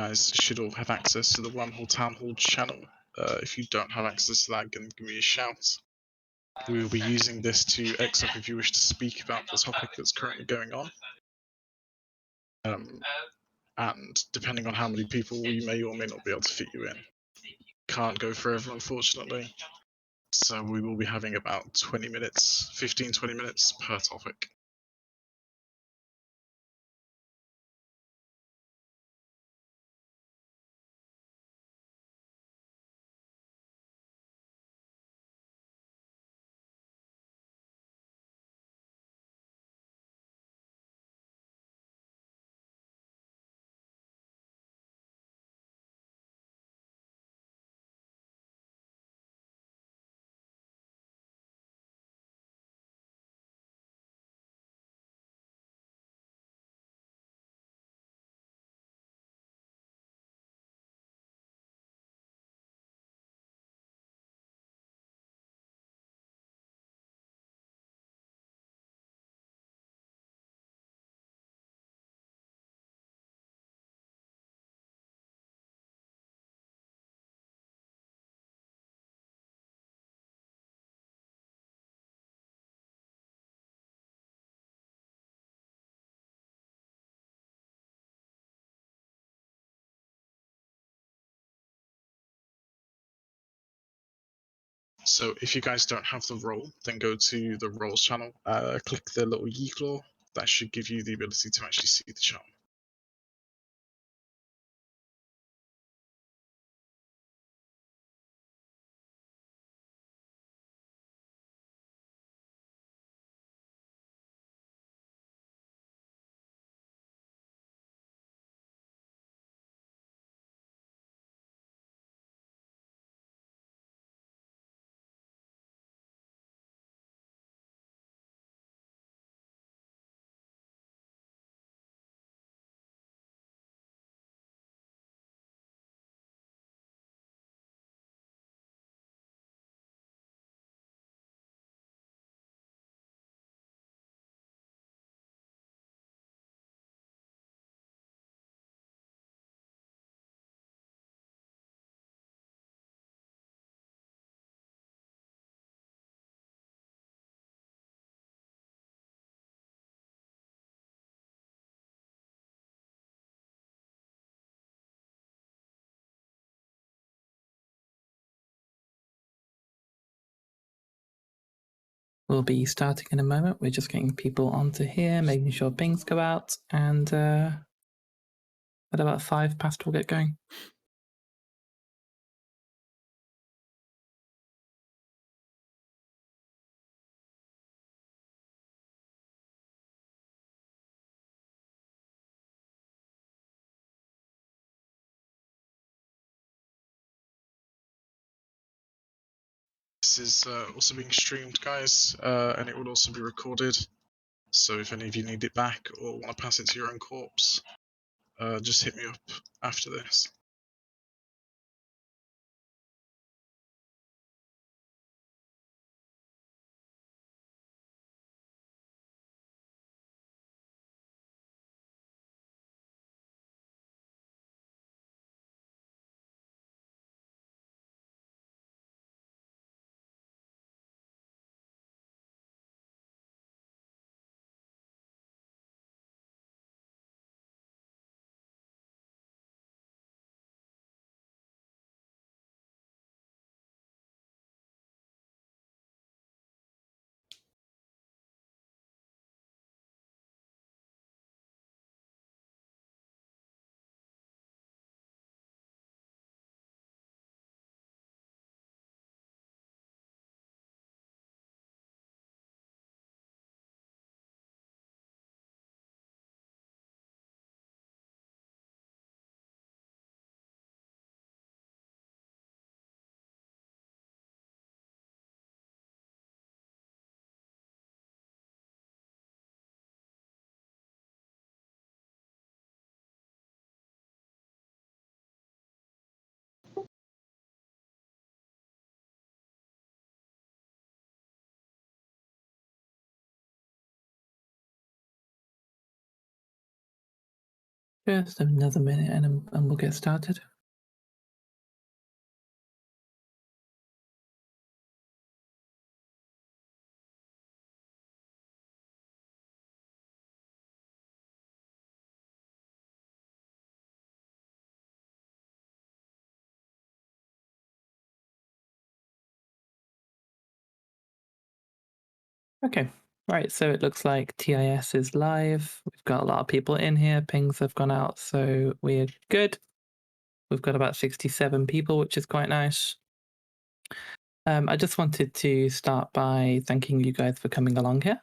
guys should all have access to the Wormhole Townhall channel. If you don't have access to that, give me a shout. We will be using this to X up if you wish to speak about the topic that's currently going on. And depending on how many people, we may or may not be able to fit you in. Can't go forever, unfortunately. So we will be having about 20 minutes, 15-20 minutes per topic. So if you guys don't have the role, then go to the roles channel, click the little claw. That should give you the ability to actually see the chart. We'll be starting in a moment. We're just getting people onto here, making sure pings go out, and at about 5 past we'll get going. This is also being streamed, guys, and it will also be recorded. So if any of you need it back or want to pass it to your own corpse, just hit me up after this. Just another minute and we'll get started. Okay, right, so it looks like TIS is live. We've got a lot of people in here. Pings have gone out, so we're good. We've got about 67 people, which is quite nice. I just wanted to start by thanking you guys for coming along here.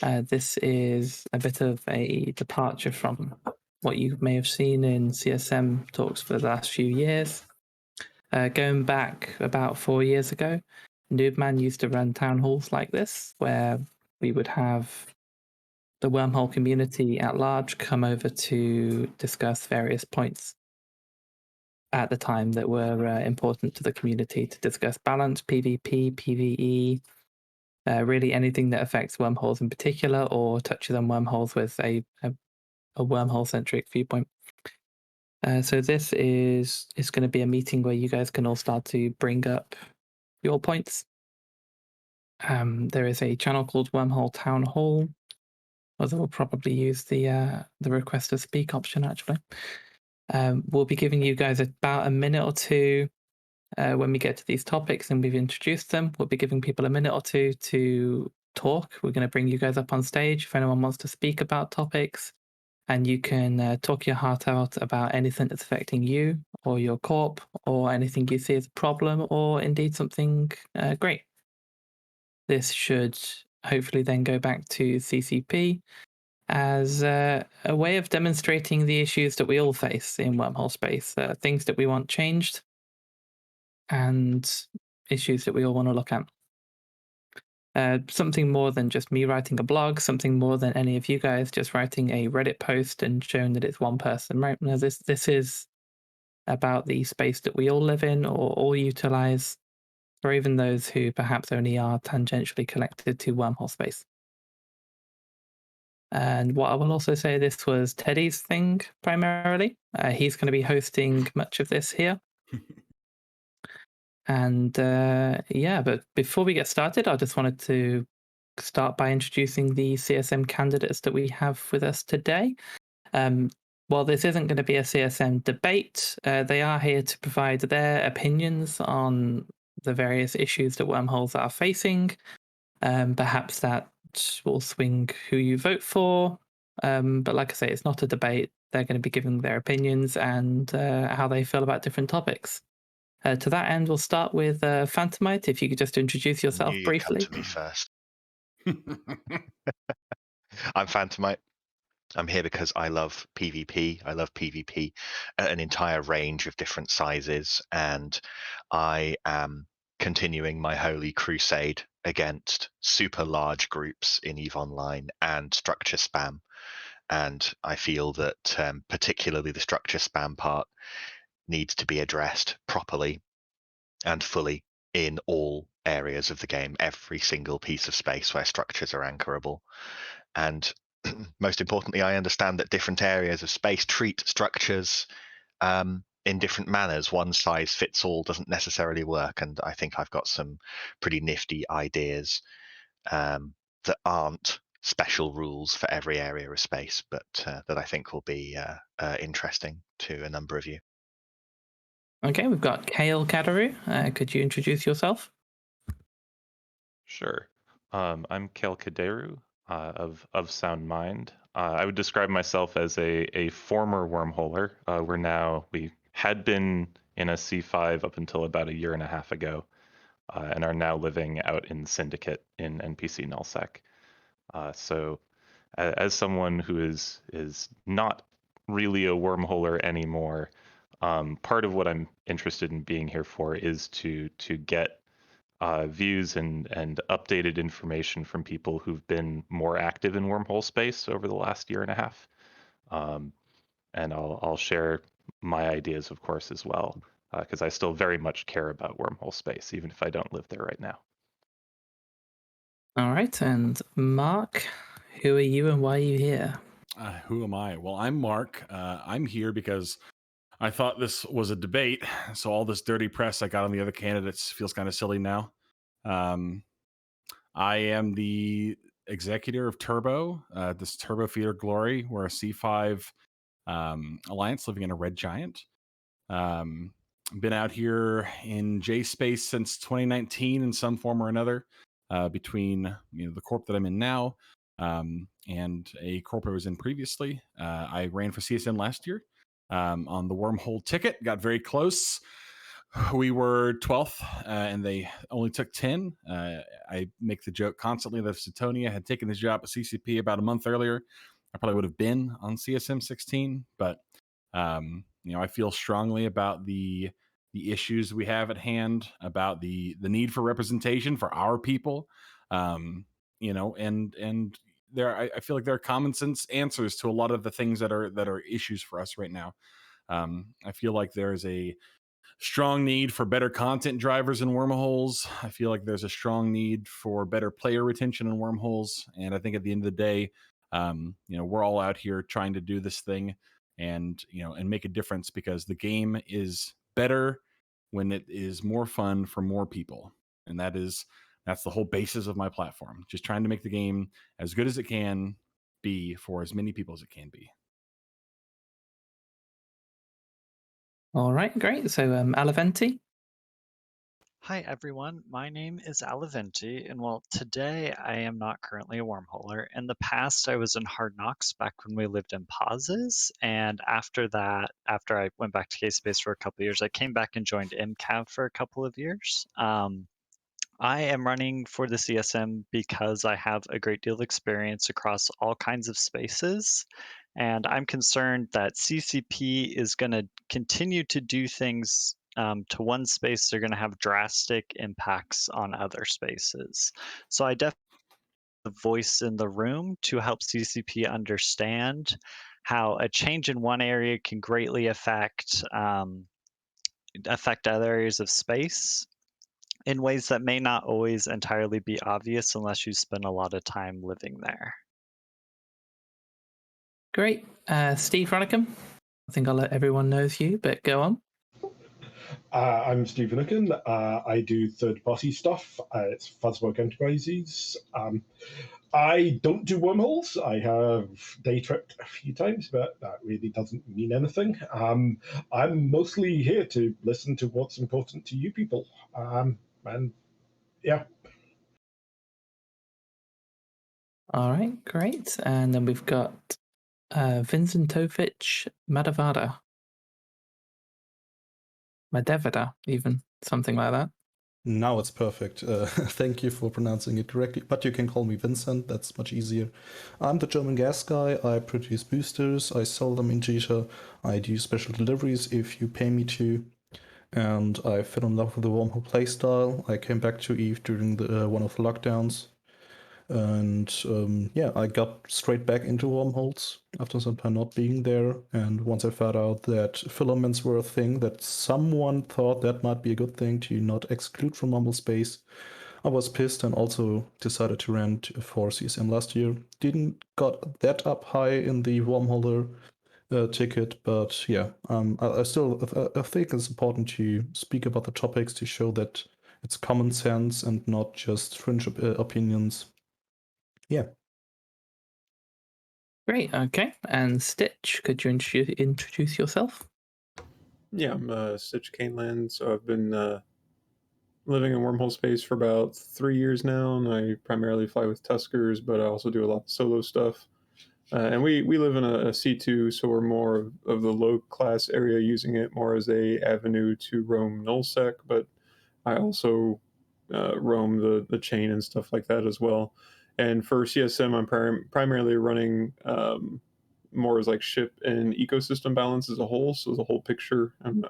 This is a bit of a departure from what you may have seen in CSM talks for the last few years. Going back about 4 years ago, Noobman used to run town halls like this, where we would have the Wormhole community at large come over to discuss various points at the time that were important to the community, to discuss balance, PvP, PvE, really anything that affects wormholes in particular or touches on wormholes with a wormhole-centric viewpoint. So this is going to be a meeting where you guys can all start to bring up your points. There is a channel called Wormhole Townhall, although we'll probably use the request to speak option actually. We'll be giving you guys about a minute or two when we get to these topics and we've introduced them. We'll be giving people a minute or two to talk. We're going to bring you guys up on stage if anyone wants to speak about topics, and you can talk your heart out about anything that's affecting you or your corp, or anything you see as a problem, or indeed something great. This should hopefully then go back to CCP as a way of demonstrating the issues that we all face in wormhole space, things that we want changed, and issues that we all want to look at. Something more than just me writing a blog, something more than any of you guys just writing a Reddit post and showing that it's one person, right? Now, this is about the space that we all live in or all utilize, or even those who perhaps only are tangentially connected to wormhole space. And what I will also say, this was Teddy's thing primarily. He's going to be hosting much of this here. And yeah, but before we get started, I just wanted to start by introducing the CSM candidates that we have with us today. While this isn't going to be a CSM debate, they are here to provide their opinions on the various issues that wormholes are facing. Perhaps that will swing who you vote for. But like I say, it's not a debate. They're going to be giving their opinions and how they feel about different topics. To that end, we'll start with Phantomite. If you could just introduce yourself You'd briefly. come to me first. I'm Phantomite. I'm here because I love PvP. I love PvP at an entire range of different sizes, and I am continuing my holy crusade against super large groups in EVE Online and structure spam. And I feel that particularly the structure spam part needs to be addressed properly and fully in all areas of the game, every single piece of space where structures are anchorable. And most importantly, I understand that different areas of space treat structures in different manners. One size fits all doesn't necessarily work, and I think I've got some pretty nifty ideas that aren't special rules for every area of space, but that I think will be interesting to a number of you. Okay, we've got Kale Kadaru. Could you introduce yourself? Sure. I'm Kel Kaderu of Sound Mind. I would describe myself as a former wormholer. We had been in a C5 up until about a year and a half ago, and are now living out in Syndicate in NPC nullsec. So, as someone who is not really a wormholer anymore, part of what I'm interested in being here for is to get views and updated information from people who've been more active in wormhole space over the last year and a half. And I'll share my ideas, of course, as well, because I still very much care about wormhole space, even if I don't live there right now. All right, and Mark, who are you and why are you here? Who am I? Well, I'm Mark. I'm here because I thought this was a debate. So all this dirty press I got on the other candidates feels kind of silly now. Um, I am the executor of Turbo, this Turbo Feeder Glory. We're a C5 alliance living in a red giant. Been out here in J Space since 2019 in some form or another, between the corp that I'm in now and a corp I was in previously. I ran for CSM last year on the Wormhole ticket, got very close. We were 12th, and they only took 10. I make the joke constantly that if Satonia had taken his job at CCP about a month earlier, I probably would have been on CSM 16. But I feel strongly about the issues we have at hand, about the need for representation for our people. And I feel like there are common sense answers to a lot of the things that are issues for us right now. I feel like there is a strong need for better content drivers in wormholes. I feel like there's a strong need for better player retention in wormholes. And I think at the end of the day, we're all out here trying to do this thing and make a difference, because the game is better when it is more fun for more people. And that's the whole basis of my platform. Just trying to make the game as good as it can be for as many people as it can be. All right, great. So, Alaventi. Hi everyone, my name is Alaventi, and well, today I am not currently a wormholer. In the past, I was in Hard Knocks back when we lived in pauses, and after that, after I went back to K-Space for a couple of years, I came back and joined MCAV for a couple of years. I am running for the CSM because I have a great deal of experience across all kinds of spaces. And I'm concerned that CCP is going to continue to do things to one space. They're going to have drastic impacts on other spaces. So I definitely have a voice in the room to help CCP understand how a change in one area can greatly affect other areas of space in ways that may not always entirely be obvious unless you spend a lot of time living there. Great. Steve Ronickham. I think I'll let everyone knows you, but go on. I'm Steve Ronickham. I do third-party stuff. It's Fuzzwork Enterprises. I don't do wormholes. I have day tripped a few times, but that really doesn't mean anything. I'm mostly here to listen to what's important to you people. And yeah. All right, great. And then we've got Vincent Tofic Madavada. Madavada, even, something like that. Now it's perfect. Thank you for pronouncing it correctly, but you can call me Vincent, that's much easier. I'm the German gas guy. I produce boosters, I sell them in Jita, I do special deliveries if you pay me to, and I fell in love with the Wormhole playstyle. I came back to EVE during the one of the lockdowns, and I got straight back into wormholes after some time not being there. And once I found out that filaments were a thing, that someone thought that might be a good thing to not exclude from Mumble Space, I was pissed and also decided to rent for CSM last year. Didn't got that up high in the wormholer ticket, but yeah, I still think it's important to speak about the topics to show that it's common sense and not just fringe opinions. Yeah. Great, okay. And Stitch, could you introduce yourself? Yeah, I'm Stitch Caneland, so I've been living in wormhole space for about 3 years now, and I primarily fly with Tuskers, but I also do a lot of solo stuff. And we live in a C2, so we're more of the low-class area, using it more as a avenue to roam nullsec, but I also roam the chain and stuff like that as well. And for CSM, I'm primarily running more as like ship and ecosystem balance as a whole, so the whole picture. And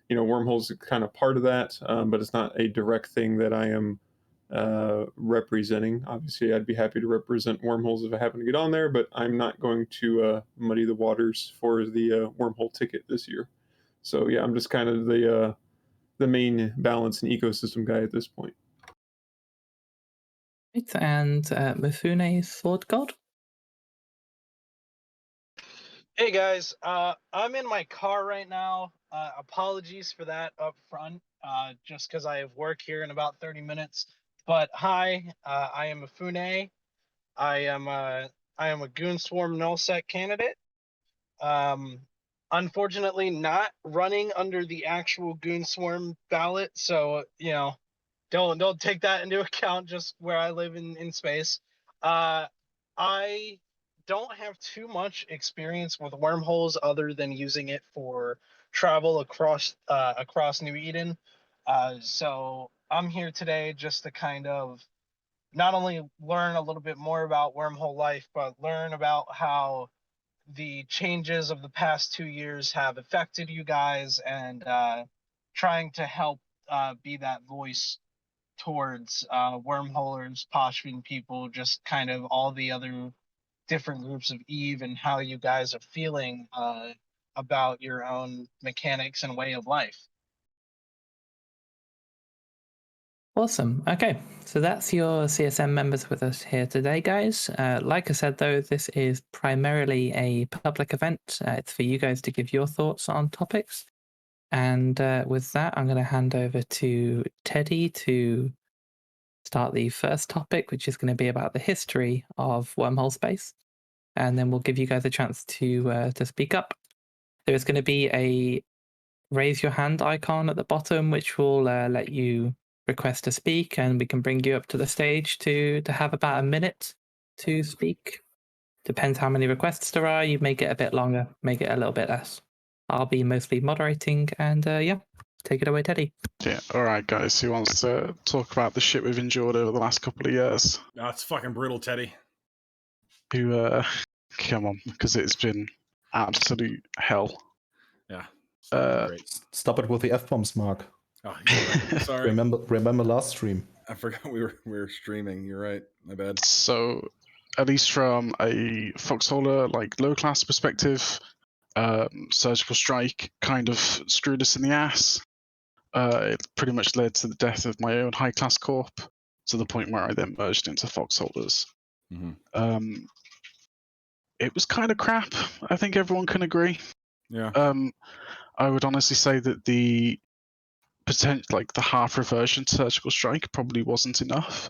wormholes are kind of part of that, but it's not a direct thing that I am representing. Obviously, I'd be happy to represent wormholes if I happen to get on there, but I'm not going to muddy the waters for the wormhole ticket this year. So yeah, I'm just kind of the main balance and ecosystem guy at this point. Right, and Mifune Sword God? Hey guys, I'm in my car right now. Apologies for that up front, just because I have work here in about 30 minutes. But hi, I am Afune. I am a Goon Swarm nullsec candidate. Um, Unfortunately, not running under the actual Goon Swarm ballot, so don't take that into account. Just where I live in space. I don't have too much experience with wormholes other than using it for travel across New Eden. So I'm here today just to kind of not only learn a little bit more about wormhole life, but learn about how the changes of the past 2 years have affected you guys, and trying to help be that voice towards wormholers, poshing people, just kind of all the other different groups of Eve, and how you guys are feeling about your own mechanics and way of life. Awesome. Okay, so that's your CSM members with us here today, guys. Like I said, though, this is primarily a public event. It's for you guys to give your thoughts on topics. And with that, I'm going to hand over to Teddy to start the first topic, which is going to be about the history of wormhole space. And then we'll give you guys a chance to speak up. There is going to be a raise your hand icon at the bottom, which will let you request to speak, and we can bring you up to the stage to have about a minute to speak. Depends how many requests there are. You may get a bit longer, may get a little bit less. I'll be mostly moderating, and yeah, take it away, Teddy. Yeah, alright guys, who wants to talk about the shit we've endured over the last couple of years? No, it's fucking brutal, Teddy. Who, come on, because it's been absolute hell. Yeah. Great. Stop it with the F-bombs, Mark. Oh, you're right. Sorry. Remember last stream. I forgot we were streaming. You're right. My bad. So, at least from a Foxholer, like, low-class perspective, Surgical Strike kind of screwed us in the ass. It pretty much led to the death of my own high-class corp, to the point where I then merged into Foxholders. Mm-hmm. It was kind of crap. I think everyone can agree. Yeah. I would honestly say that the the half reversion to Surgical Strike probably wasn't enough,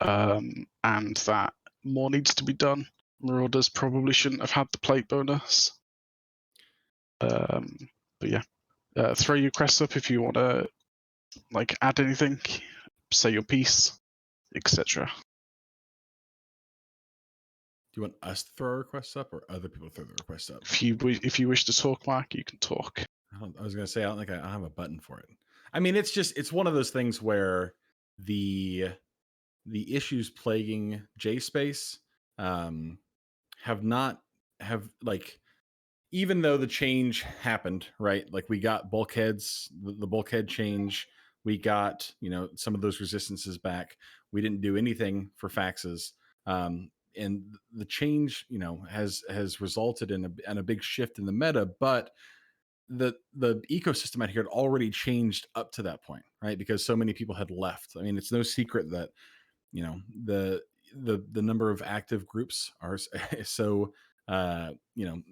and that more needs to be done. Marauders probably shouldn't have had the plate bonus. But yeah, throw your crests up if you want to add anything, say your piece, etc. Do you want us to throw our requests up, or other people throw the requests up? If you wish to talk, Mark, you can talk. I was gonna say I don't think I have a button for it. I mean, it's one of those things where the issues plaguing JSpace have even though the change happened, right? Like we got bulkheads, the bulkhead change, we got some of those resistances back. We didn't do anything for faxes, and the change has resulted in a big shift in the meta, but the ecosystem out here had already changed up to that point, right? Because so many people had left. I mean, it's no secret that the number of active groups are so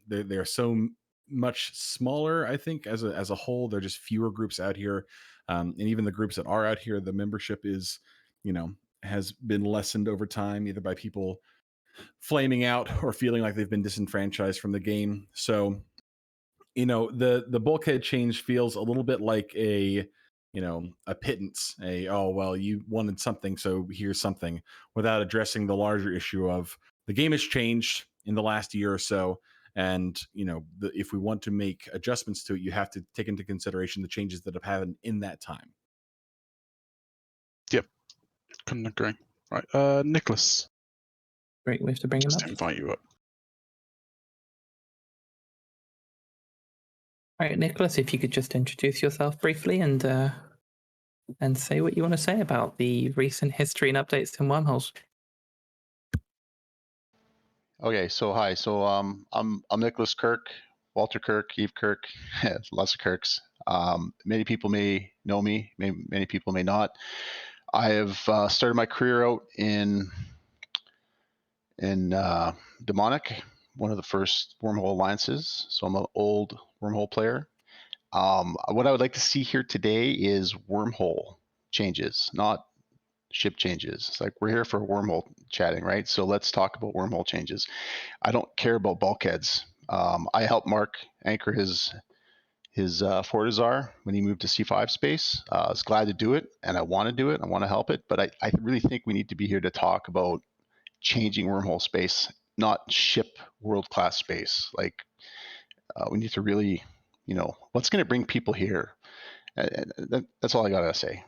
they're so much smaller. I think as a whole, there are just fewer groups out here, and even the groups that are out here, the membership is has been lessened over time, either by people flaming out or feeling like they've been disenfranchised from the game. So the bulkhead change feels a little bit like a pittance, oh well, you wanted something, so here's something, without addressing the larger issue of the game has changed in the last year or so, and if we want to make adjustments to it, you have to take into consideration the changes that have happened in that time. Yep, couldn't agree. Right, Nicholas. Great, we have to bring him up. Just invite you up. All right, Nicholas, if you could just introduce yourself briefly and say what you want to say about the recent history and updates in wormholes. Okay, so hi. So I'm Nicholas Kirk, Walter Kirk, Eve Kirk, lots of Kirks. Many people may know me, many people may not. I have started my career out in demonic, one of the first Wormhole alliances, so I'm an old Wormhole player. What I would like to see here today is Wormhole changes, not ship changes. It's like we're here for Wormhole chatting, right? So let's talk about Wormhole changes. I don't care about bulkheads. I helped Mark anchor his Fortizar when he moved to C5 space. I was glad to do it, and I want to do it. I want to help it, but I really think we need to be here to talk about changing Wormhole space, not ship world-class space. Like we need to really, what's going to bring people here? That's all I gotta say.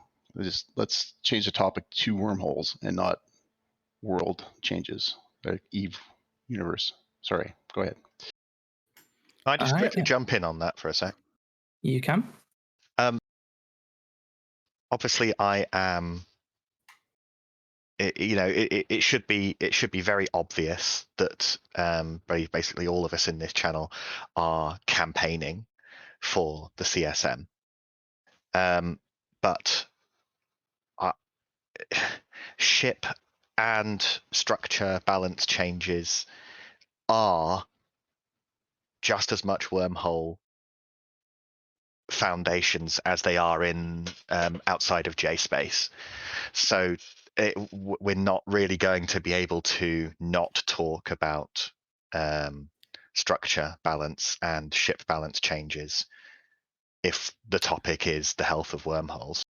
Let's change the topic to wormholes and not world changes. Like Eve universe. Sorry, go ahead. Can I just Alright, quickly jump in on that for a sec? You can. Obviously, I am. It should be very obvious that basically all of us in this channel are campaigning for the CSM. But ship and structure balance changes are just as much wormhole foundations as they are in outside of J space. So we're not really going to be able to not talk about structure balance and ship balance changes if the topic is the health of wormholes.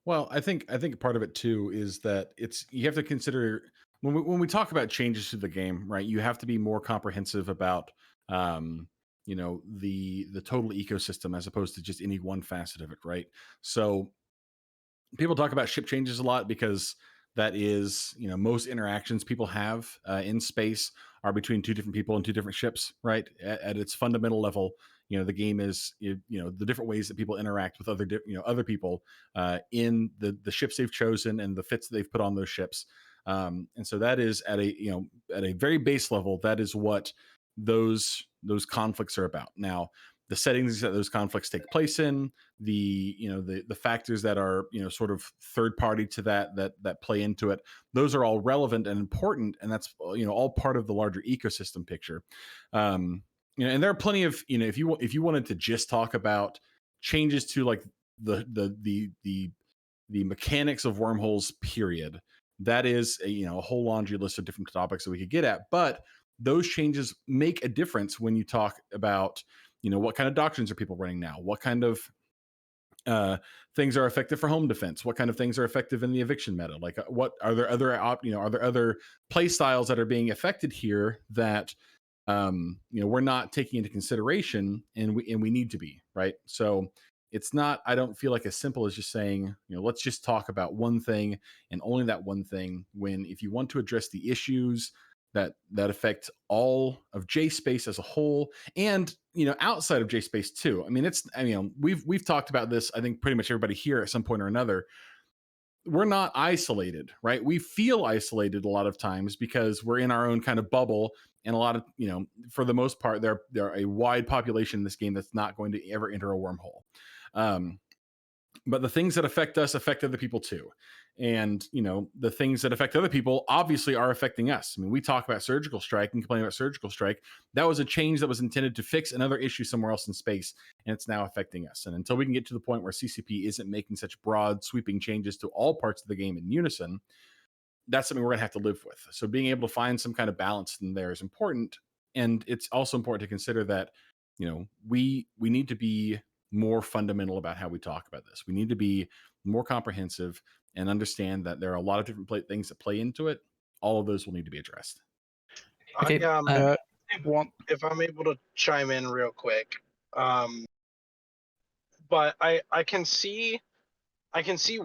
Well, I think part of it too is that you have to consider when we talk about changes to the game, right? You have to be more comprehensive about the total ecosystem as opposed to just any one facet of it, right? So people talk about ship changes a lot because that is, most interactions people have in space are between two different people and two different ships, right? At its fundamental level, the game is, the different ways that people interact with other people in the ships they've chosen and the fits that they've put on those ships. And so that is at a very base level, that is what those conflicts are about. Now, the settings that those conflicts take place in, the factors that are sort of third party to that play into it, those are all relevant and important, and that's all part of the larger ecosystem picture. And there are plenty of if you wanted to just talk about changes to like the mechanics of wormholes, period, that is a whole laundry list of different topics that we could get at, but those changes make a difference when you talk about what kind of doctrines are people running now? What kind of things are effective for home defense? What kind of things are effective in the eviction meta? Like, what are there other play styles that are being affected here that we're not taking into consideration, and we need to be, right? So it's not, I don't feel like as simple as just saying, let's just talk about one thing and only that one thing, when if you want to address the issues that affect all of J space as a whole, and outside of J space too. I mean, we've talked about this. I think pretty much everybody here at some point or another. We're not isolated, right? We feel isolated a lot of times because we're in our own kind of bubble, and a lot of for the most part, there are a wide population in this game that's not going to ever enter a wormhole. But the things that affect us affect other people too. And, the things that affect other people obviously are affecting us. I mean, we talk about surgical strike and complain about surgical strike. That was a change that was intended to fix another issue somewhere else in space, and it's now affecting us. And until we can get to the point where CCP isn't making such broad, sweeping changes to all parts of the game in unison, that's something we're going to have to live with. So being able to find some kind of balance in there is important. And it's also important to consider that, we need to be more fundamental about how we talk about this. We need to be more comprehensive and understand that there are a lot of different things that play into it. All of those will need to be addressed. Okay, if I'm able to chime in real quick, but I can see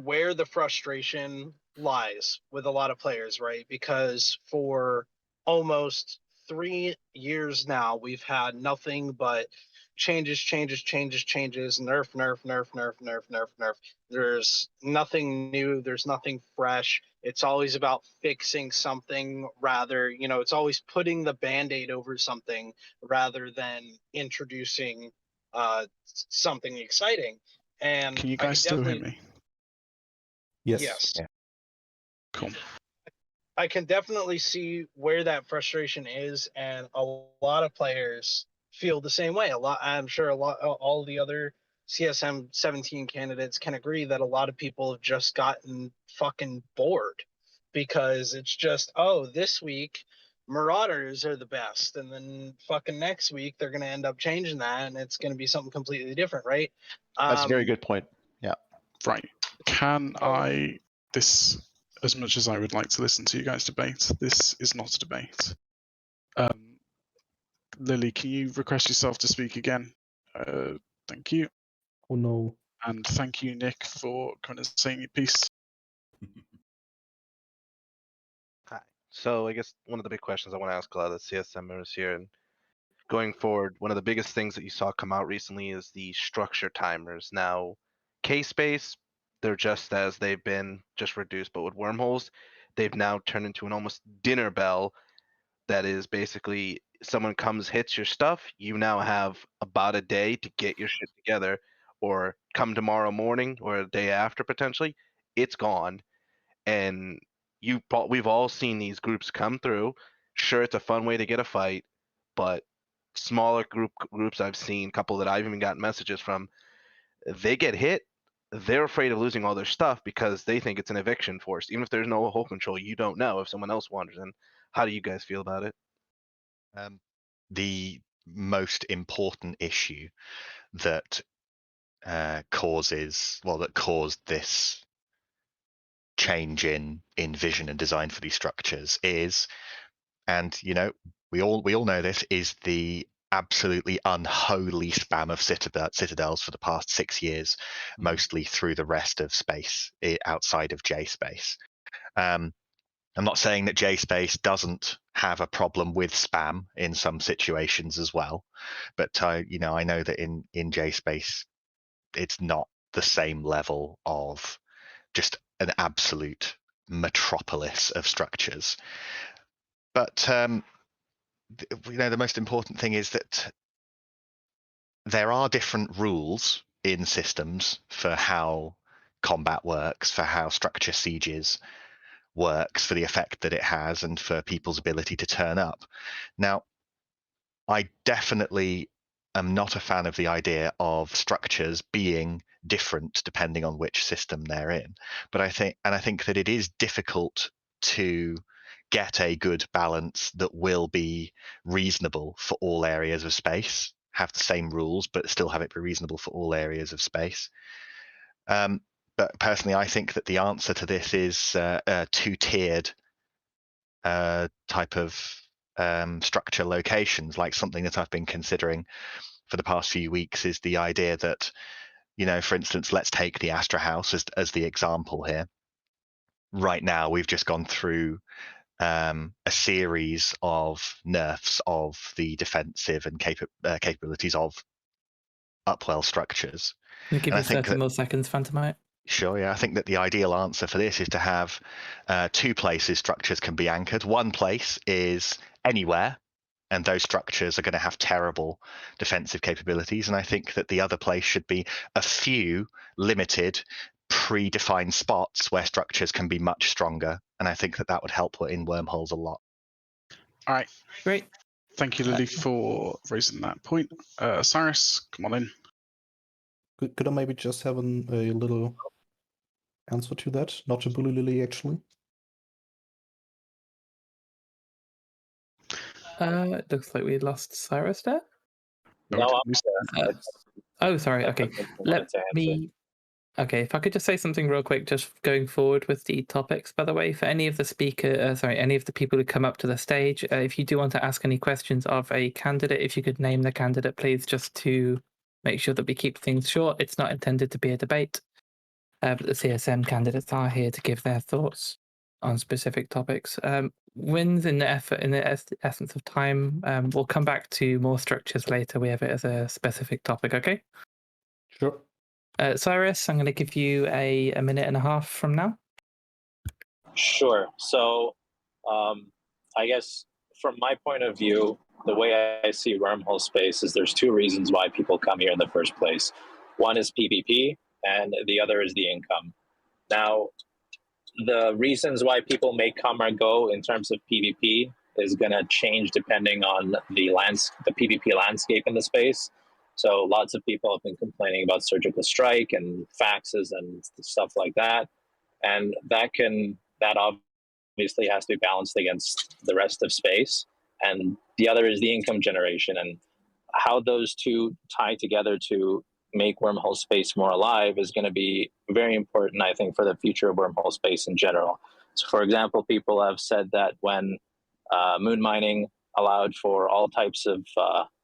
where the frustration lies with a lot of players, right? Because for almost 3 years now, we've had nothing but changes, nerf. There's nothing new. There's nothing fresh. It's always about fixing something rather, it's always putting the Band-Aid over something rather than introducing something exciting. And can you guys still hear me? Yes. Yes. Yeah. Cool. I can definitely see where that frustration is, and a lot of players feel the same way. I'm sure all the other CSM 17 candidates can agree that a lot of people have just gotten fucking bored because it's just, oh, this week Marauders are the best, and then fucking next week they're going to end up changing that, and it's going to be something completely different, right? That's a very good point. Yeah. Right. Can I... This, as much as I would like to listen to you guys debate, this is not a debate. Lily, can you request yourself to speak again? Thank you. Oh no. And thank you, Nick, for kind of saying your piece. Hi. So I guess one of the big questions I want to ask a lot of the CSM members here, and going forward, one of the biggest things that you saw come out recently is the structure timers. Now, K-Space, they're just as they've been, just reduced, but with wormholes, they've now turned into an almost dinner bell that is basically someone comes, hits your stuff, you now have about a day to get your shit together, or come tomorrow morning or a day after potentially, it's gone. And we've all seen these groups come through. Sure, it's a fun way to get a fight, but smaller groups I've seen, a couple that I've even gotten messages from, they get hit, they're afraid of losing all their stuff because they think it's an eviction force. Even if there's no hole control, you don't know if someone else wanders in. How do you guys feel about it? The most important issue that caused this change in vision and design for these structures is, and we all know this, is the absolutely unholy spam of citadels for the past 6 years, mostly through the rest of space outside of J space. I'm not saying that J space doesn't have a problem with spam in some situations as well, but I know that in J space it's not the same level of just an absolute metropolis of structures. But the most important thing is that there are different rules in systems for how combat works, for how structure sieges works, for the effect that it has, and for people's ability to turn up. Now, I definitely am not a fan of the idea of structures being different depending on which system they're in. But I think that it is difficult to get a good balance that will be reasonable for all areas of space, have the same rules, but still have it be reasonable for all areas of space. But personally, I think that the answer to this is a two-tiered type of structure locations. Like something that I've been considering for the past few weeks is the idea that, for instance, let's take the Astra House as the example here. Right now, we've just gone through a series of nerfs of the defensive and capabilities of Upwell structures. Can we give And you 30 more seconds, Phantomite? Sure, yeah. I think that the ideal answer for this is to have two places structures can be anchored. One place is anywhere, and those structures are going to have terrible defensive capabilities. And I think that the other place should be a few limited, predefined spots where structures can be much stronger. And I think that would help in wormholes a lot. All right. Great. Thank you, Lily, for raising that point. Cyrus, come on in. Could I maybe just have a little answer to that? Not to bully Lily, actually. It looks like we lost Cyrus there. No, oh, sorry. Okay, Okay, if I could just say something real quick, just going forward with the topics, by the way, for any of the any of the people who come up to the stage, if you do want to ask any questions of a candidate, if you could name the candidate, please, just to make sure that we keep things short. It's not intended to be a debate, but the CSM candidates are here to give their thoughts on specific topics. Wins in the essence of time. We'll come back to more structures later. We have it as a specific topic, okay? Sure. Cyrus, I'm going to give you a minute and a half from now. Sure. So I guess from my point of view, the way I see wormhole space is there's two reasons why people come here in the first place. One is PvP, and the other is the income. Now, the reasons why people may come or go in terms of PvP is going to change depending on the PvP landscape in the space. So lots of people have been complaining about surgical strike and faxes and stuff like that, and that obviously has to be balanced against the rest of space. And the other is the income generation, and how those two tie together to make wormhole space more alive is going to be very important, I think, for the future of wormhole space in general. So, for example, people have said that when moon mining allowed for all types of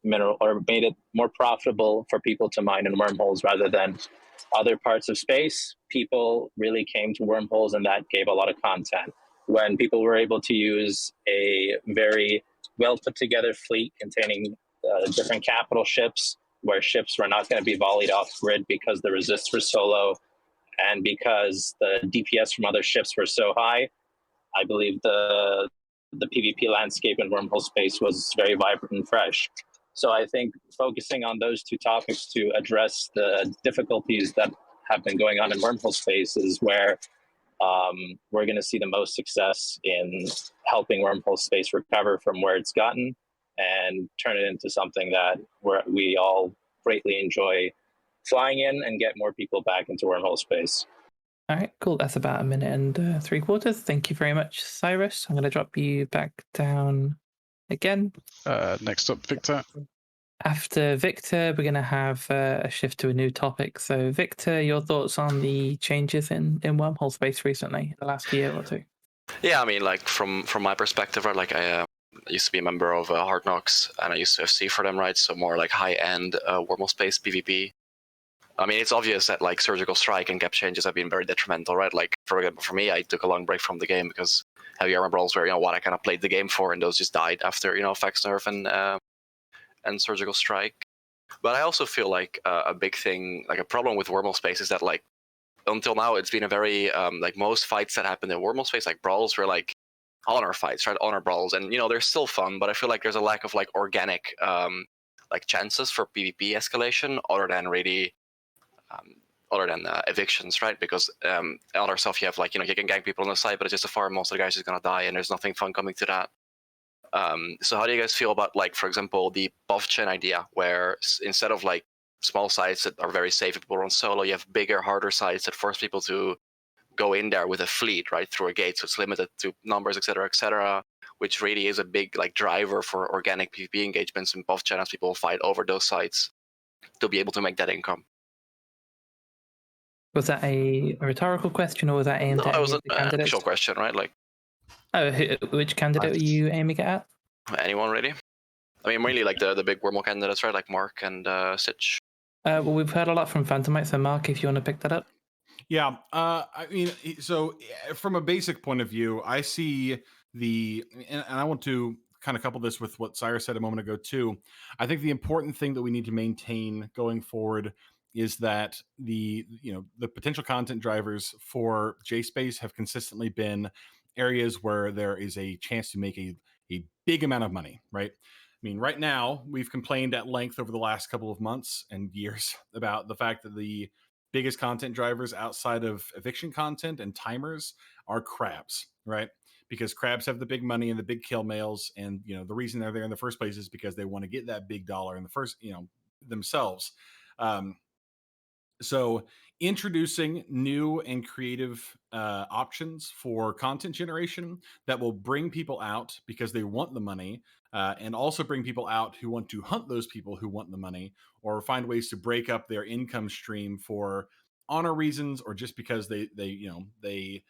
mineral, or made it more profitable for people to mine in wormholes rather than other parts of space, people really came to wormholes, and that gave a lot of content. When people were able to use a very well put together fleet containing different capital ships, where ships were not going to be volleyed off grid because the resists were so low and because the DPS from other ships were so high, I believe the PvP landscape in wormhole space was very vibrant and fresh. So I think focusing on those two topics to address the difficulties that have been going on in wormhole space is where we're going to see the most success in helping wormhole space recover from where it's gotten and turn it into something that we all greatly enjoy flying in and get more people back into wormhole space. All right, cool. That's about 1 minute and 3/4. Thank you very much, Cyrus. I'm going to drop you back down again. Next up, Victor. After Victor, we're going to have a shift to a new topic. So, Victor, your thoughts on the changes in wormhole space recently, the last year or two? Yeah, I mean, like from my perspective, right? Like I used to be a member of Hard Knocks, and I used to FC for them, right? So more like high-end wormhole space PvP. I mean, it's obvious that like surgical strike and gap changes have been very detrimental, right? Like for example, for me, I took a long break from the game because heavy armor brawls were what I kind of played the game for, and those just died after fax nerf and surgical strike. But I also feel like a big thing, like a problem with wormhole space, is that like until now it's been a very like most fights that happen in wormhole space, like brawls, were like honor fights, right? Honor brawls, and they're still fun, but I feel like there's a lack of like organic like chances for PvP escalation other than really evictions, right? Because other stuff you have like you can gank people on the side, but it's just a farm. Most of the guys is gonna die, and there's nothing fun coming to that. So how do you guys feel about like, for example, the buff chain idea, where instead of like small sites that are very safe if people run solo, you have bigger, harder sites that force people to go in there with a fleet, right, through a gate, so it's limited to numbers, etc., which really is a big like driver for organic PvP engagements and buff chain as people fight over those sites to be able to make that income. Was that a rhetorical question, or was that aimed at it was any of the candidates? Actual question, right? Like, which candidate are you aiming at? Anyone really? I mean, mainly like the big wormhole candidates, right? Like Mark and Stitch. Well, we've heard a lot from Phantomite, so Mark, if you want to pick that up. Yeah, I mean, so from a basic point of view, I see and I want to kind of couple this with what Cyrus said a moment ago too. I think the important thing that we need to maintain going forward is that the potential content drivers for JSpace have consistently been areas where there is a chance to make a big amount of money, right? I mean, right now, we've complained at length over the last couple of months and years about the fact that the biggest content drivers outside of eviction content and timers are crabs, right? Because crabs have the big money and the big kill mails, and the reason they're there in the first place is because they want to get that big dollar in the first, themselves. So introducing new and creative options for content generation that will bring people out because they want the money, and also bring people out who want to hunt those people who want the money, or find ways to break up their income stream for honor reasons, or just because they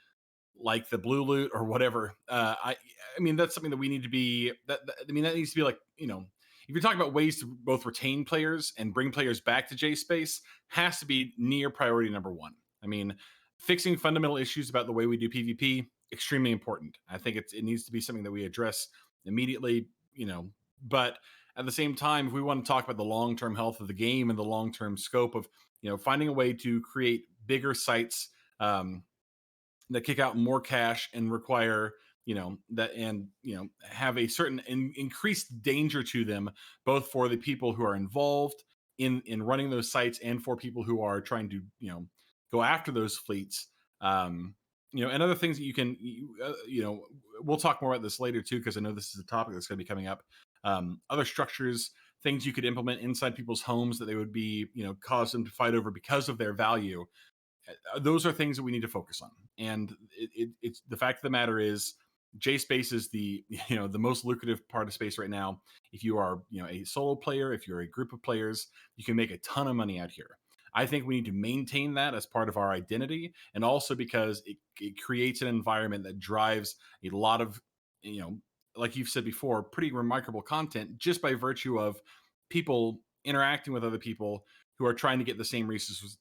like the blue loot or whatever. I mean, that's something that we need to be. That needs to be like if you're talking about ways to both retain players and bring players back to JSpace, has to be near priority number one. I mean, fixing fundamental issues about the way we do PvP, extremely important. I think it needs to be something that we address immediately, but at the same time, if we want to talk about the long-term health of the game and the long-term scope of, finding a way to create bigger sites that kick out more cash and require have a certain increased danger to them, both for the people who are involved in running those sites and for people who are trying to go after those fleets. and other things that you can, we'll talk more about this later too, because I know this is a topic that's going to be coming up. Other structures, things you could implement inside people's homes that they would be, cause them to fight over because of their value. Those are things that we need to focus on. And it's the fact of the matter is, JSpace is the most lucrative part of space right now. If you are a solo player, if you're a group of players, you can make a ton of money out here. I think we need to maintain that as part of our identity, and also because it creates an environment that drives a lot of, like you've said before, pretty remarkable content just by virtue of people interacting with other people who are trying to get the same resources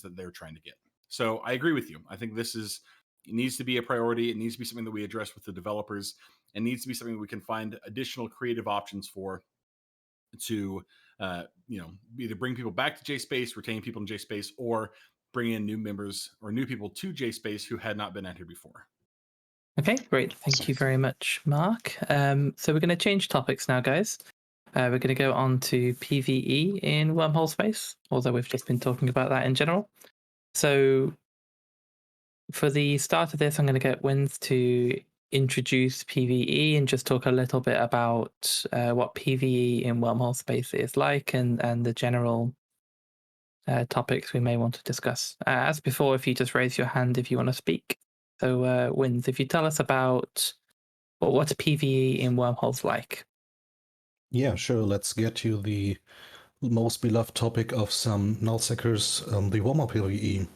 that they're trying to get. So I agree with you. I think it needs to be a priority. It needs to be something that we address with the developers. It needs to be something we can find additional creative options for to either bring people back to JSpace, retain people in JSpace, or bring in new members or new people to JSpace who had not been entered before. Okay, great. Thank you very much, Mark. So we're going to change topics now, guys. We're going to go on to PvE in Wormhole space, although we've just been talking about that in general. So for the start of this, I'm going to get Wins to introduce PvE and just talk a little bit about what PvE in Wormhole space is like and the general topics we may want to discuss. As before, if you just raise your hand if you want to speak. So Wins, if you tell us about what's PvE in Wormholes like. Yeah, sure. Let's get to the most beloved topic of some nullseekers, the Wormhole PvE.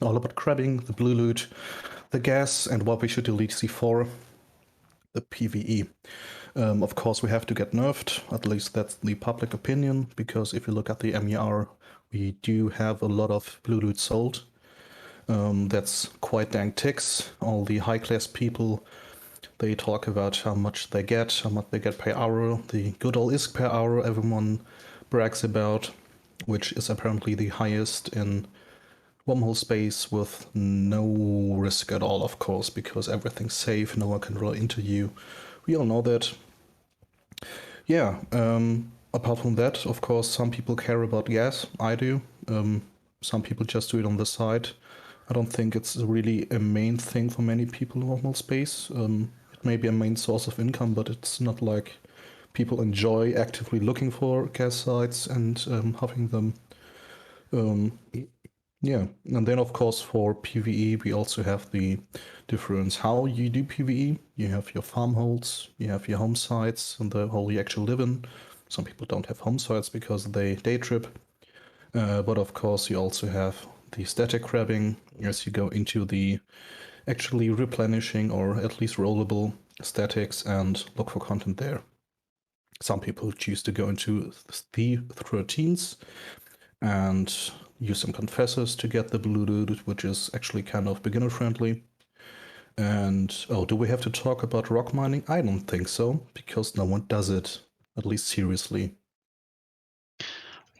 All about crabbing, the blue loot, the gas, and what we should delete C4, the PvE. Of course, we have to get nerfed, at least that's the public opinion, because if you look at the MER, we do have a lot of blue loot sold. That's quite dang ticks. All the high-class people, they talk about how much they get per hour, the good old ISK per hour everyone brags about, which is apparently the highest in Wormhole space with no risk at all, of course, because everything's safe, no one can roll into you. We all know that. Yeah, apart from that, of course, some people care about gas. I do. Some people just do it on the side. I don't think it's really a main thing for many people in Wormhole space. It may be a main source of income, but it's not like people enjoy actively looking for gas sites and having them. Yeah, and then of course for PvE we also have the difference how you do PvE. You have your farmholds, you have your home sites, and the hole you actually live in. Some people don't have home sites because they day trip. But of course you also have the static crabbing as you go into the actually replenishing or at least rollable statics and look for content there. Some people choose to go into the 13s and use some confessors to get the blue loot, which is actually kind of beginner friendly. And do we have to talk about rock mining? I don't think so, because no one does it, at least seriously.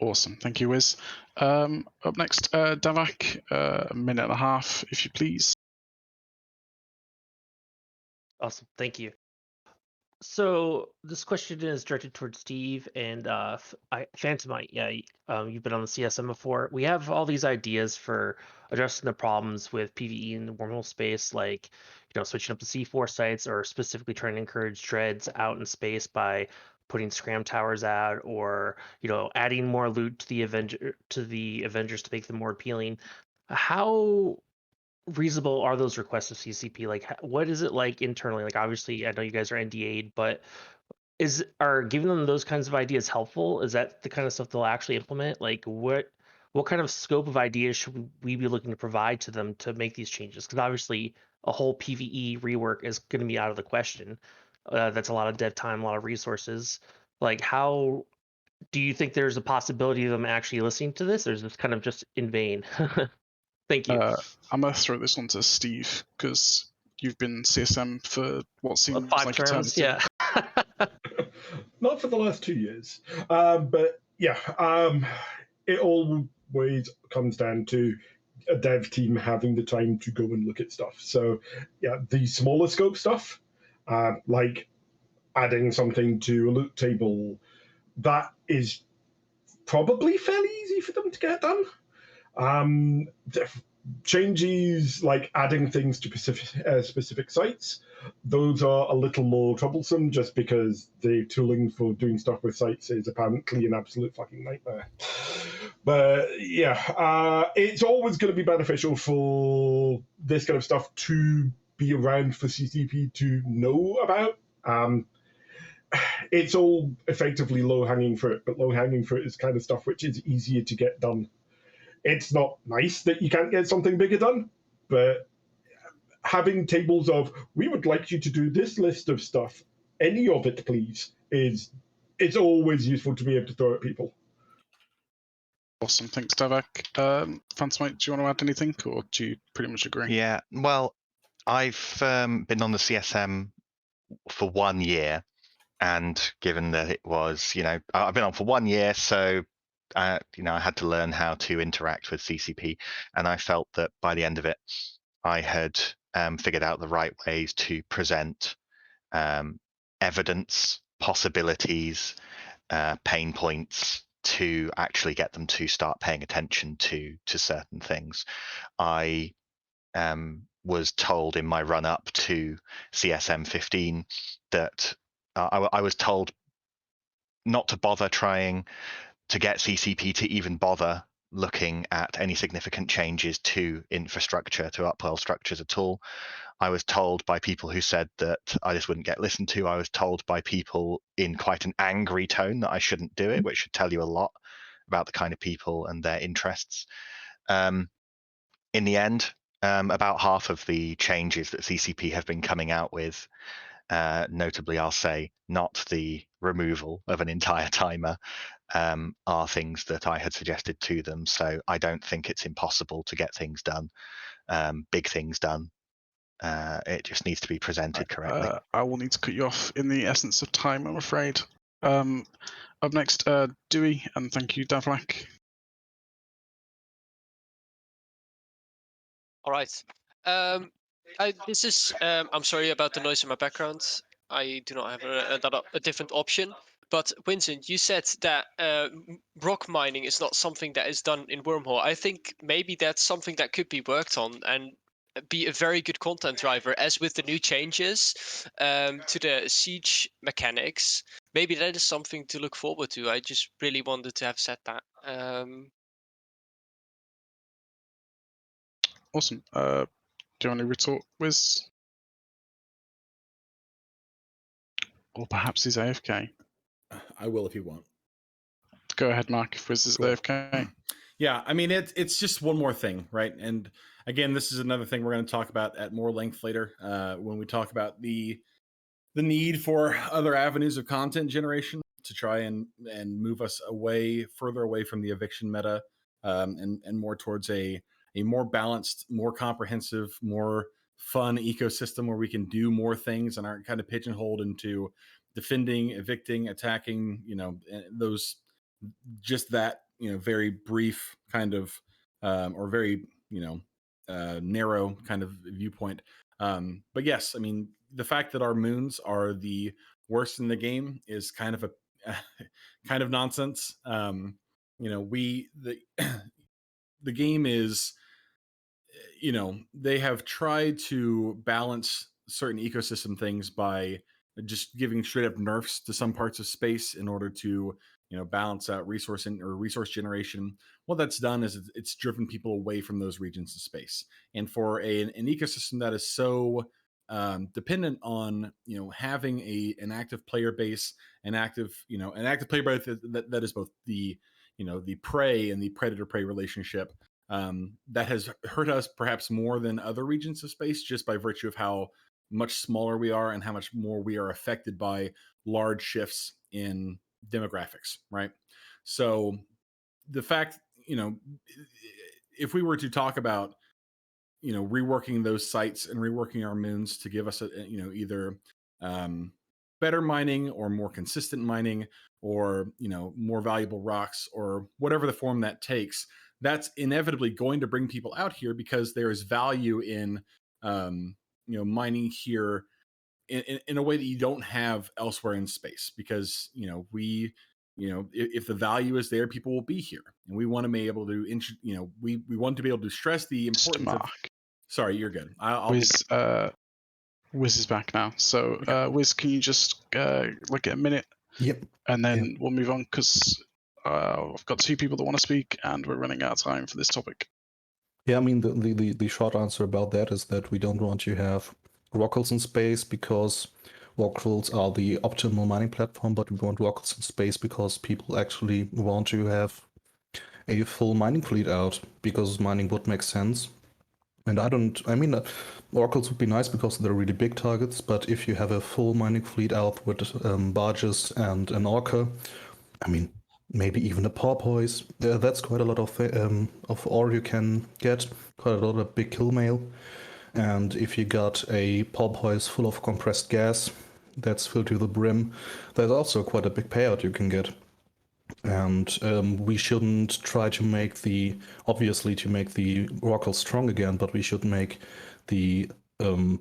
Awesome, thank you, Wiz. Up next, Davak, a minute and a half, if you please. Awesome, thank you. So this question is directed towards Steve and Phantomite. Yeah, you've been on the CSM before. We have all these ideas for addressing the problems with PvE in the Wormhole space, like switching up the C4 sites, or specifically trying to encourage dreads out in space by putting scram towers out, or adding more loot to the Avengers to make them more appealing. How reasonable are those requests of CCP? Like, what is it like internally? Like, obviously, I know you guys are NDA'd, but are giving them those kinds of ideas helpful? Is that the kind of stuff they'll actually implement? Like, what kind of scope of ideas should we be looking to provide to them to make these changes? Because obviously, a whole PvE rework is going to be out of the question. That's a lot of dev time, a lot of resources. Like, how do you think there's a possibility of them actually listening to this, or is this kind of just in vain? Thank you. I'm going to throw this one to Steve, because you've been CSM for what seems 5 like terms, eternity. yeah. Not for the last 2 years. But yeah, it always comes down to a dev team having the time to go and look at stuff. So yeah, the smaller scope stuff, like adding something to a loot table, that is probably fairly easy for them to get done. changes like adding things to specific sites, those are a little more troublesome just because the tooling for doing stuff with sites is apparently an absolute fucking nightmare. But yeah, it's always going to be beneficial for this kind of stuff to be around for CCP to know about. It's all effectively low-hanging fruit, but low-hanging fruit is kind of stuff which is easier to get done. It's not nice that you can't get something bigger done, but having tables of, we would like you to do this list of stuff, any of it, please, it's always useful to be able to throw at people. Awesome, thanks, Davak. Phantomite, do you want to add anything, or do you pretty much agree? Yeah, well, I've been on the CSM for 1 year, and given that it was, I've been on for 1 year, so I had to learn how to interact with CCP, and I felt that by the end of it, I had figured out the right ways to present evidence, possibilities, pain points to actually get them to start paying attention to certain things. I was told in my run up to CSM 15 that I was told not to bother trying to get CCP to even bother looking at any significant changes to infrastructure, to upwell structures at all. I was told by people who said that I just wouldn't get listened to. I was told by people in quite an angry tone that I shouldn't do it, which should tell you a lot about the kind of people and their interests. In the end, about half of the changes that CCP have been coming out with, notably, I'll say, not the removal of an entire timer, are things that I had suggested to them. So I don't think it's impossible to get things done, big things done. It just needs to be presented correctly. I will need to cut you off in the essence of time, I'm afraid. Up next, Dewey, and thank you, Davlak. All right. This is. I'm sorry about the noise in my background. I do not have a different option. But Vincent, you said that rock mining is not something that is done in Wormhole. I think maybe that's something that could be worked on and be a very good content driver, as with the new changes to the siege mechanics. Maybe that is something to look forward to. I just really wanted to have said that. Awesome. Do you want to retort, Wiz? Or perhaps he's AFK. I will if you want. Go ahead, Mark, if Wiz is Cool. AFK. Yeah, I mean, it's just one more thing, right? And again, this is another thing we're going to talk about at more length later when we talk about the need for other avenues of content generation to try and move us further away from the eviction meta, and more towards a more balanced, more comprehensive, more fun ecosystem where we can do more things and aren't kind of pigeonholed into defending, evicting, attacking, those just that, very brief kind of or very, narrow kind of viewpoint. But yes, I mean, the fact that our moons are the worst in the game is kind of a kind of nonsense. The game is, they have tried to balance certain ecosystem things by just giving straight up nerfs to some parts of space in order to balance out resource generation. What that's done is it's driven people away from those regions of space, and for an ecosystem that is so dependent on having an active player base, an active player base that is both the the prey and the predator prey relationship, that has hurt us perhaps more than other regions of space, just by virtue of how much smaller we are and how much more we are affected by large shifts in demographics, right? So the fact, if we were to talk about reworking those sites and reworking our moons to give us either better mining or more consistent mining, or more valuable rocks, or whatever the form that takes, that's inevitably going to bring people out here, because there is value in mining here in a way that you don't have elsewhere in space, because we if the value is there, people will be here, and we want to be able to, we want to be able to stress the importance of. Sorry, you're good. Wiz is back now. So, Wiz, can you just look at a minute? Yep. And then we'll move on because I've got 2 people that want to speak, and we're running out of time for this topic. Yeah, I mean, the short answer about that is that we don't want to have rockles in space because rockles are the optimal mining platform, but we want rockles in space because people actually want to have a full mining fleet out because mining would make sense. And oracles would be nice because they're really big targets, but if you have a full mining fleet out with barges and an orca, maybe even a porpoise, that's quite a lot of ore you can get, quite a lot of big kill mail. And if you got a porpoise full of compressed gas that's filled to the brim, there's also quite a big payout you can get. And we shouldn't try to make the rockle strong again, but we should make the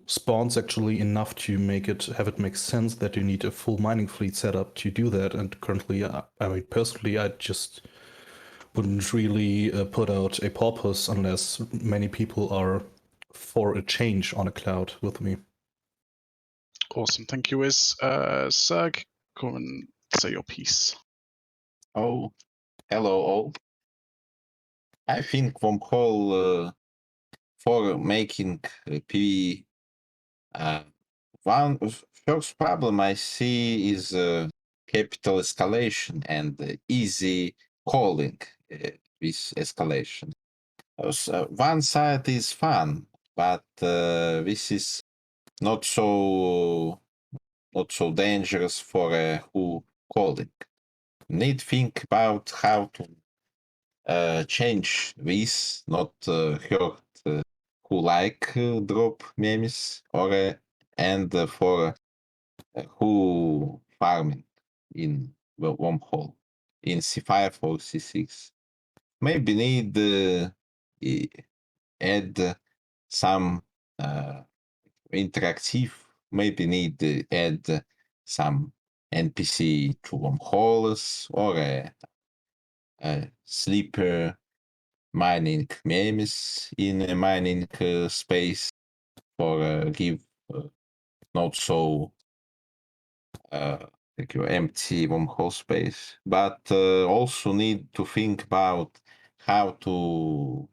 spawns actually enough to have it make sense that you need a full mining fleet set up to do that. And currently, personally, I just wouldn't really put out a porpoise unless many people are for a change on a cloud with me. Awesome, thank you, Wiz. Serg, come and say your piece. Oh, hello all. I think Wormhole for making PvE, one first problem I see is capital escalation and easy calling with escalation. One side is fun, but this is not so dangerous for who calling. Need think about how to change this, not hurt who like drop memes or and for who farming in the wormhole in C5 or C6. Maybe need add some interactive. Maybe need add some NPC to wormholes or sleeper mining memes in a mining space for give not so empty wormhole space, but also need to think about how to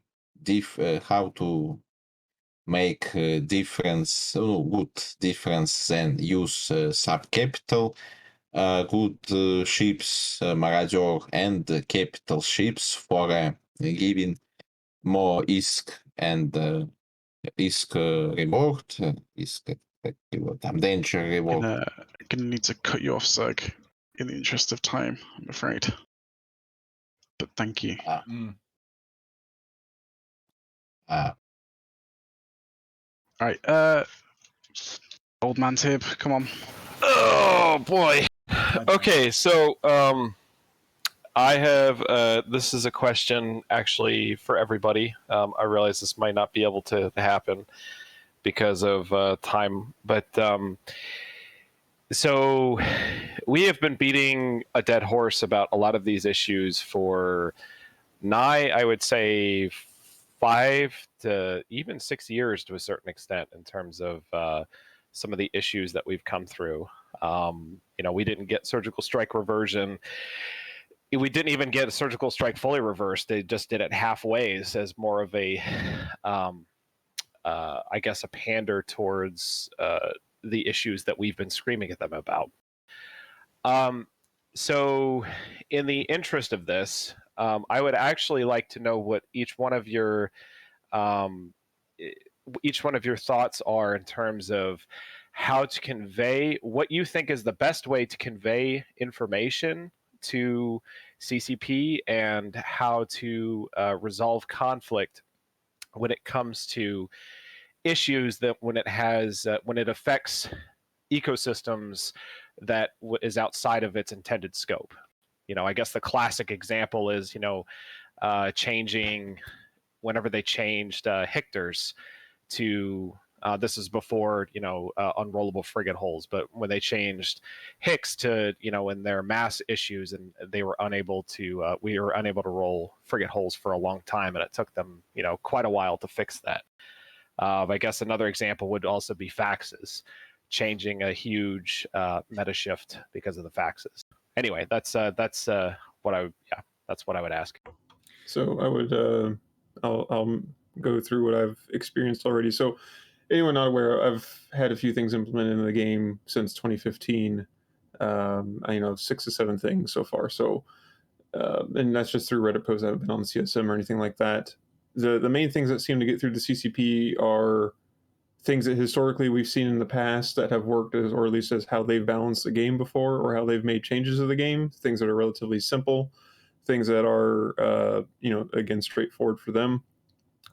make difference, good difference, than use sub capital. Good ships, Marauder and capital ships for giving more ISK and ISK reward, ISK danger reward. Gonna need to cut you off, Serg, in the interest of time, I'm afraid. But thank you. Alright, old man Tib, come on. Oh boy. Okay, so I have this is a question actually for everybody. I realize this might not be able to happen because of time, but so we have been beating a dead horse about a lot of these issues for I would say 5 to even 6 years to a certain extent in terms of some of the issues that we've come through. We didn't get surgical strike reversion. We didn't even get a surgical strike fully reversed. They just did it halfway as more of a, I guess, a pander towards the issues that we've been screaming at them about. So in the interest of this, I would actually like to know what each one of your thoughts are in terms of how to convey what you think is the best way to convey information to CCP and how to resolve conflict when it comes to issues that when it affects ecosystems that is outside of its intended scope. I guess the classic example is changing whenever they changed Hectors to This is before, unrollable frigate holes, but when they changed Hicks to, in their mass issues, and we were unable to roll frigate holes for a long time, and it took them, quite a while to fix that. I guess another example would also be faxes, changing a huge meta shift because of the faxes. Anyway, that's what I would ask. So I would I'll go through what I've experienced already. So anyone not aware, I've had a few things implemented in the game since 2015. I know 6 to 7 things so far. So and that's just through Reddit posts. I haven't been on the CSM or anything like that. The main things that seem to get through the CCP are things that historically we've seen in the past that have worked, or at least as how they've balanced the game before, or how they've made changes to the game. Things that are relatively simple, things that are again straightforward for them.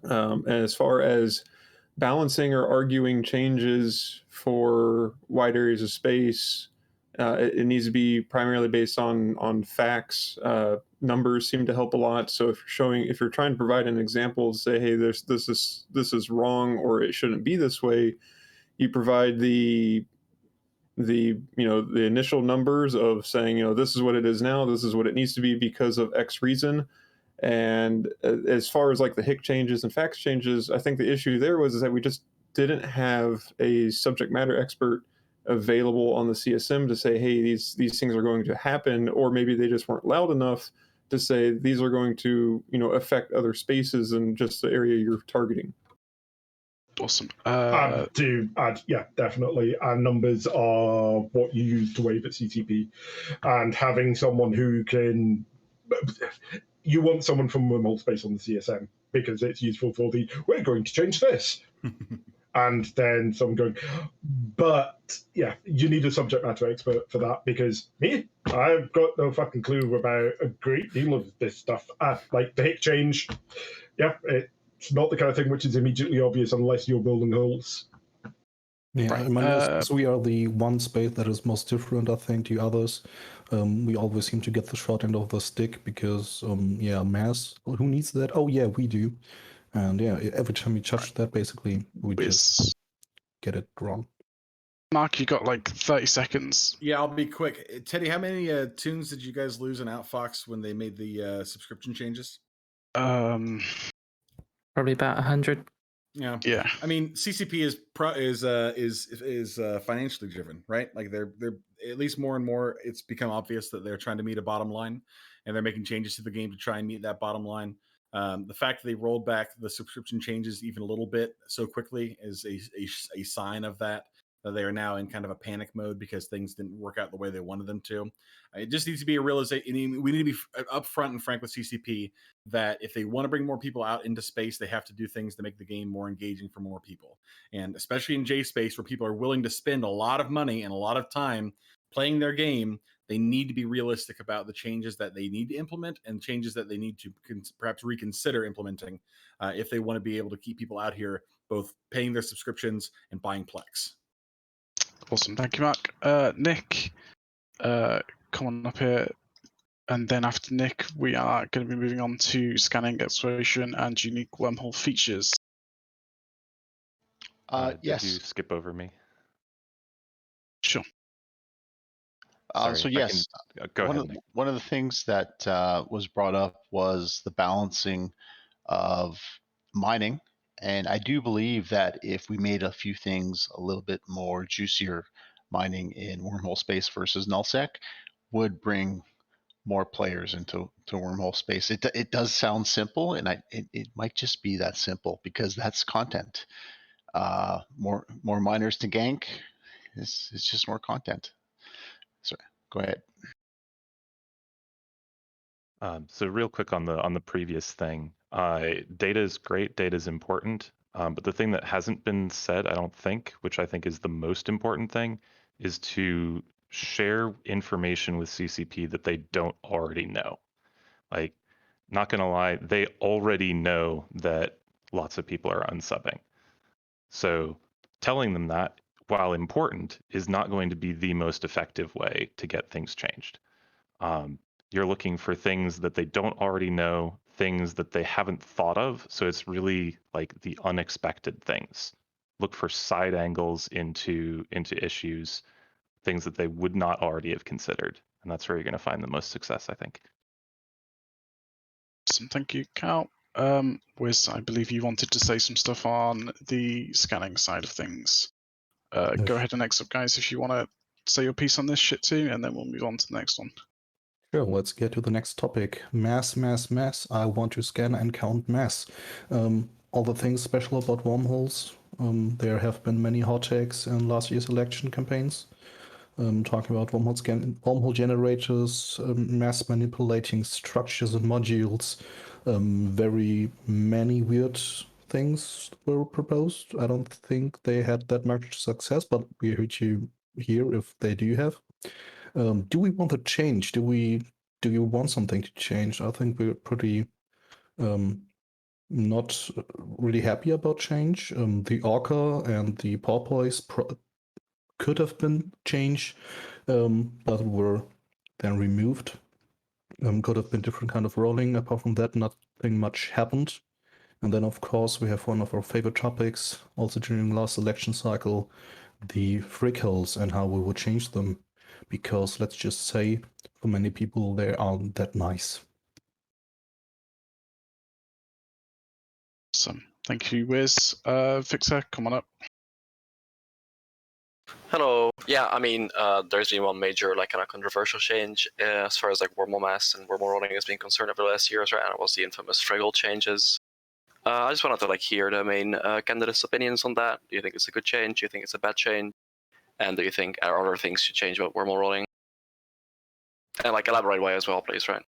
And as far as balancing or arguing changes for wide areas of space, it needs to be primarily based on facts. Numbers seem to help a lot. So if you're trying to provide an example, say, hey, this is wrong, or it shouldn't be this way, you provide the initial numbers of saying, this is what it is now, this is what it needs to be because of X reason. And as far as like the Hick changes and fax changes, I think the issue there was that we just didn't have a subject matter expert available on the CSM to say, hey, these things are going to happen, or maybe they just weren't loud enough to say these are going to affect other spaces than just the area you're targeting. Awesome. To add, yeah, definitely. And numbers are what you use to wave at CCP, and having someone who can. You want someone from Wormhole space on the CSM because it's useful for we're going to change this. And then someone going, but yeah, you need a subject matter expert for that, because I've got no fucking clue about a great deal of this stuff. Like the Hick change, yeah, it's not the kind of thing which is immediately obvious unless you're building holes. Yeah, Right. in my notes, we are the one space that is most different, I think, to others. We always seem to get the short end of the stick because, mass. Who needs that? Oh, yeah, we do. And yeah, every time we touch that, basically, we just get it wrong. Mark, you got like 30 seconds. Yeah, I'll be quick. Teddy, how many tunes did you guys lose in Outfox when they made the subscription changes? Probably about 100. Yeah. Yeah. I mean, CCP is financially driven, right? Like they're at least more and more. It's become obvious that they're trying to meet a bottom line, and they're making changes to the game to try and meet that bottom line. The fact that they rolled back the subscription changes even a little bit so quickly is a sign of that they are now in kind of a panic mode because things didn't work out the way they wanted them to. It just needs to be a realization. We need to be upfront and frank with CCP that if they want to bring more people out into space, they have to do things to make the game more engaging for more people. And especially in J space, where people are willing to spend a lot of money and a lot of time playing their game, they need to be realistic about the changes that they need to implement and changes that they need to perhaps reconsider implementing if they want to be able to keep people out here both paying their subscriptions and buying Plex. Awesome. Thank you, Mark. Nick, come on up here. And then after Nick, we are going to be moving on to scanning, exploration, and unique wormhole features. Did Yes. you skip over me? Sure. Sorry, So yes, go ahead, Nick. One of the things that was brought up was the balancing of mining. And I do believe that if we made a few things a little bit more juicier, mining in wormhole space versus nullsec would bring more players into wormhole space. It does sound simple, and it might just be that simple because that's content. More miners to gank. It's just more content. Sorry, go ahead. So real quick on the previous thing, data is great, data is important, but the thing that hasn't been said, I don't think, which I think is the most important thing, is to share information with CCP that they don't already know. Like, not gonna lie, they already know that lots of people are unsubbing. So telling them that, while important, is not going to be the most effective way to get things changed. You're looking for things that they don't already know, things that they haven't thought of. So it's really like the unexpected things. look for side angles into issues, things that they would not already have considered, and that's where you're going to find the most success, I think. Awesome, thank you, Cal. Wiz, I believe you wanted to say some stuff on the scanning side of things. Go ahead and next up, guys, if you want to say your piece on this shit too, and then we'll move on to the next one. Sure, let's get to the next topic. Mass. I want to scan and count mass. All the things special about wormholes. There have been many hot takes in last year's election campaigns. Talking about wormhole generators, mass manipulating structures and modules. Very many weird things were proposed. I don't think they had that much success, but we heard you here if they do have. Do we want to change? Do you want something to change? I think we're pretty not really happy about change. The Orca and the Porpoise could have been changed, but were then removed. Could have been different kind of rolling. Apart from that, nothing much happened. And then, of course, we have one of our favorite topics, also during last election cycle, the frickholes and how we would change them. Because let's just say, for many people, they aren't that nice. Awesome. Thank you, Wiz. Fixer, come on up. Hello. Yeah, I mean, there's been one major, like, kind of controversial change as far as like wormhole mass and wormhole rolling has been concerned over the last years, right? And it was the infamous friggle changes. I just wanted to like hear the main candidates' opinions on that. Do you think it's a good change? Do you think it's a bad change? And do you think are other things should change about wormhole rolling? And like elaborate why as well, please, right?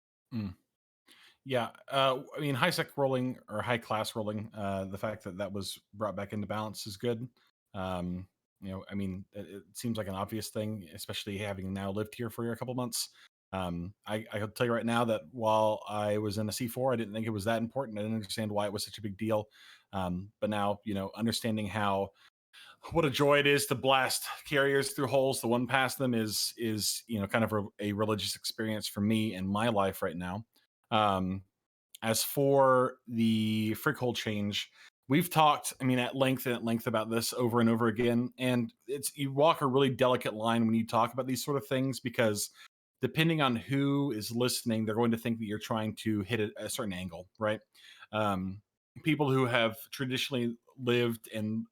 Yeah, I mean, high sec rolling or high class rolling, the fact that that was brought back into balance is good. I mean, it seems like an obvious thing, especially having now lived here for a couple months. I can tell you right now that while I was in a C4, I didn't think it was that important. I didn't understand why it was such a big deal. But now, understanding what a joy it is to blast carriers through holes, the one past them is kind of a religious experience for me in my life right now. As for the frickhole change, we've talked, at length about this over and over again, and you walk a really delicate line when you talk about these sort of things, because depending on who is listening, they're going to think that you're trying to hit a certain angle, right? People who have traditionally lived and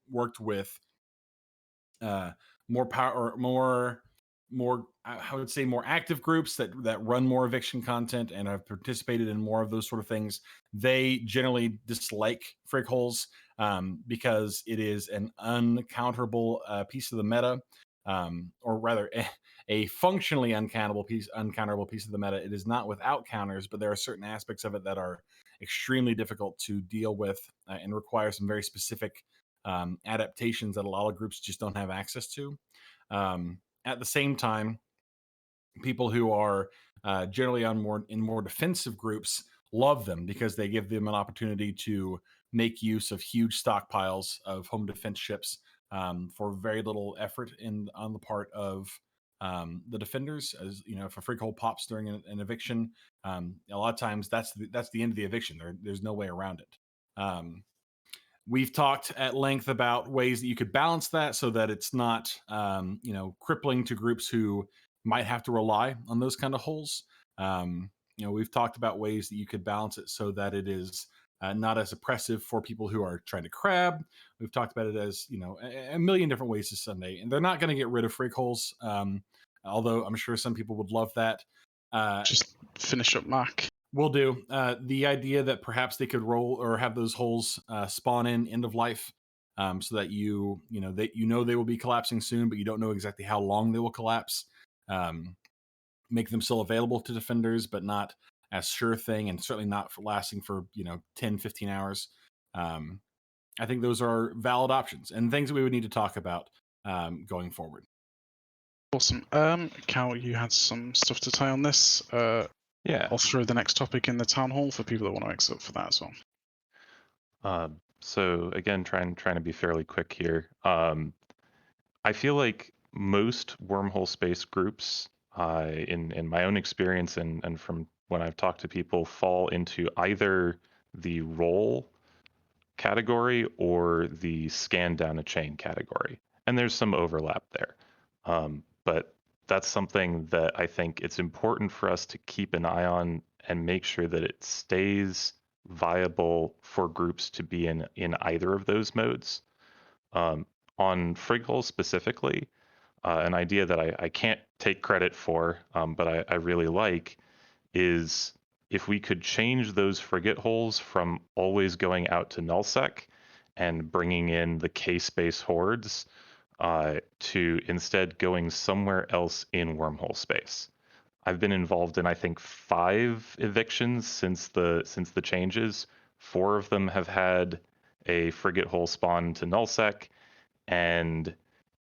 worked with more power or more I would say more active groups that run more eviction content and have participated in more of those sort of things, they generally dislike frig holes because it is an uncounterable piece of the meta, or rather a functionally uncounterable piece of the meta. It is not without counters, but there are certain aspects of it that are extremely difficult to deal with and require some very specific adaptations that a lot of groups just don't have access to. At the same time, people who are generally in more defensive groups love them because they give them an opportunity to make use of huge stockpiles of home defense ships for very little effort on the part of the defenders. As if a freak hole pops during an eviction, a lot of times that's the end of the eviction. There's no way around it. We've talked at length about ways that you could balance that so that it's not, crippling to groups who might have to rely on those kind of holes. We've talked about ways that you could balance it so that it is not as oppressive for people who are trying to crab. We've talked about it as, a million different ways to Sunday, and they're not going to get rid of freak holes. Although I'm sure some people would love that. Just finish up, Mark. Will do. The idea that perhaps they could roll or have those holes spawn in end of life, so that they will be collapsing soon, but you don't know exactly how long they will collapse. Make them still available to defenders, but not as sure thing, and certainly not lasting for 10, 15 hours. I think those are valid options and things that we would need to talk about going forward. Awesome. Cal, you had some stuff to say on this. Yeah. I'll throw the next topic in the town hall for people that want to mix up for that as well. So again, trying to be fairly quick here. I feel like most wormhole space groups, in my own experience and from when I've talked to people, fall into either the role category or the scan down a chain category. And there's some overlap there. But that's something that I think it's important for us to keep an eye on and make sure that it stays viable for groups to be in either of those modes. On Friggle specifically, an idea that I can't take credit for, but I really like, is if we could change those frigate holes from always going out to nullsec and bringing in the K-space hordes to instead going somewhere else in wormhole space. I've been involved in, I think, 5 evictions since the changes. 4 of them have had a frigate hole spawn to nullsec, and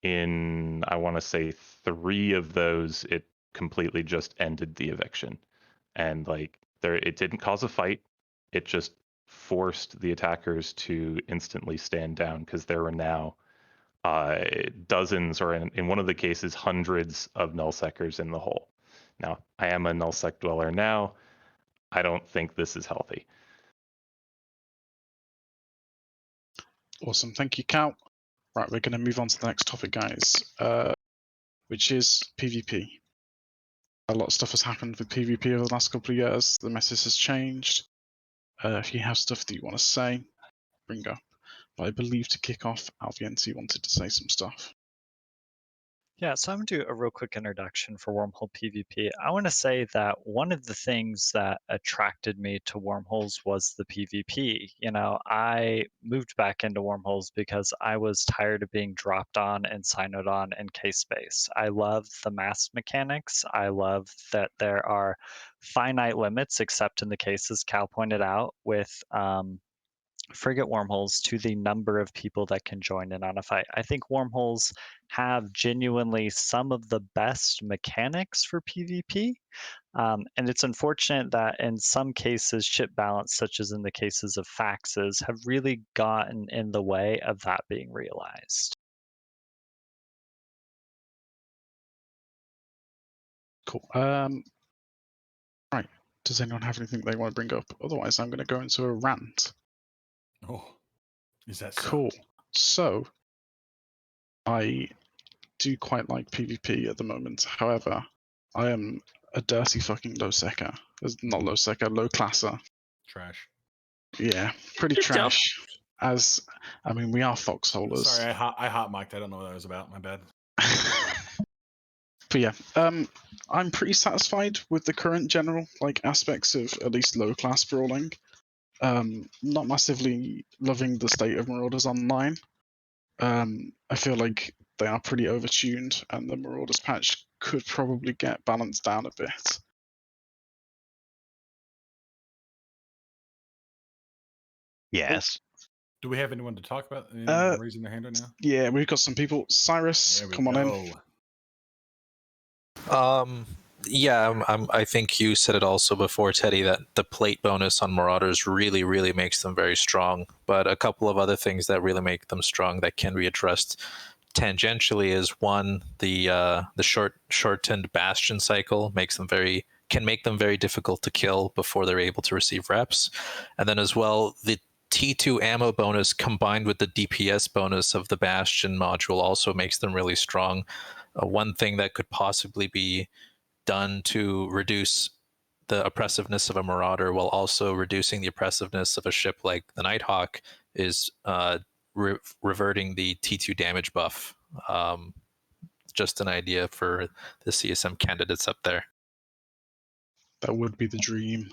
in, I want to say, 3 of those, it completely just ended the eviction. And like, it didn't cause a fight. It just forced the attackers to instantly stand down because there were now dozens, or in one of the cases, hundreds of nullsecers in the hole. Now, I am a nullsec dweller now. I don't think this is healthy. Awesome, thank you, Cal. Right, we're going to move on to the next topic, guys, which is PvP. A lot of stuff has happened with PvP over the last couple of years. The message has changed. If you have stuff that you want to say, bring up. But I believe to kick off, Alvienti wanted to say some stuff. Yeah, so I'm going to do a real quick introduction for Wormhole PvP. I want to say that one of the things that attracted me to Wormholes was the PvP. You know, I moved back into Wormholes because I was tired of being dropped on and siloed on in K-space. I love the mass mechanics. I love that there are finite limits, except in the cases Cal pointed out, with frigate wormholes to the number of people that can join in on a fight. I think wormholes have genuinely some of the best mechanics for PvP. And it's unfortunate that in some cases, ship balance, such as in the cases of faxes, have really gotten in the way of that being realized. Cool. Right. Does anyone have anything they want to bring up? Otherwise, I'm going to go into a rant. Oh, is that so? Cool. So, I do quite like PvP at the moment. However, I am a dirty fucking low secker. Not low secker, low classer. Trash. Yeah, pretty trash. As I mean, we are Foxholers. Sorry, I hot mic'd. I don't know what that was about. My bad. But yeah, I'm pretty satisfied with the current general aspects of at least low class brawling. Not massively loving the state of Marauders Online. I feel like they are pretty overtuned, and the Marauders patch could probably get balanced down a bit. Yes. Do we have anyone to talk about? Anyone raising their hand right now? Yeah, we've got some people. Cyrus, come on in. Yeah, I think you said it also before, Teddy, that the plate bonus on Marauders really, really makes them very strong. But a couple of other things that really make them strong that can be addressed tangentially is one, the shortened Bastion cycle can make them very difficult to kill before they're able to receive reps, and then as well the T2 ammo bonus combined with the DPS bonus of the Bastion module also makes them really strong. One thing that could possibly be done to reduce the oppressiveness of a Marauder while also reducing the oppressiveness of a ship like the Nighthawk is reverting the T2 damage buff. Just an idea for the CSM candidates up there. That would be the dream.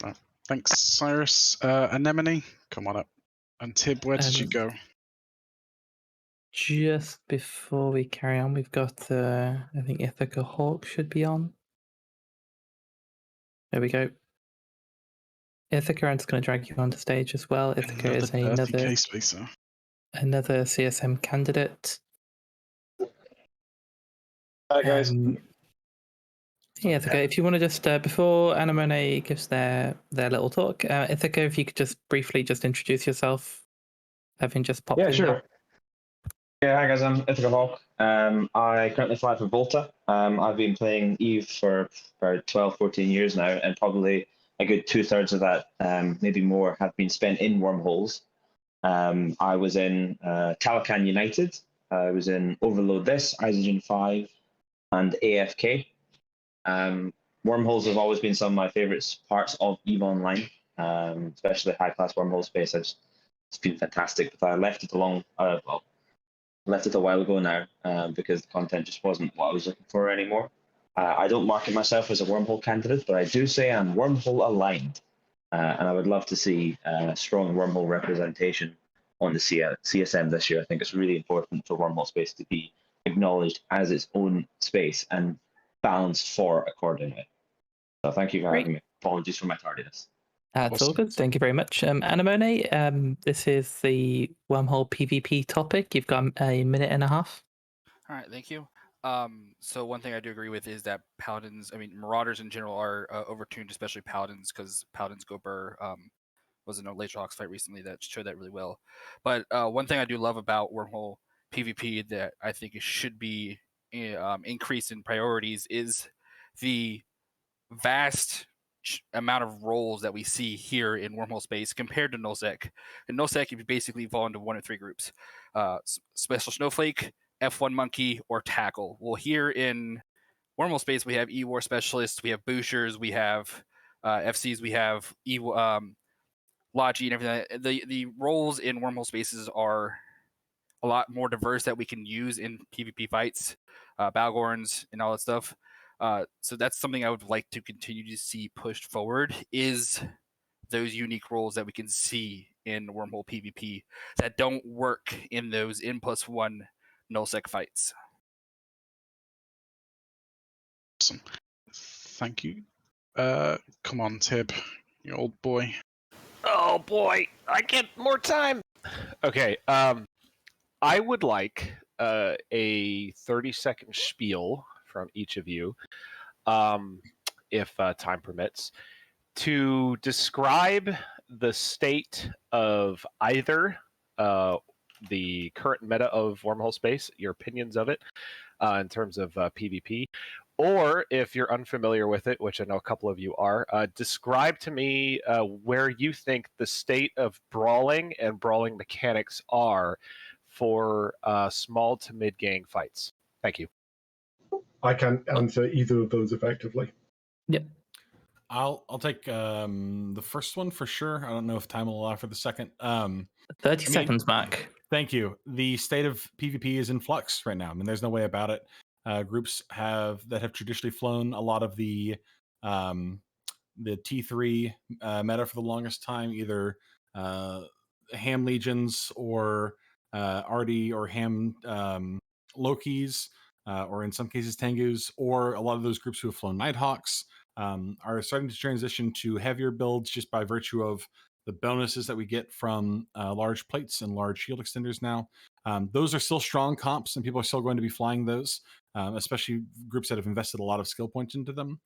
Right. Thanks, Cyrus. Anemone, come on up. And Tib, where did you go? Just before we carry on, we've got, I think Ithaca Hawk should be on. There we go. Ithaca, I'm just going to drag you onto stage as well. Ithaca is another CSM candidate. Hi, guys. Yeah, Ithaca, if you want to just, before Anemone gives their little talk, Ithaca, if you could just briefly just introduce yourself, having just popped in. Yeah, sure. Yeah, hi guys, I'm Ithaca Hawk. I currently fly for Volta. I've been playing EVE for about 12, 14 years now, and probably a good 2/3 of that, maybe more, have been spent in wormholes. I was in Calacan United. I was in Overload This, Isogen 5, and AFK. Wormholes have always been some of my favorite parts of EVE Online, especially high-class wormhole space. It's been fantastic. But I left it left it a while ago now because the content just wasn't what I was looking for anymore. I don't market myself as a wormhole candidate, but I do say I'm wormhole aligned, and I would love to see strong wormhole representation on the CSM this year. I think it's really important for wormhole space to be acknowledged as its own space and balanced for accordingly. So thank you for having me. Apologies for my tardiness. That's all good. Thank you very much. Anemone, this is the wormhole PvP topic. You've got a minute and a half. All right, thank you. So one thing I do agree with is that paladins, I mean, marauders in general are overtuned, especially paladins, because paladins go burr. Was in a Laser Hawks fight recently that showed that really well. But one thing I do love about wormhole PvP that I think it should be increased in priorities is the vast amount of roles that we see here in wormhole space compared to nullsec. In nullsec, you basically fall into one of three groups: special snowflake, F1 monkey, or tackle. Well, here in wormhole space, we have E-war specialists, we have boosters, we have FCs, we have Logi and everything. The roles in wormhole spaces are a lot more diverse that we can use in PvP fights, Balgorns and all that stuff. So that's something I would like to continue to see pushed forward, is those unique roles that we can see in wormhole PvP that don't work in those N+1 nullsec fights. Awesome. Thank you. Come on, Tib, you old boy. Oh boy, I get more time. Okay, I would like a 30-second spiel from each of you, if time permits, to describe the state of either the current meta of wormhole space, your opinions of it in terms of PvP, or if you're unfamiliar with it, which I know a couple of you are, describe to me where you think the state of brawling and brawling mechanics are for small to mid-gang fights. Thank you. I can answer either of those effectively. Yep. I'll take the first one for sure. I don't know if time will allow for the second. 30 seconds, Mark. Thank you. The state of PvP is in flux right now. I mean, there's no way about it. Groups that have traditionally flown a lot of the T3 meta for the longest time, either ham legions or Arty or ham Lokis, or in some cases Tengus, or a lot of those groups who have flown Nighthawks are starting to transition to heavier builds just by virtue of the bonuses that we get from large plates and large shield extenders now. Those are still strong comps, and people are still going to be flying those, especially groups that have invested a lot of skill points into them.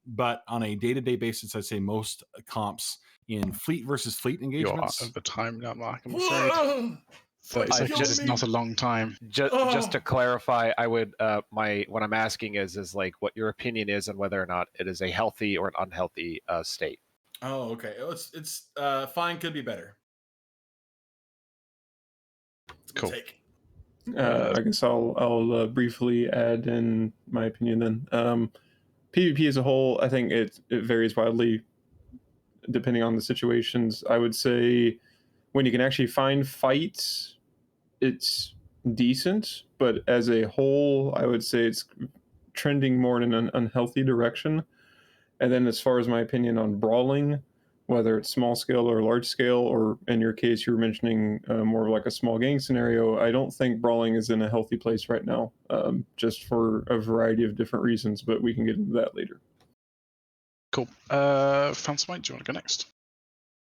But on a day-to-day basis, I'd say most comps in fleet versus fleet engagements. You're out of the time now, Mark, I'm afraid. 30 seconds is not a long time. Just to clarify, I would what I'm asking is like what your opinion is on whether or not it is a healthy or an unhealthy state. Oh, okay. It's fine. Could be better. Cool. I guess I'll briefly add in my opinion then. PvP as a whole, I think it varies widely depending on the situations. I would say when you can actually find fights, it's decent, but as a whole, I would say it's trending more in an unhealthy direction. And then as far as my opinion on brawling, whether it's small scale or large scale, or in your case, you were mentioning more like a small gang scenario, I don't think brawling is in a healthy place right now, just for a variety of different reasons, but we can get into that later. Cool. Fansmite, do you want to go next?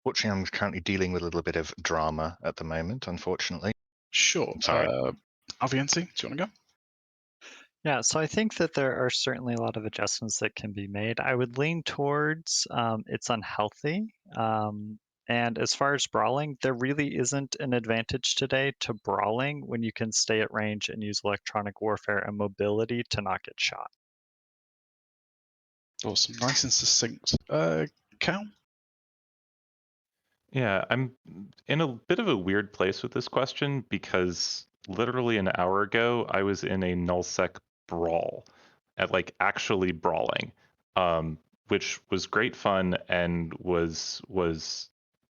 Fortunately, I'm currently dealing with a little bit of drama at the moment, unfortunately. Sure. Sorry. Avianti, do you want to go? Yeah, so I think that there are certainly a lot of adjustments that can be made. I would lean towards it's unhealthy. And as far as brawling, there really isn't an advantage today to brawling when you can stay at range and use electronic warfare and mobility to not get shot. Awesome. Nice and succinct. Cal? Yeah, I'm in a bit of a weird place with this question because literally an hour ago I was in a nullsec brawl, at like actually brawling, which was great fun and was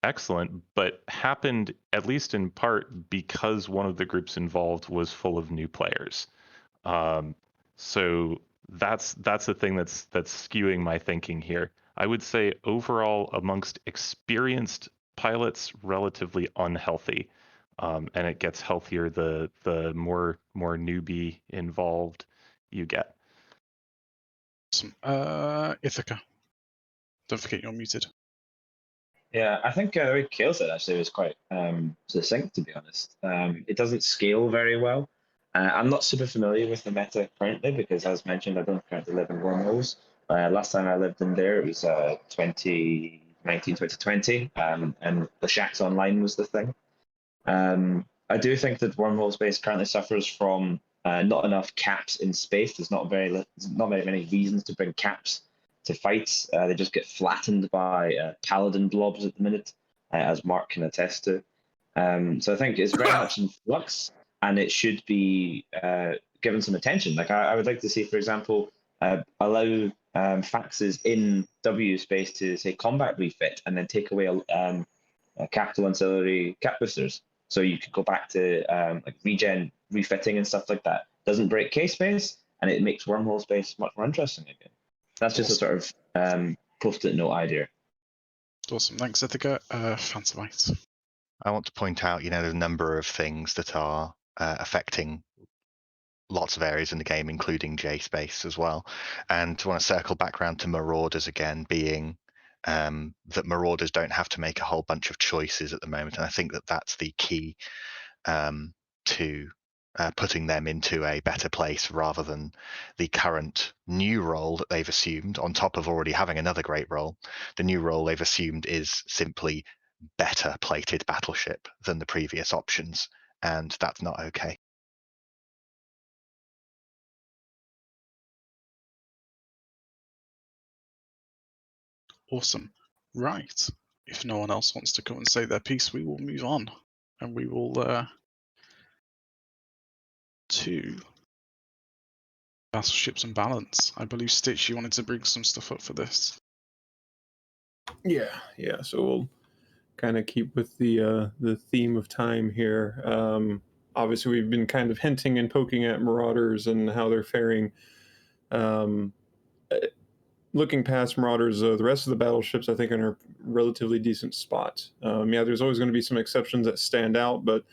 excellent, but happened at least in part because one of the groups involved was full of new players. So that's the thing that's skewing my thinking here. I would say overall amongst experienced pilots, relatively unhealthy, and it gets healthier the more newbie involved you get. Awesome. Ithaca. Don't forget you're muted. Yeah, I think the way Kale said actually was quite succinct, to be honest. It doesn't scale very well. I'm not super familiar with the meta currently because, as mentioned, I don't currently live in Wormholes. Last time I lived in there, it was 2019, 2020, and the Shacks Online was the thing. I do think that Wormhole space currently suffers from not enough caps in space. There's not very many reasons to bring caps to fights. They just get flattened by paladin blobs at the minute, as Mark can attest to. So I think it's very much in flux, and it should be given some attention. Like I would like to see, for example, allow faxes in W space to say combat refit, and then take away capital ancillary cap boosters. So you could go back to like regen refitting and stuff like that. Doesn't break case space, and it makes Wormhole space much more interesting again. That's just a sort of post-it note idea. Awesome. Thanks, Ithaca. Phantomite. I want to point out, there's a number of things that are affecting lots of areas in the game, including J space as well. And I want to circle back around to Marauders again, being that Marauders don't have to make a whole bunch of choices at the moment. And I think that that's the key to putting them into a better place rather than the current new role that they've assumed on top of already having another great role. The new role they've assumed is simply better plated battleship than the previous options, and that's not okay. Awesome. Right. If no one else wants to come and say their piece, we will move on, and we will to battleships and balance. I believe Stitch, you wanted to bring some stuff up for this. Yeah. So we'll kind of keep with the theme of time here. Obviously, we've been kind of hinting and poking at Marauders and how they're faring. Looking past Marauders, the rest of the battleships, I think, are in a relatively decent spot. There's always going to be some exceptions that stand out, but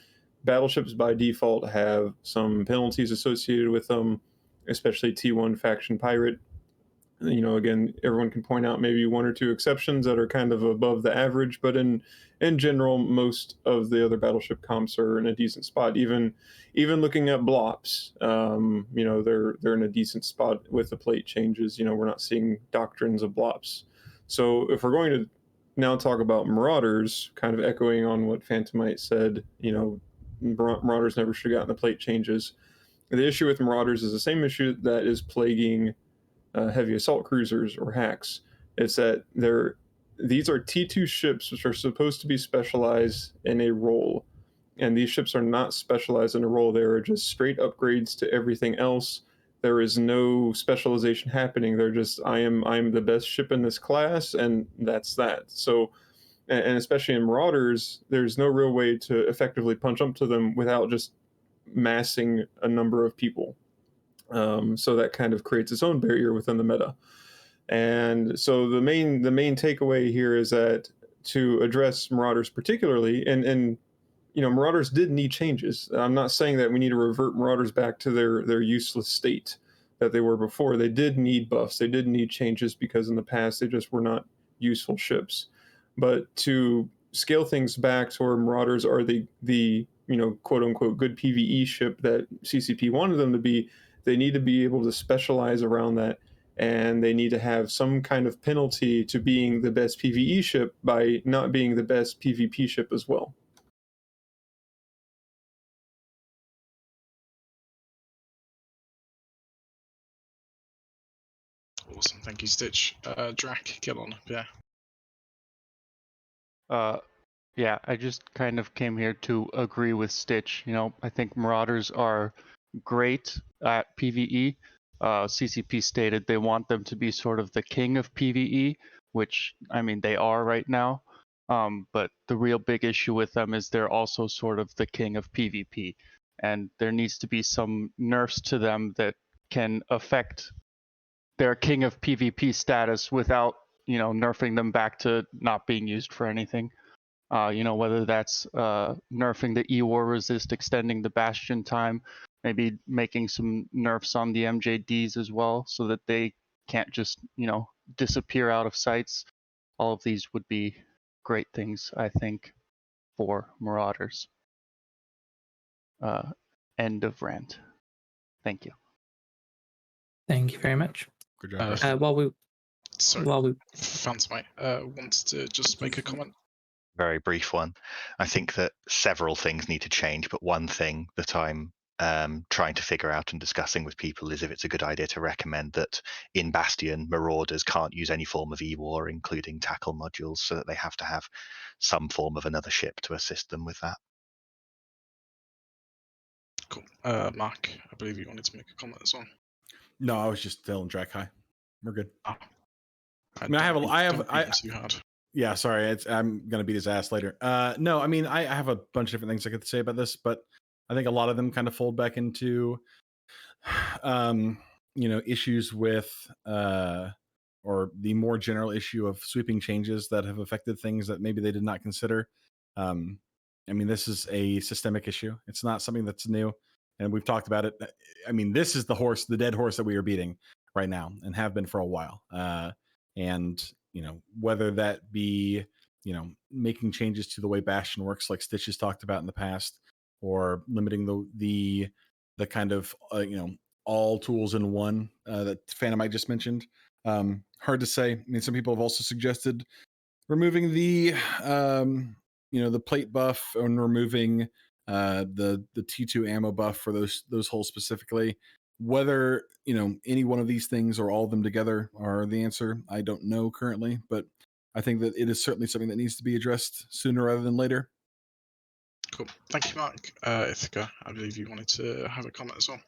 battleships by default have some penalties associated with them, especially T1 faction pirate. Again, everyone can point out maybe one or two exceptions that are kind of above the average, but in general, most of the other battleship comps are in a decent spot. Even looking at blops, they're in a decent spot with the plate changes. We're not seeing doctrines of blops. So if we're going to now talk about Marauders, kind of echoing on what Phantomite said, Marauders never should have gotten the plate changes. The issue with Marauders is the same issue that is plaguing heavy assault cruisers or hacks. It's that these are T2 ships which are supposed to be specialized in a role, and these ships are not specialized in a role. They are just straight upgrades to everything else. There is no specialization happening. They're just I'm the best ship in this class, and that's that. So, and especially in Marauders, there's no real way to effectively punch up to them without just massing a number of people. So that kind of creates its own barrier within the meta. And so the main takeaway here is that to address Marauders particularly, and Marauders did need changes. I'm not saying that we need to revert Marauders back to their useless state that they were before. They did need buffs. They did need changes because in the past they just were not useful ships. But to scale things back to where Marauders are the quote unquote good PvE ship that CCP wanted them to be, they need to be able to specialize around that, and they need to have some kind of penalty to being the best PvE ship by not being the best PvP ship as well. Awesome. Thank you, Stitch. Drac, get on. Yeah. Yeah, I just kind of came here to agree with Stitch. You know, I think Marauders are great at PvE. CCP stated they want them to be sort of the king of PvE, which, I mean, they are right now. But the real big issue with them is they're also sort of the king of PvP. And there needs to be some nerfs to them that can affect their king of PvP status without, you know, nerfing them back to not being used for anything. You know, whether that's nerfing the E-War resist, extending the Bastion time, maybe making some nerfs on the MJDs as well, so that they can't just, you know, disappear out of sights. All of these would be great things, I think, for Marauders. End of rant. Thank you. Thank you very much. Good job. While we Phantom wanted to just make a comment. Very brief one. I think that several things need to change, but one thing that I'm trying to figure out and discussing with people is if it's a good idea to recommend that in Bastion, Marauders can't use any form of E-War, including tackle modules, so that they have to have some form of another ship to assist them with that. Cool. Mark, I believe you wanted to make a comment as well. No, I was just telling Drac hi. We're good. Oh. I mean, I have too hard. Yeah, sorry. I'm gonna beat his ass later. No, I mean, I have a bunch of different things I could say about this, but I think a lot of them kind of fold back into, you know, issues with, or the more general issue of sweeping changes that have affected things that maybe they did not consider. I mean, this is a systemic issue. It's not something that's new, and we've talked about it. I mean, this is the dead horse that we are beating right now, and have been for a while. And you know, whether that be, you know, making changes to the way Bastion works, like Stitch has talked about in the past, or limiting the kind of you know, all tools in one that Phantom just mentioned. Hard to say. I mean, some people have also suggested removing the you know, the plate buff and removing the T2 ammo buff for those holes specifically. Whether, you know, any one of these things or all of them together are the answer, I don't know currently, but I think that it is certainly something that needs to be addressed sooner rather than later. Cool. Thank you, Mark. Ithaca, I believe you wanted to have a comment as well.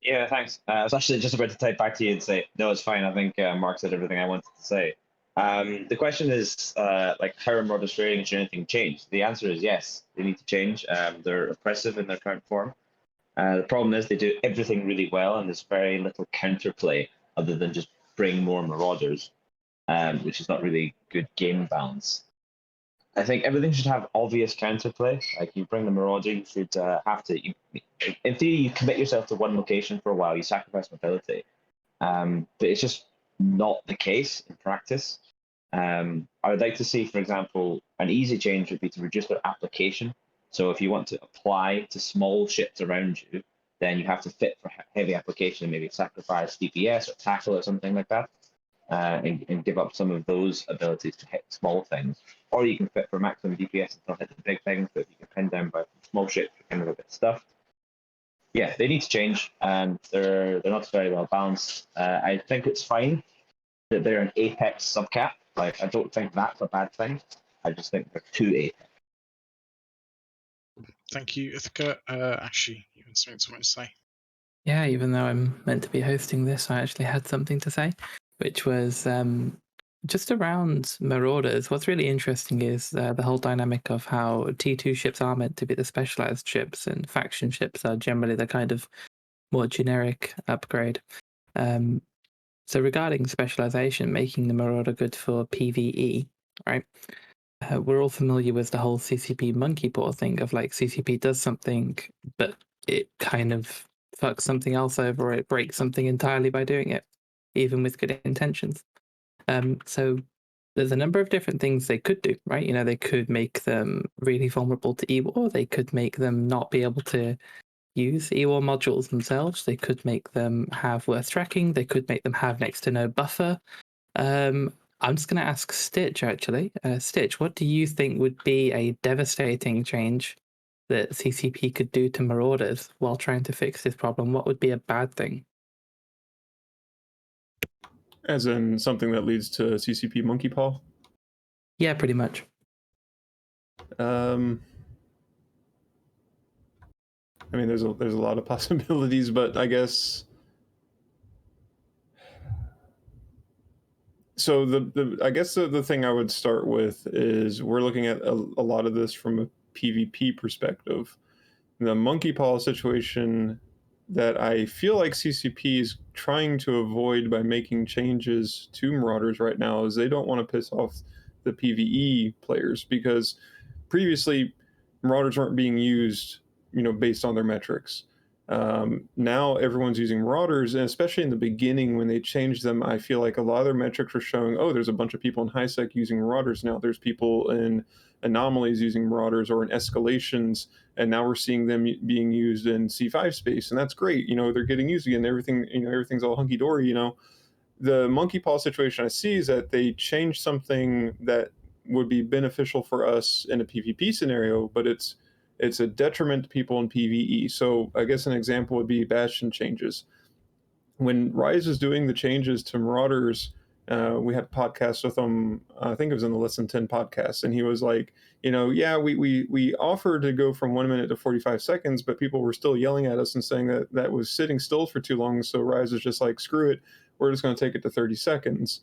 Yeah, thanks. I was actually just about to type back to you and say, no, it's fine. I think Mark said everything I wanted to say. The question is, like, how are Marauders faring? Should anything change? The answer is yes, they need to change. They're oppressive in their current form. The problem is they do everything really well, and there's very little counterplay other than just bring more Marauders, which is not really good game balance. I think everything should have obvious counterplay. Like, you bring the Marauder, you should have to. In theory, you commit yourself to one location for a while. You sacrifice mobility, but it's just not the case in practice. I would like to see, for example, an easy change would be to reduce their application. So if you want to apply to small ships around you, then you have to fit for heavy application, maybe sacrifice DPS or tackle or something like that, and give up some of those abilities to hit small things. Or you can fit for maximum DPS until hit the big things, but if you get pinned down by small ships, you're kind of a bit stuffed. Yeah, they need to change, and they're not very well balanced. I think it's fine that they're an apex subcap. Like, I don't think that's a bad thing. I just think they're too apex. Thank you, Ithaca. Ashley, you had something to say? Yeah, even though I'm meant to be hosting this, I actually had something to say, which was just around Marauders. What's really interesting is the whole dynamic of how T2 ships are meant to be the specialized ships, and faction ships are generally the kind of more generic upgrade. So regarding specialization, making the Marauder good for PvE, right? We're all familiar with the whole CCP monkey paw thing of, like, CCP does something, but it kind of fucks something else over, or it breaks something entirely by doing it, even with good intentions. So there's a number of different things they could do, right? You know, they could make them really vulnerable to E-War. They could make them not be able to use E-War modules themselves. They could make them have worse tracking. They could make them have next to no buffer. I'm just going to ask Stitch, actually. Stitch, what do you think would be a devastating change that CCP could do to Marauders while trying to fix this problem? What would be a bad thing? As in something that leads to CCP monkey paw? Yeah, pretty much. I mean, there's a lot of possibilities, but I guess so. I guess the thing I would start with is we're looking at a lot of this from a PvP perspective. The monkey paw situation that I feel like CCP is trying to avoid by making changes to Marauders right now is they don't want to piss off the PvE players, because previously Marauders weren't being used, based on their metrics. Now everyone's using Marauders, and especially in the beginning when they changed them, I feel like a lot of their metrics were showing, oh, there's a bunch of people in HighSec using Marauders now. There's people in Anomalies using Marauders, or in Escalations, and now we're seeing them being used in C5 space, and that's great. They're getting used again. Everything's all hunky dory. The monkey paw situation I see is that they changed something that would be beneficial for us in a PvP scenario, but it's a detriment to people in PvE. So I guess an example would be Bastion changes. When Rise was doing the changes to Marauders, we had a podcast with him. I think it was in the Less Than 10 podcast, and he was like, yeah, we offered to go from 1 minute to 45 seconds, but people were still yelling at us and saying that was sitting still for too long. So Rise was just like, screw it, we're just going to take it to 30 seconds.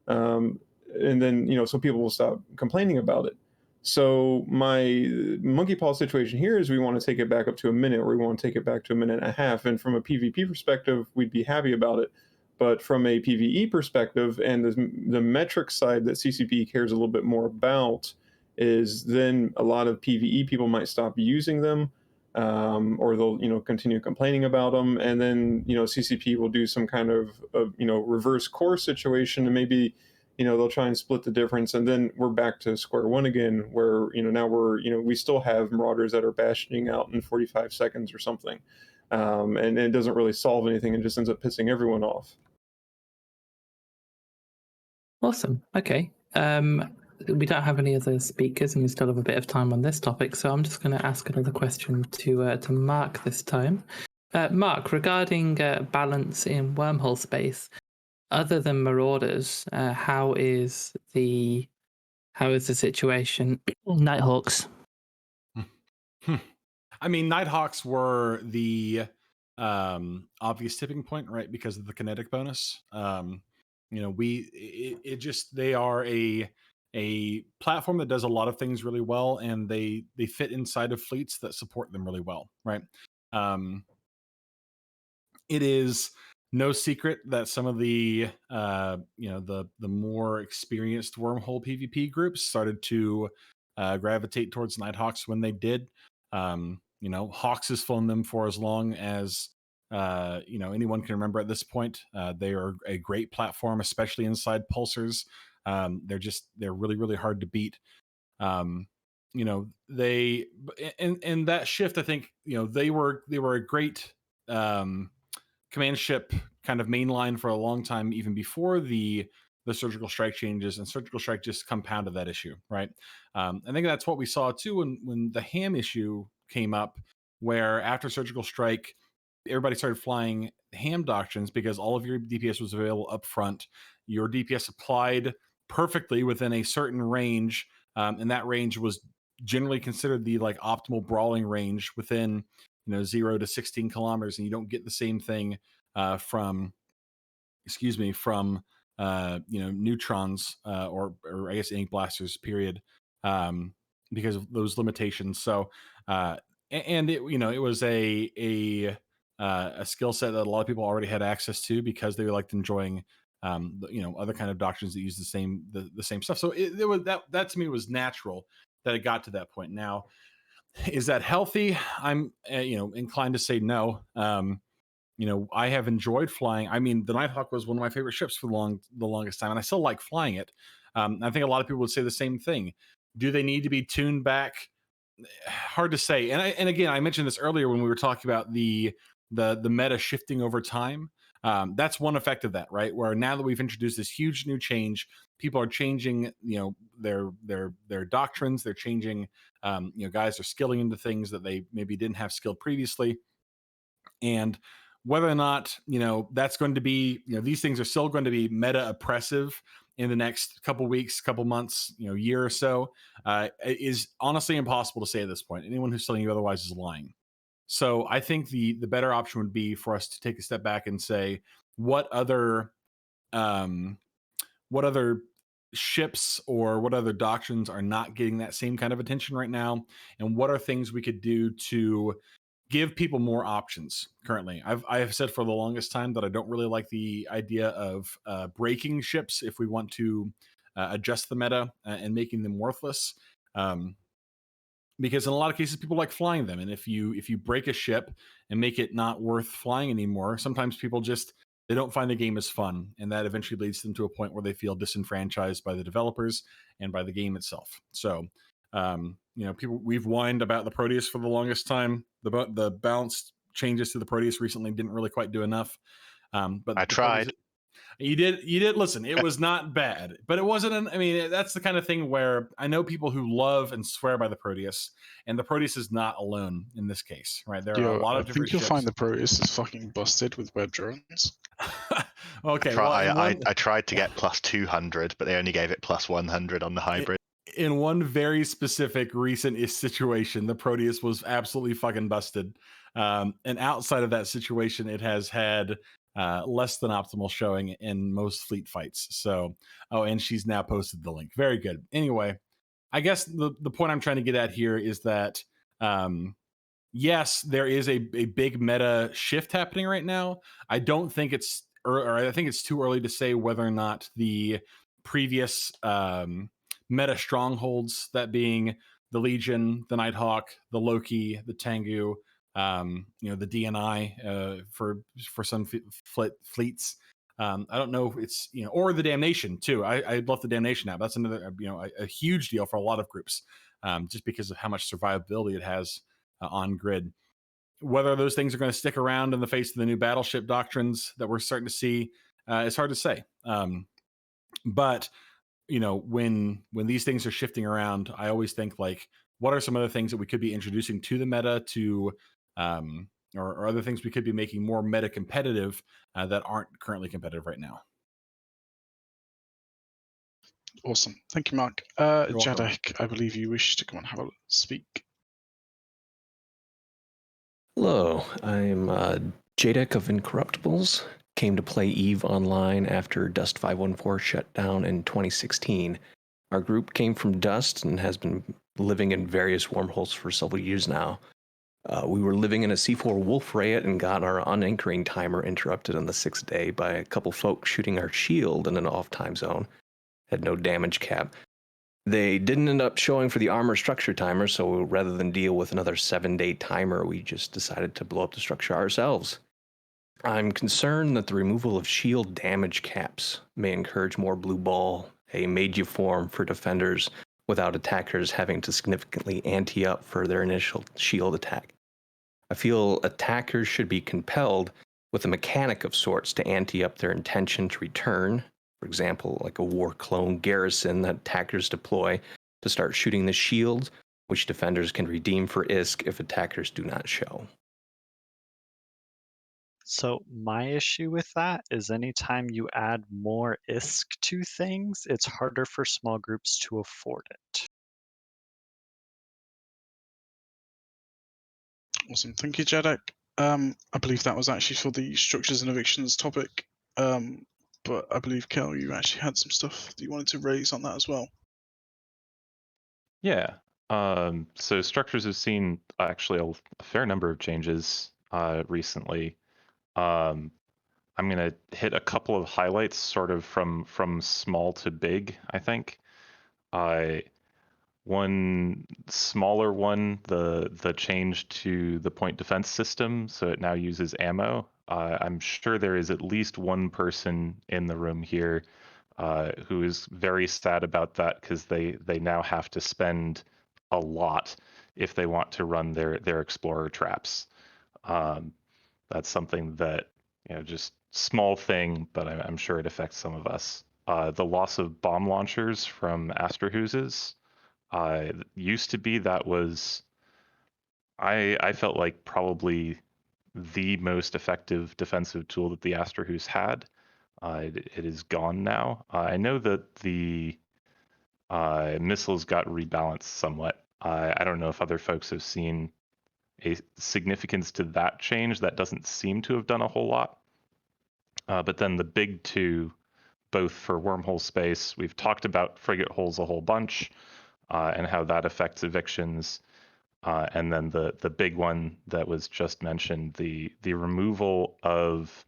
And then, so people will stop complaining about it. So my monkey paw situation here is we want to take it back up to a minute, or we want to take it back to a minute and a half. And from a PvP perspective, we'd be happy about it. But from a PvE perspective and the metric side that CCP cares a little bit more about, is then a lot of PvE people might stop using them, or they'll continue complaining about them, and then CCP will do some kind of reverse core situation, and maybe they'll try and split the difference, and then we're back to square one again, where now we still have Marauders that are bastioning out in 45 seconds or something, and it doesn't really solve anything, and just ends up pissing everyone off. Awesome. Okay. We don't have any other speakers, and we still have a bit of time on this topic, so I'm just going to ask another question to Mark this time. Mark, regarding balance in wormhole space, other than Marauders, how is the situation? Nighthawks. I mean, Nighthawks were the obvious tipping point, right? Because of the kinetic bonus. They are a platform that does a lot of things really well, and they fit inside of fleets that support them really well, right? It is no secret that some of the the more experienced wormhole PvP groups started to gravitate towards Nighthawks when they did. Hawks has flown them for as long as anyone can remember at this point. They are a great platform, especially inside pulsars. They're really, really hard to beat. They and that shift, I think, they were a great command ship kind of mainline for a long time, even before the surgical strike changes, and surgical strike just compounded that issue, right? I think that's what we saw too when the ham issue came up, where after surgical strike, everybody started flying ham doctrines because all of your DPS was available up front. Your DPS applied perfectly within a certain range, and that range was generally considered the optimal brawling range within 0 to 16 kilometers, and you don't get the same thing from neutrons or I guess ink blasters, period, because of those limitations. So and it was a skill set that a lot of people already had access to because they liked enjoying other kind of doctrines that use the same stuff. So it was that to me was natural that it got to that point. Now, is that healthy? I'm inclined to say no. I have enjoyed flying. I mean, the Nighthawk was one of my favorite ships for the longest time, and I still like flying it. I think a lot of people would say the same thing. Do they need to be tuned back? Hard to say. And again, I mentioned this earlier when we were talking about the meta shifting over time. That's one effect of that, right? Where now that we've introduced this huge new change, people are changing, their doctrines. They're changing, guys are skilling into things that they maybe didn't have skilled previously. And whether or not, that's going to be, these things are still going to be meta oppressive in the next couple weeks, couple months, year or so, is honestly impossible to say at this point. Anyone who's telling you otherwise is lying. So I think the better option would be for us to take a step back and say, what other ships or what other doctrines are not getting that same kind of attention right now, and what are things we could do to give people more options currently. I have said for the longest time that I don't really like the idea of breaking ships if we want to adjust the meta and making them worthless. Because in a lot of cases people like flying them, and if you break a ship and make it not worth flying anymore, sometimes people just they don't find the game as fun, and that eventually leads them to a point where they feel disenfranchised by the developers and by the game itself. So we've whined about the Proteus for the longest time. The balance changes to the Proteus recently didn't really quite do enough, but I tried. You did. Listen, it was not bad, but it wasn't. That's the kind of thing where I know people who love and swear by the Proteus, and the Proteus is not alone in this case, right? There are a lot of different I think you'll ships. find the Proteus is fucking busted with web drones. Okay, I tried to get plus 200, but they only gave it plus 100 on the hybrid. In one very specific recent situation, the Proteus was absolutely fucking busted. And outside of that situation, it has had less than optimal showing in most fleet fights. So, and she's now posted the link. Very good. Anyway, I guess the point I'm trying to get at here is that yes, there is a big meta shift happening right now. I don't think it's, or I think it's too early to say whether or not the previous meta strongholds, that being the Legion, the Nighthawk, the Loki, the Tengu, the DNI for some fleets. I don't know if it's or the Damnation too. I love the Damnation app. That's another a huge deal for a lot of groups, just because of how much survivability it has on grid. Whether those things are going to stick around in the face of the new battleship doctrines that we're starting to see, it's hard to say. But when these things are shifting around, I always think like, what are some other things that we could be introducing to the meta to, or other things we could be making more meta competitive that aren't currently competitive right now. Awesome. Thank you, Mark. welcome. Jadek, I believe you wish to come and have a speak. Hello, I'm Jadek of Incorruptibles. Came to play EVE online after Dust 514 shut down in 2016. Our group came from Dust and has been living in various wormholes for several years now. We were living in a C4 Wolf Riot and got our unanchoring timer interrupted on the 6th day by a couple folks shooting our shield in an off-time zone. Had no damage cap. They didn't end up showing for the armor structure timer, so rather than deal with another 7-day timer, we just decided to blow up the structure ourselves. I'm concerned that the removal of shield damage caps may encourage more blue ball, a Magi form for defenders without attackers having to significantly ante up for their initial shield attack. I feel attackers should be compelled with a mechanic of sorts to ante up their intention to return. For example, like a war clone garrison that attackers deploy to start shooting the shields, which defenders can redeem for ISK if attackers do not show. So my issue with that is anytime you add more ISK to things, it's harder for small groups to afford it. Awesome. Thank you, Jadek. I believe that was actually for the structures and evictions topic. But I believe, Kel, you actually had some stuff that you wanted to raise on that as well. Yeah. So structures have seen actually a fair number of changes recently. I'm going to hit a couple of highlights sort of from small to big, I think. One smaller one, the change to the point defense system, so it now uses ammo. I'm sure there is at least one person in the room here who is very sad about that because they now have to spend a lot if they want to run their explorer traps. That's something that, just small thing, but I'm sure it affects some of us. The loss of bomb launchers from Astrahuses. Used to be that was, I felt like probably the most effective defensive tool that the Astrahus had. It is gone now. I know that the missiles got rebalanced somewhat. I don't know if other folks have seen a significance to that change. That doesn't seem to have done a whole lot. But then the big two, both for wormhole space, we've talked about frigate holes a whole bunch and how that affects evictions. And then the big one that was just mentioned, the removal of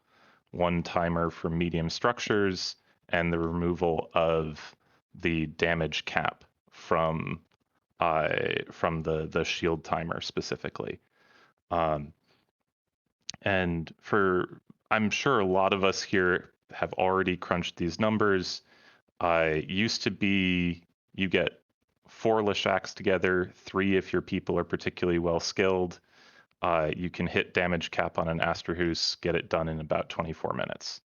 one timer from medium structures and the removal of the damage cap from the shield timer specifically. And I'm sure a lot of us here have already crunched these numbers. Used to be you get 4 Leshaks together, 3 if your people are particularly well skilled. You can hit damage cap on an Astrahoos, get it done in about 24 minutes.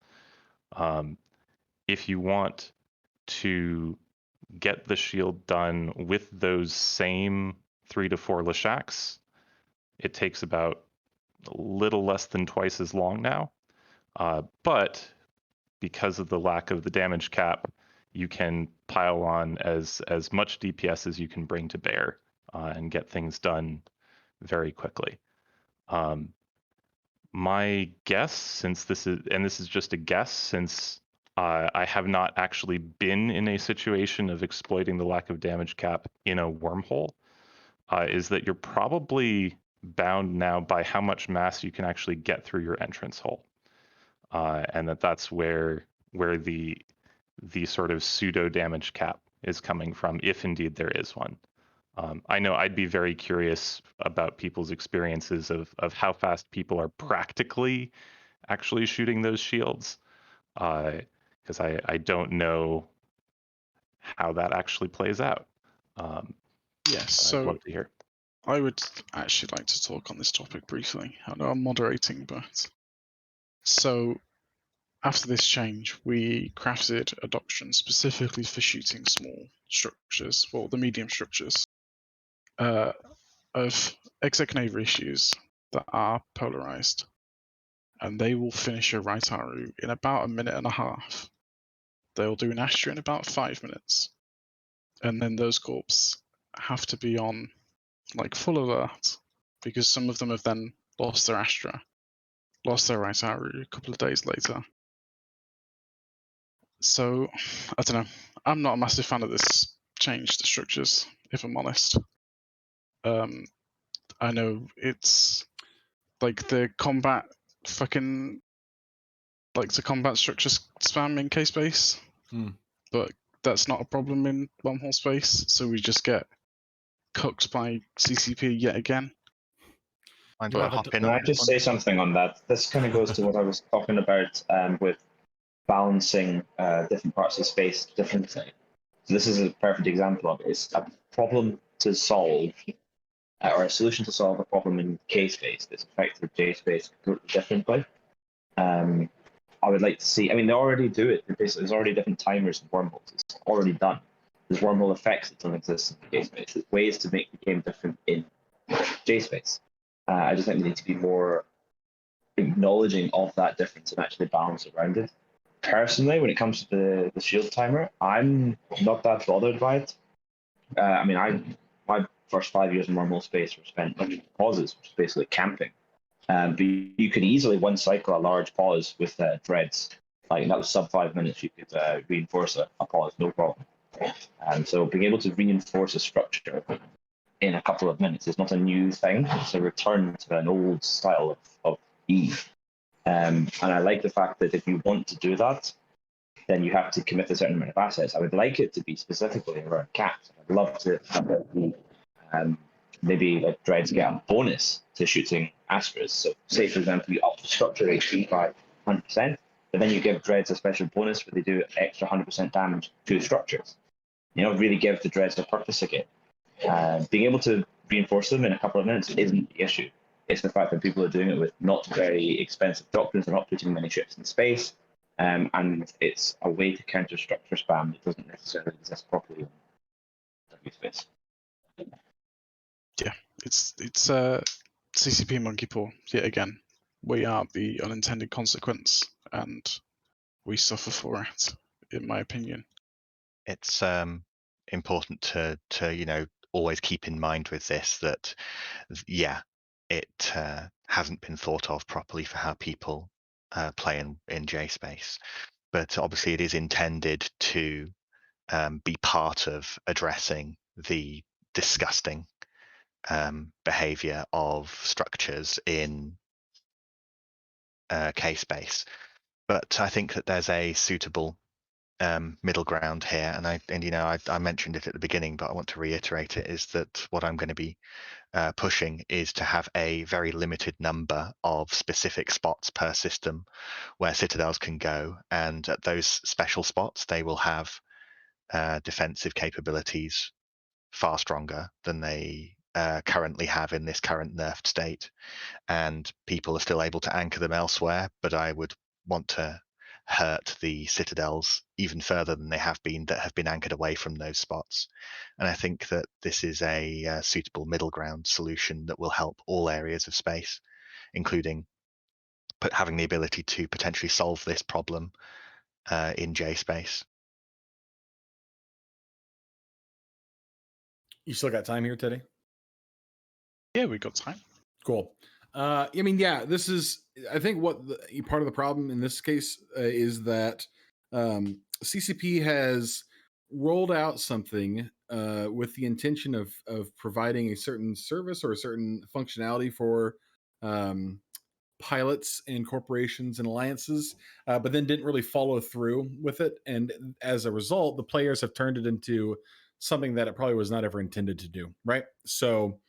If you want to get the shield done with those same 3 to 4 Leshaks, it takes about a little less than twice as long now. But because of the lack of the damage cap, you can pile on as much DPS as you can bring to bear and get things done very quickly. My guess, since this is just a guess, since I have not actually been in a situation of exploiting the lack of damage cap in a wormhole, is that you're probably bound now by how much mass you can actually get through your entrance hole, and that's where the sort of pseudo damage cap is coming from, if indeed there is one. I know I'd be very curious about people's experiences of how fast people are practically actually shooting those shields, because I don't know how that actually plays out. Yes, so I'd love to hear. I would actually like to talk on this topic briefly. I know I'm moderating, but so after this change, we crafted a doctrine specifically for shooting small structures, well, the medium structures, of exec naval issues that are polarized, and they will finish a right arrow in about 1.5 minutes. They'll do an Astra in about 5 minutes, and then those corps have to be on like full alert because some of them have then lost their Astra, lost their right arrow a couple of days later. So I don't know. I'm not a massive fan of this change to structures, if I'm honest. I know it's like the combat fucking like the combat structure spam in K-space, but that's not a problem in wormhole space, so we just get cooked by CCP yet again. Can I just say something on that? This kind of goes to what I was talking about with balancing different parts of space differently. So this is a perfect example of it. It's a problem to solve, or a solution to solve a problem in K-space that's affected J-space completely differently. I would like to see, I mean, they already do it. There's already different timers in wormholes. It's already done. There's wormhole effects that don't exist in J-space. There's ways to make the game different in J-space. I just think we need to be more acknowledging of that difference and actually balance around it. Personally, when it comes to the shield timer, I'm not that bothered by it. I mean, my first 5 years in wormhole space were spent on pauses, which is basically camping. But you could easily one cycle a large pause with dreads. Like that was sub 5 minutes. You could reinforce a pause, no problem. And so being able to reinforce a structure in a couple of minutes is not a new thing. It's a return to an old style of E. And I like the fact that if you want to do that, then you have to commit a certain amount of assets. I would like it to be specifically around caps. I'd love to have it be maybe like dreads get a bonus to shooting Astras. So say, for example, you up the structure HP by 100%, but then you give dreads a special bonus where they do extra 100% damage to structures. You know, really give the dreads a purpose again. Being able to reinforce them in a couple of minutes isn't the issue. It's the fact that people are doing it with not very expensive doctrines. They're not putting many ships in space, and it's a way to counter structure spam that doesn't necessarily exist properly in W space. Yeah, it's CCP monkey paw yet again. We are the unintended consequence, and we suffer for it, in my opinion. It's important to always keep in mind with this that it hasn't been thought of properly for how people play in JSpace, but obviously it is intended to be part of addressing the disgusting behavior of structures in K-space. But I think that there's a suitable middle ground here, and I mentioned it at the beginning, but I want to reiterate it, is that what I'm going to be pushing is to have a very limited number of specific spots per system where citadels can go, and at those special spots they will have defensive capabilities far stronger than they currently have in this current nerfed state, and people are still able to anchor them elsewhere, but I would want to hurt the citadels even further than they have been that have been anchored away from those spots. And I think that this is a suitable middle ground solution that will help all areas of space, including having the ability to potentially solve this problem in JSpace. You still got time here, Teddy? Yeah, we got time. Cool. I mean, yeah, this is, I think what part of the problem in this case is that CCP has rolled out something with the intention of providing a certain service or a certain functionality for pilots and corporations and alliances, but then didn't really follow through with it. And as a result, the players have turned it into something that it probably was not ever intended to do, right? So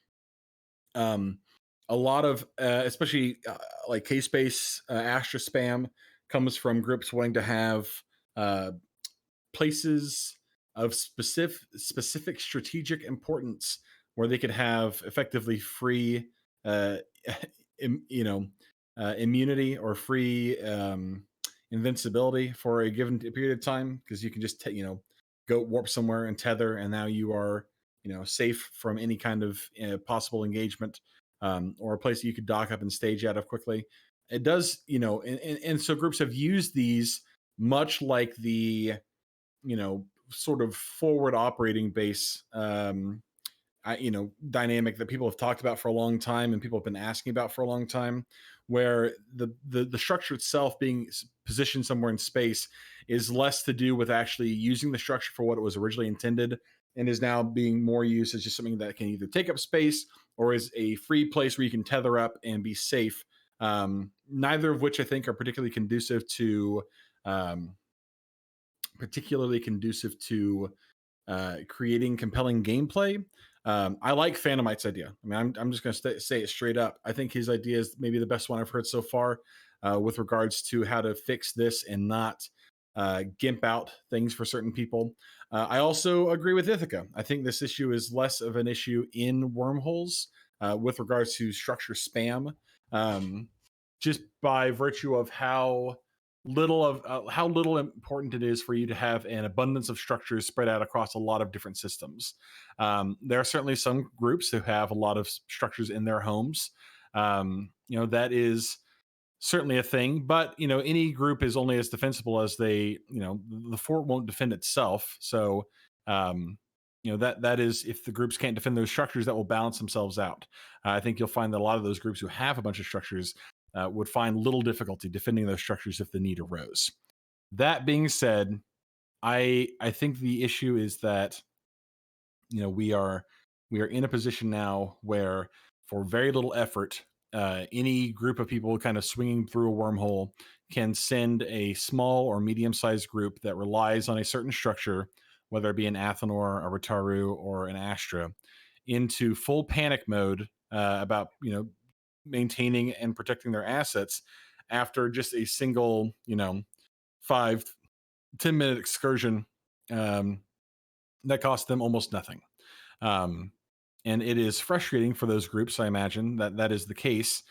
a lot of especially like K-Space Astra spam comes from groups wanting to have places of specific strategic importance where they could have effectively free immunity or free invincibility for a given period of time, because you can just go warp somewhere and tether, and now you are safe from any kind of possible engagement, or a place that you could dock up and stage out of quickly. It does, and so groups have used these much like the sort of forward operating base dynamic that people have talked about for a long time and people have been asking about for a long time, where the structure itself being positioned somewhere in space is less to do with actually using the structure for what it was originally intended, and is now being more used as just something that can either take up space or is a free place where you can tether up and be safe. Neither of which I think are particularly conducive to creating compelling gameplay. I like Phantomite's idea. I mean, I'm just going to say it straight up. I think his idea is maybe the best one I've heard so far with regards to how to fix this and not gimp out things for certain people. I also agree with Ithaca. I think this issue is less of an issue in wormholes with regards to structure spam, just by virtue of how little important it is for you to have an abundance of structures spread out across a lot of different systems. There are certainly some groups who have a lot of structures in their homes. That is certainly a thing, but any group is only as defensible as the fort won't defend itself. So that is, if the groups can't defend those structures, that will balance themselves out. I think you'll find that a lot of those groups who have a bunch of structures would find little difficulty defending those structures if the need arose. That being said, I think the issue is that we are in a position now where, for very little effort, any group of people kind of swinging through a wormhole can send a small or medium-sized group that relies on a certain structure, whether it be an Athanor, a Rataru, or an Astra, into full panic mode about maintaining and protecting their assets after just a single 5-10 minute excursion that cost them almost nothing. And it is frustrating for those groups, I imagine, that is the case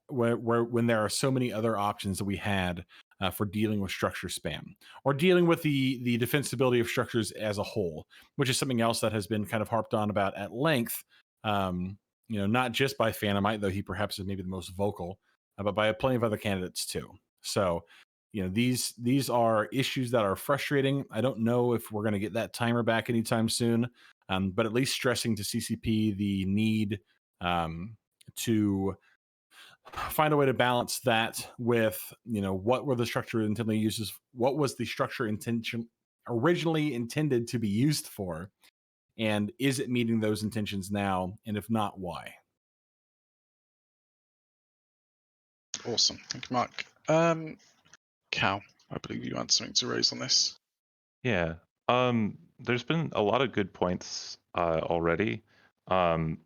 when there are so many other options that we had for dealing with structure spam, or dealing with the defensibility of structures as a whole, which is something else that has been kind of harped on about at length, not just by Phantomite, though he perhaps is maybe the most vocal, but by plenty of other candidates too. So these are issues that are frustrating. I don't know if we're going to get that timer back anytime soon, but at least stressing to CCP the need to find a way to balance that with what were the structure intended uses, what was the structure originally intended to be used for, and is it meeting those intentions now, and if not, why? Awesome, thank you, Mark. Cal, I believe you had something to raise on this. Yeah, there's been a lot of good points already. One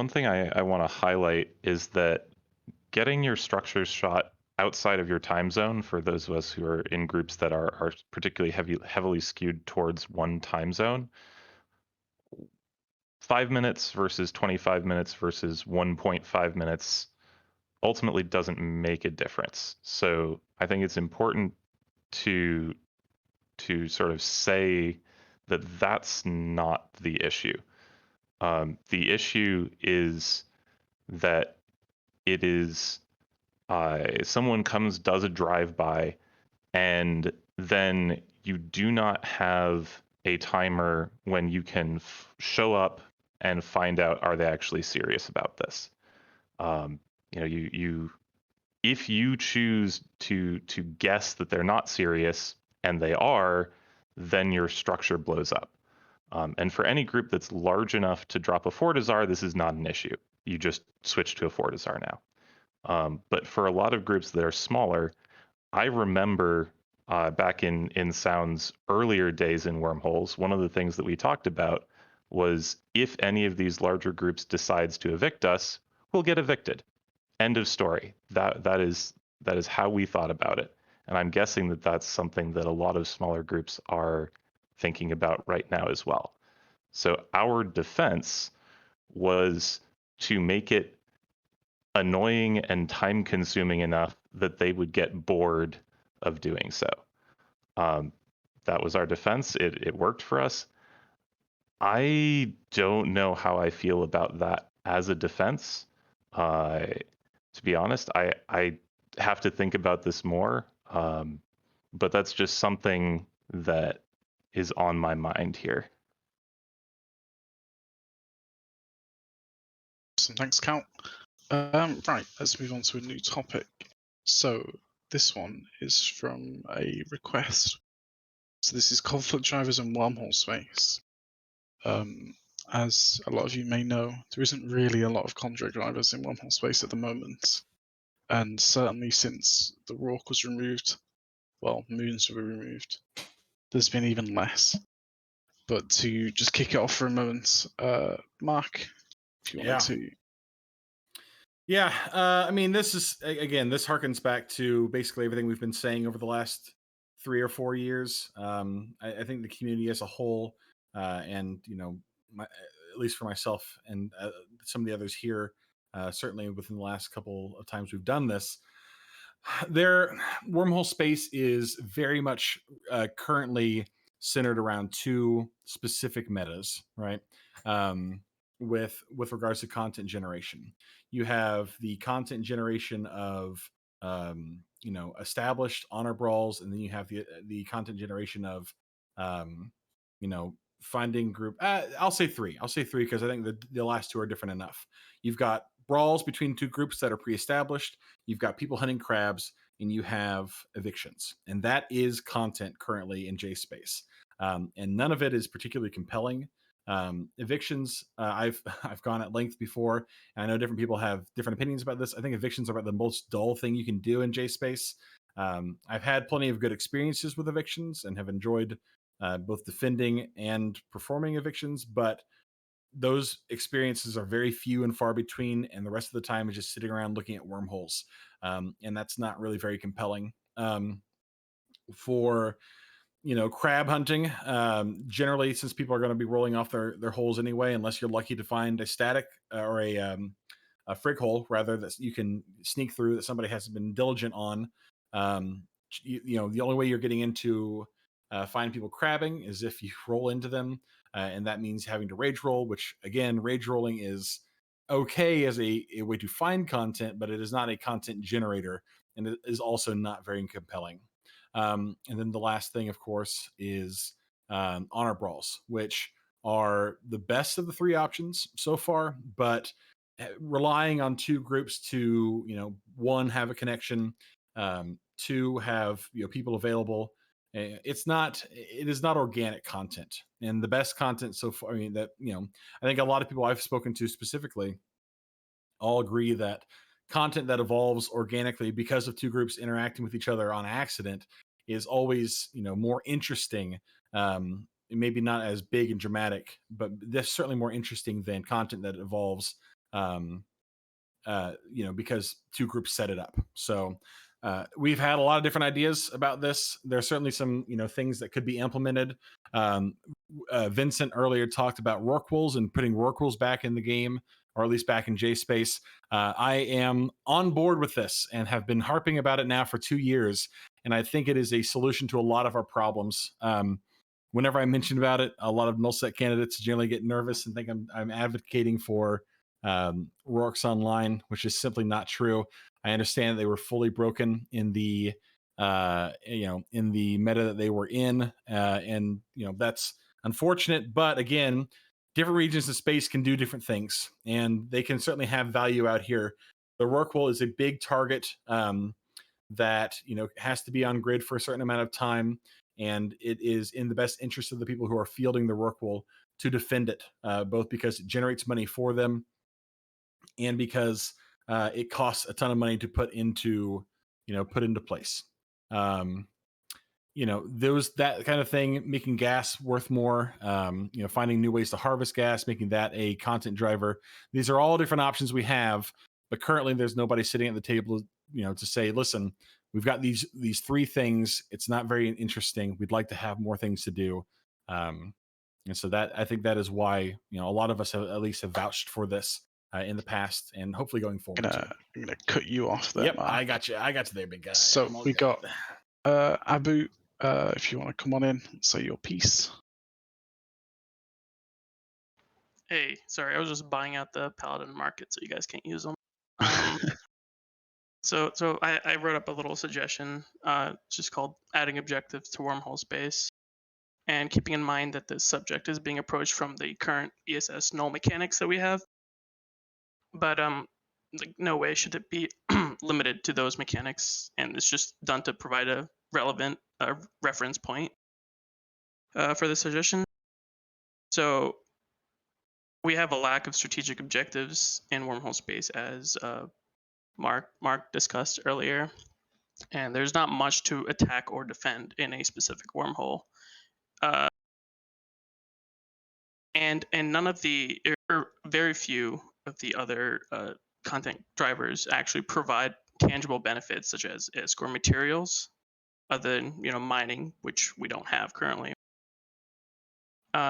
thing I want to highlight is that getting your structures shot outside of your time zone, for those of us who are in groups that are particularly heavily skewed towards one time zone, 5 minutes versus 25 minutes versus 1.5 minutes ultimately doesn't make a difference. So I think it's important to sort of say that that's not the issue. The issue is that it is someone does a drive-by, and then you do not have a timer when you can show up and find out, are they actually serious about this? If you choose to guess that they're not serious and they are, then your structure blows up. And for any group that's large enough to drop a Fortizar, this is not an issue. You just switch to a Fortizar now. But for a lot of groups that are smaller, I remember back in Sound's earlier days in Wormholes, one of the things that we talked about was if any of these larger groups decides to evict us, we'll get evicted. End of story. That is how we thought about it. And I'm guessing that that's something that a lot of smaller groups are thinking about right now as well. So our defense was to make it annoying and time consuming enough that they would get bored of doing so. That was our defense. It worked for us. I don't know how I feel about that as a defense. To be honest, I have to think about this more, but that's just something that is on my mind here. Awesome, thanks, Cal. Right, let's move on to a new topic. So this one is from a request. So this is conflict drivers and wormhole space. As a lot of you may know, there isn't really a lot of conflict drivers in wormhole space at the moment. And certainly since the Rorke was removed, well, moons were removed, there's been even less. But to just kick it off for a moment, Mark, if you wanted to. Yeah, I mean, this harkens back to basically everything we've been saying over the last 3 or 4 years. I think the community as a whole, and at least for myself and some of the others here, certainly within the last couple of times we've done this, wormhole space is very much currently centered around 2 specific metas, right? With regards to content generation, you have the content generation of established honor brawls, and then you have the content generation of finding group. I'll say 3 because I think the last 2 are different enough. You've got brawls between 2 groups that are pre-established, you've got people hunting crabs, and you have evictions, and that is content currently in JSpace, and none of it is particularly compelling. Evictions, I've gone at length before, and I know different people have different opinions about this. I think evictions are about the most dull thing you can do in JSpace. I've had plenty of good experiences with evictions and have enjoyed both defending and performing evictions, but those experiences are very few and far between, and the rest of the time is just sitting around looking at wormholes, and that's not really very compelling. For crab hunting, generally, since people are going to be rolling off their holes anyway, unless you're lucky to find a static or a frig hole rather that you can sneak through that somebody hasn't been diligent on. The only way you're getting into find people crabbing is if you roll into them, and that means having to rage roll, which again, rage rolling is okay as a way to find content, but it is not a content generator and it is also not very compelling. And then the last thing, of course, is honor brawls, which are the best of the three options so far, but relying on two groups to, one, have a connection, two, have people available. It is not organic content, and the best content so far, I think a lot of people I've spoken to specifically all agree that content that evolves organically because of two groups interacting with each other on accident is always more interesting. Maybe not as big and dramatic, but that's certainly more interesting than content that evolves because two groups set it up. So we've had a lot of different ideas about this. There are certainly some things that could be implemented. Vincent earlier talked about Wormholes and putting Wormholes back in the game, or at least back in JSpace. I am on board with this and have been harping about it now for 2 years, and I think it is a solution to a lot of our problems. Whenever I mention about it, a lot of nullsec candidates generally get nervous and think I'm advocating for Rorks Online, which is simply not true. I understand they were fully broken in the in the meta that they were in, and that's unfortunate. But again, different regions of space can do different things, and they can certainly have value out here. The Wormhole is a big target that has to be on grid for a certain amount of time, and it is in the best interest of the people who are fielding the Wormhole to defend it, both because it generates money for them and because it costs a ton of money to put into place. That kind of thing, making gas worth more, finding new ways to harvest gas, making that a content driver. These are all different options we have, but currently there's nobody sitting at the table, to say, listen, we've got these three things. It's not very interesting. We'd like to have more things to do. And so I think that is why, a lot of us at least have vouched for this in the past, and hopefully going forward. I'm gonna cut you off there. Yep, Mark. I got you there, big guy. So we got Abu. If you want to come on in, say your piece. Hey, sorry, I was just buying out the Paladin market, so you guys can't use them. So I wrote up a little suggestion, just called adding objectives to Wormhole space, and keeping in mind that this subject is being approached from the current ESS null mechanics that we have. But no way should it be limited to those mechanics, and it's just done to provide a relevant reference point for the suggestion. So we have a lack of strategic objectives in Wormhole space, as Mark discussed earlier, and there's not much to attack or defend in a specific wormhole. And none of the, or very few of the other content drivers actually provide tangible benefits, such as score materials, other than mining, which we don't have currently.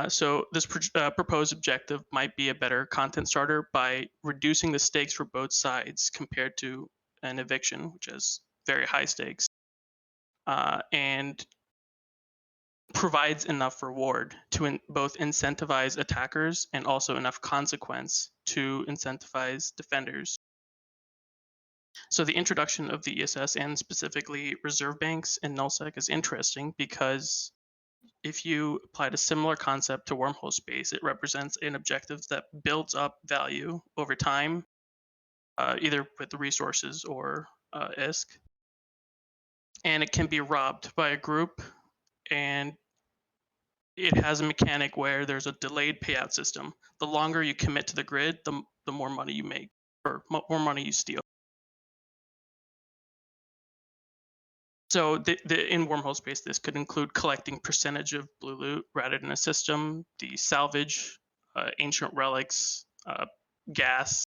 So this proposed objective might be a better content starter by reducing the stakes for both sides compared to an eviction, which has very high stakes, and provides enough reward to both incentivize attackers and also enough consequence to incentivize defenders. So the introduction of the ESS and specifically reserve banks in nullsec is interesting because if you applied a similar concept to wormhole space, it represents an objective that builds up value over time, either with the resources or ISK. And it can be robbed by a group, and it has a mechanic where there's a delayed payout system. The longer you commit to the grid, the more money you make, or more money you steal. So in wormhole space, this could include collecting percentage of blue loot rather than a system, the salvage, ancient relics, gas,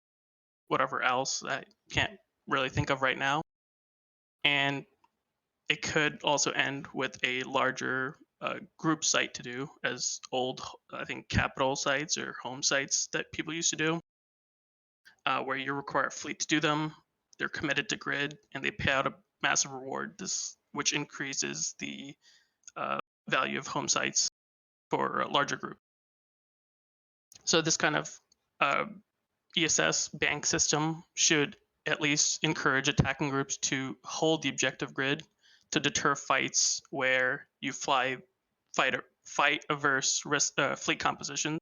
whatever else I can't really think of right now. And it could also end with a larger group site to do, as old, I think, capital sites or home sites that people used to do, where you require a fleet to do them. They're committed to grid, and they pay out a massive reward, which increases the value of home sites for a larger group. So this kind of ESS bank system should at least encourage attacking groups to hold the objective grid to deter fights where you fight averse fleet composition.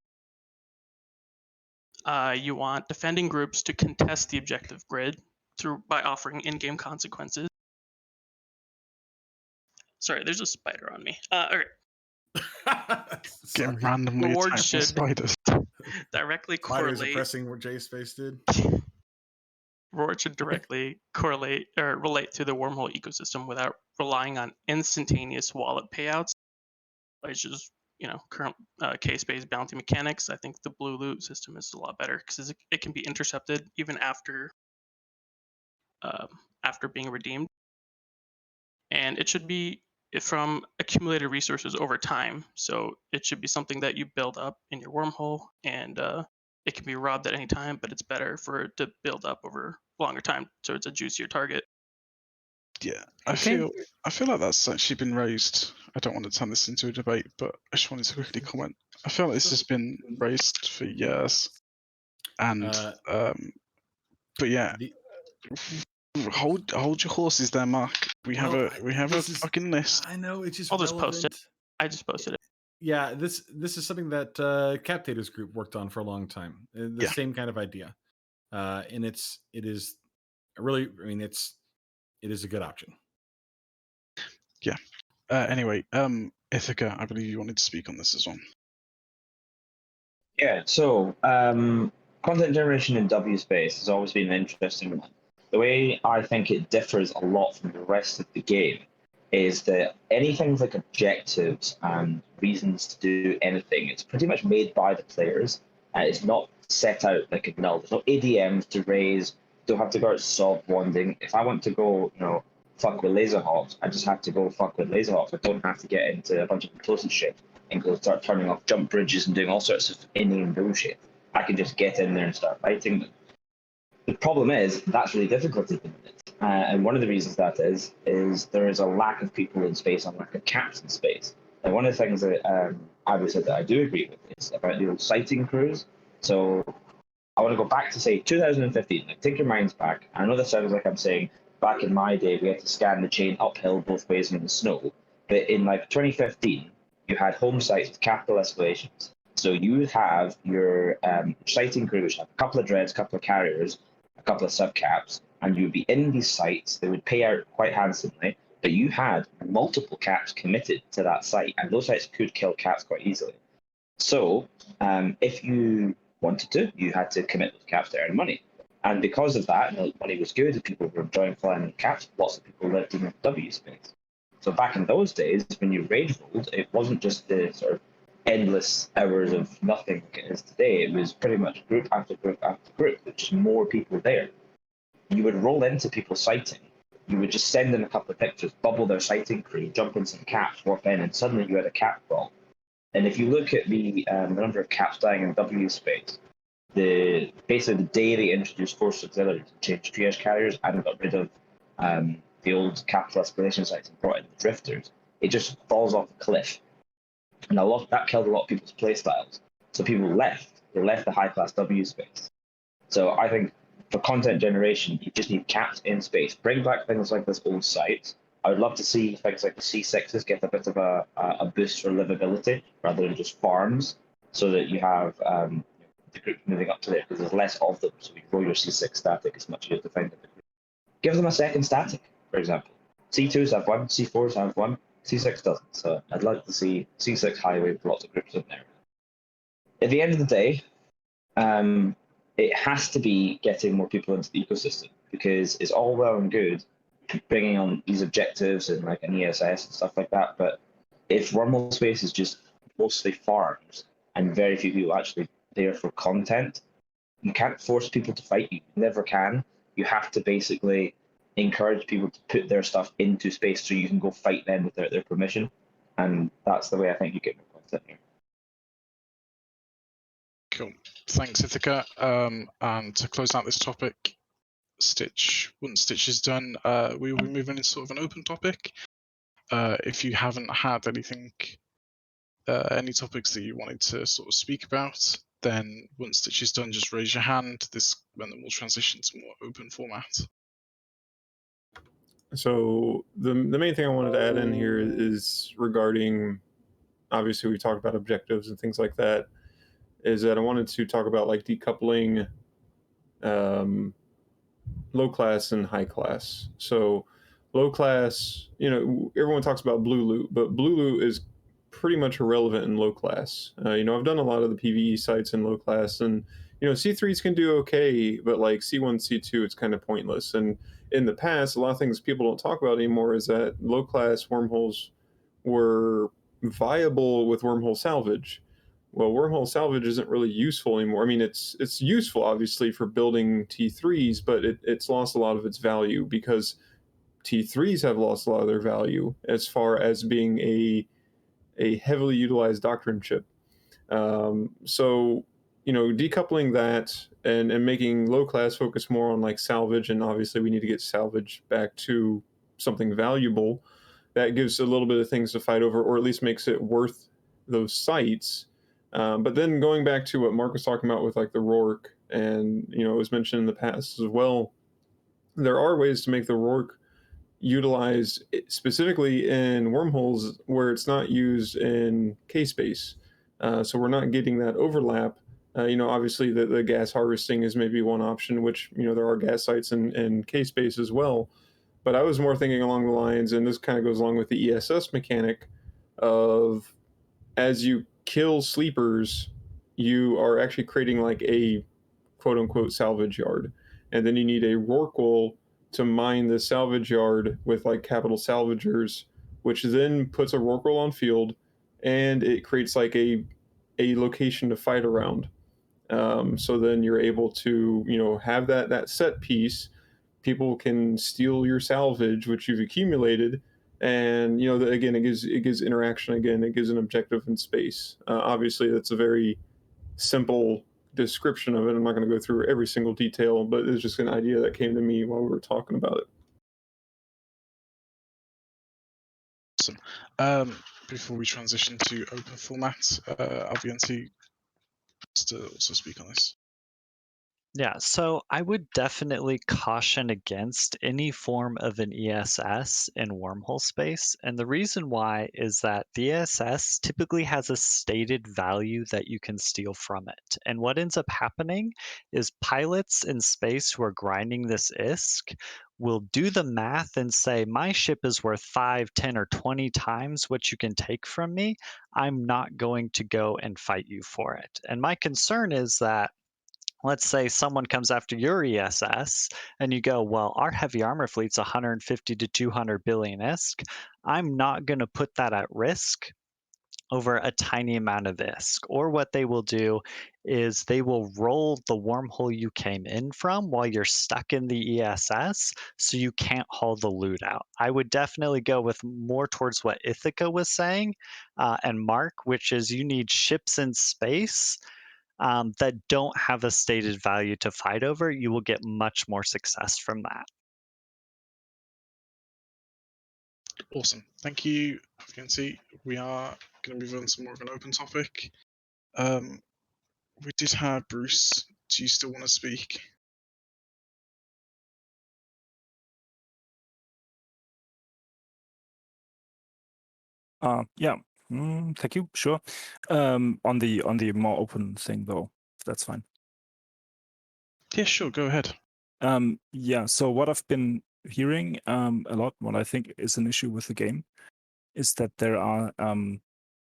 You want defending groups to contest the objective grid by offering in-game consequences. Sorry, there's a spider on me. Okay. Getting randomly Rewards attacked by should spiders. directly Spiders correlate. oppressing what Jay's face did. Rewards should directly correlate or relate to the wormhole ecosystem without relying on instantaneous wallet payouts, which is current case-based bounty mechanics. I think the blue loot system is a lot better because it can be intercepted even after being redeemed, and it should be from accumulated resources over time. So it should be something that you build up in your wormhole, and it can be robbed at any time, but it's better for it to build up over longer time, so it's a juicier target. Yeah, I feel like that's actually been raised. I don't want to turn this into a debate, but I just wanted to quickly comment. I feel like this has been raised for years, and but yeah, hold your horses there, Mark. We have a fucking list. I know it's just. I'll just post it. I just posted it. Yeah, this is something that Captators Group worked on for a long time. The same kind of idea, and it is really. I mean, it is a good option. Yeah. Anyway, Ithaca, I believe you wanted to speak on this as well. Yeah. So, content generation in W space has always been an interesting one. The way I think it differs a lot from the rest of the game is that anything like objectives and reasons to do anything, it's pretty much made by the players, and it's not set out like a null. There's no ADMs to raise. Don't have to go out sob wanding. If I want to go, fuck with Laserhawks, I just have to go fuck with Laserhawks. I don't have to get into a bunch of closest shit and go start turning off jump bridges and doing all sorts of inane bullshit. I can just get in there and start fighting them. The problem is that's really difficult at the minute. And one of the reasons that is there is a lack of people in space and lack of caps in space. And one of the things that I would say that I do agree with is about the old sighting crews. So I want to go back to, say, 2015. Like, take your minds back. I know this sounds like I'm saying back in my day we had to scan the chain uphill both ways in the snow. But in, 2015, you had home sites with capital escalations. So you would have your sighting crew, which have a couple of dreads, a couple of carriers, a couple of subcaps, and you would be in these sites. They would pay out quite handsomely, but you had multiple caps committed to that site, and those sites could kill caps quite easily. So if you wanted to, you had to commit those caps to earn money. And because of that, money was good, and people were enjoying flying in caps, lots of people lived in the W space. So back in those days, when you rage rolled, it wasn't just the sort of endless hours of nothing like it is today. It was pretty much group after group after group, with just more people there. You would roll into people's sighting. You would just send them a couple of pictures, bubble their sighting crew, jump in some caps, warp in, and suddenly you had a cap brawl. And if you look at the number of caps dying in W space, basically the day they introduced force auxiliaries and changed triage carriers and got rid of the old capital escalation sites and brought in the drifters, it just falls off a cliff. And that killed a lot of people's playstyles. So people left. They left the high-class W space. So I think for content generation, you just need caps in space. Bring back things like this old site. I would love to see things like the C6s get a bit of a boost for livability rather than just farms, so that you have the group moving up to there, because there's less of them. So you roll your C6 static, it's much easier to find them. Give them a second static, for example. C2s have one, C4s have one, C6 doesn't. So I'd like to see C6 highway with lots of groups in there. At the end of the day, it has to be getting more people into the ecosystem, because it's all well and good bringing on these objectives and like an ESS and stuff like that. But if Wormhole space is just mostly farms and very few people actually there for content, you can't force people to fight you. You never can. You have to basically encourage people to put their stuff into space so you can go fight them without their permission. And that's the way I think you get more content here. Cool. Thanks, Ithaca. And to close out this topic, once Stitch is done, we will be moving into sort of an open topic. If you haven't had anything, any topics that you wanted to sort of speak about, then once Stitch is done, just raise your hand. This when we'll transition to more open format. So the main thing I wanted to add in here is regarding, obviously we talked about objectives and things like that, is that I wanted to talk about like decoupling low class and high class. So low class, everyone talks about blue loot, but blue loot is pretty much irrelevant in low class. I've done a lot of the PvE sites in low class, and C3s can do okay, but like C1, C2, it's kind of pointless. And in the past, a lot of things people don't talk about anymore is that low class wormholes were viable with wormhole salvage. Well, wormhole salvage isn't really useful anymore. I mean, it's useful obviously for building T3s, but it's lost a lot of its value because T3s have lost a lot of their value as far as being a heavily utilized doctrine chip. So decoupling that and making low class focus more on like salvage, and obviously we need to get salvage back to something valuable that gives a little bit of things to fight over, or at least makes it worth those sites. But then going back to what Mark was talking about with like the Rourke, and it was mentioned in the past as well, there are ways to make the Rourke utilized specifically in wormholes where it's not used in K-space. So we're not getting that overlap. Obviously the gas harvesting is maybe one option, which, there are gas sites in K-space as well. But I was more thinking along the lines, and this kind of goes along with the ESS mechanic of, as you kill sleepers, you are actually creating like a quote unquote salvage yard. And then you need a Rorqual to mine the salvage yard with like capital salvagers, which then puts a Rorqual on field, and it creates like a location to fight around. So then you're able to, have that set piece. People can steal your salvage, which you've accumulated, and again, it gives interaction. Again, it gives an objective in space. Obviously, that's a very simple description of it. I'm not going to go through every single detail, but it's just an idea that came to me while we were talking about it. Awesome. Before we transition to open format, Alvianti wants to also speak on this. Yeah, so I would definitely caution against any form of an ESS in wormhole space. And the reason why is that the ESS typically has a stated value that you can steal from it. And what ends up happening is pilots in space who are grinding this ISK will do the math and say, my ship is worth 5, 10, or 20 times what you can take from me. I'm not going to go and fight you for it. And my concern is that, let's say someone comes after your ESS and you go, well, our heavy armor fleet's 150 to 200 billion ISK. I'm not going to put that at risk over a tiny amount of ISK. Or what they will do is they will roll the wormhole you came in from while you're stuck in the ESS, so you can't haul the loot out. I would definitely go with more towards what Ithaca was saying and Mark, which is you need ships in space that don't have a stated value to fight over. You will get much more success from that. Awesome. Thank you, Alvianti. We are going to move on to more of an open topic. We did have Bruce. Do you still want to speak? Yeah, thank you. Sure. On the more open thing though, if that's fine. Yeah, sure. Go ahead. Yeah. So what I've been hearing a lot, what I think is an issue with the game, is that there are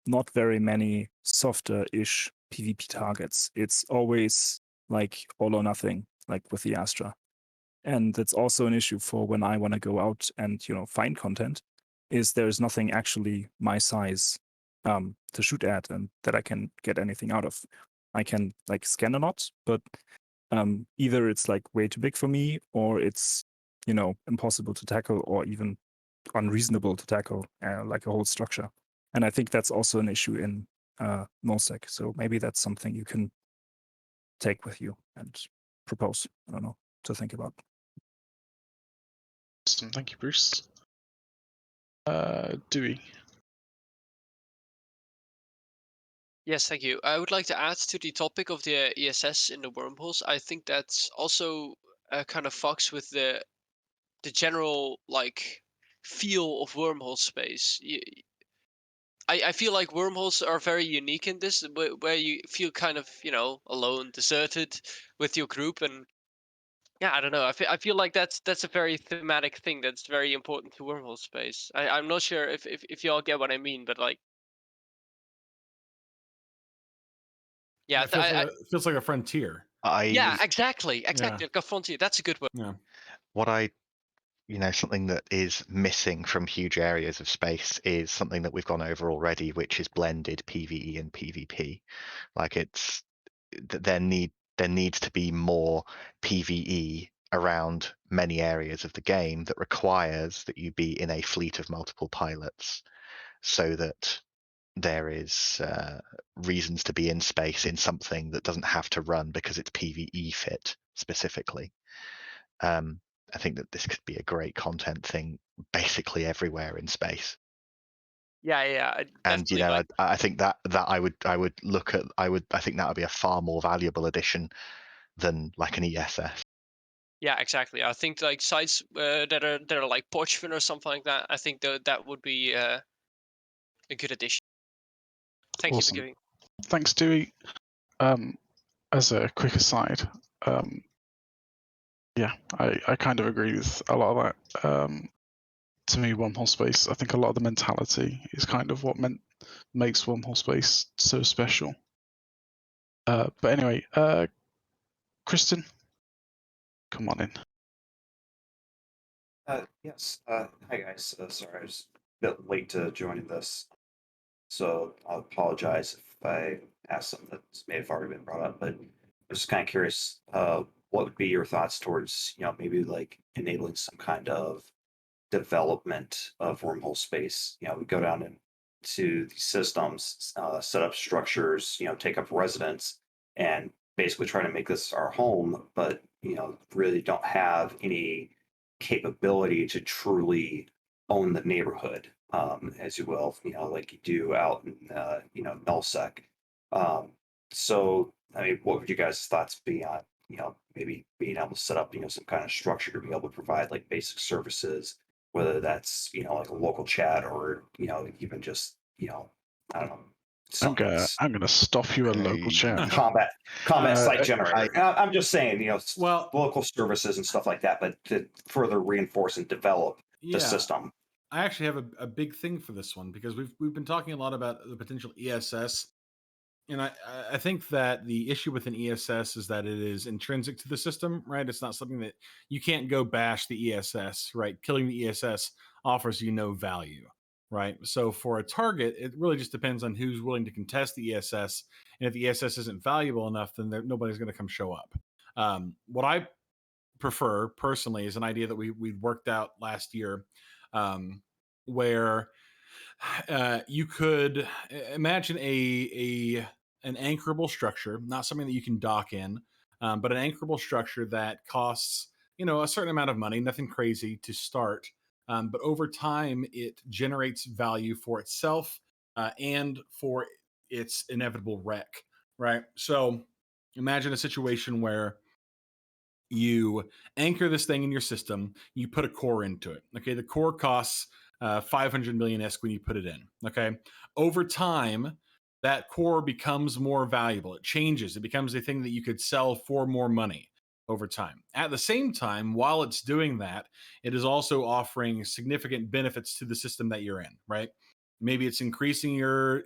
not very many softer-ish PvP targets. It's always like all or nothing, like with the Astra, and that's also an issue for when I want to go out and find content. Is there's nothing actually my size to shoot at and that I can get anything out of. I can like scan a lot, but either it's like way too big for me, or it's impossible to tackle, or even unreasonable to tackle, like a whole structure. And I think that's also an issue in nullsec. So maybe that's something you can take with you and propose. I don't know, to think about. Awesome. Thank you, Bruce. Dewey. Yes, thank you. I would like to add to the topic of the ESS in the wormholes. I think that's also kind of fucks with the general like feel of wormhole space. I feel like wormholes are very unique in this, where you feel kind of, you know, alone, deserted with your group, and yeah, I don't know. I feel like that's a very thematic thing that's very important to wormhole space. I'm not sure if y'all get what I mean, but like, yeah, It feels like a frontier. yeah, exactly, Yeah. like a frontier. That's a good word. Yeah. What something that is missing from huge areas of space is something that we've gone over already, which is blended PvE and PvP. Like there needs to be more PvE around many areas of the game that requires that you be in a fleet of multiple pilots, so that there is reasons to be in space in something that doesn't have to run because it's PvE fit specifically. I think that this could be a great content thing basically everywhere in space. Yeah, And I think that I would look at I think that would be a far more valuable addition than like an ESS. Yeah, exactly. I think like sites that are like Porchfin or something like that. I think that would be a good addition. Thank you for Awesome. giving. Thanks, Dewey. As a quick aside, yeah, I kind of agree with a lot of that. To me, Wormhole Space, I think a lot of the mentality is kind of what makes Wormhole Space so special. But anyway, Kristen, come on in. Yes. Hi, guys. Sorry, I was a bit late to joining this, so I'll apologize if I ask something that may have already been brought up. But I'm just kind of curious, what would be your thoughts towards, maybe like enabling some kind of development of wormhole space? We go down into these systems, set up structures, take up residence, and basically try to make this our home, but really don't have any capability to truly own the neighborhood, as you will, like you do out in, nullsec. So, I mean, what would you guys' thoughts be on, maybe being able to set up, some kind of structure to be able to provide like basic services, whether that's, like a local chat or, even just, I don't know, I'm gonna stop you a local chat. combat site generator. I'm just saying, well, local services and stuff like that, but to further reinforce and develop Yeah. the system. I actually have a big thing for this one because we've been talking a lot about the potential ESS, and I think that the issue with an ESS is that it is intrinsic to the system, right? It's not something that you can't go bash the ESS, right? Killing the ESS offers you no value, right? So for a target, it really just depends on who's willing to contest the ESS, and if the ESS isn't valuable enough, then nobody's going to come show up. What I prefer personally is an idea that we worked out last year, where you could imagine an anchorable structure, not something that you can dock in, but an anchorable structure that costs a certain amount of money, nothing crazy to start, but over time it generates value for itself and for its inevitable wreck, right? So imagine a situation where you anchor this thing in your system, you put a core into it. Okay, the core costs 500 million ESK when you put it in. Okay, over time, that core becomes more valuable. It changes. It becomes a thing that you could sell for more money over time. At the same time, while it's doing that, it is also offering significant benefits to the system that you're in. Right? Maybe it's increasing your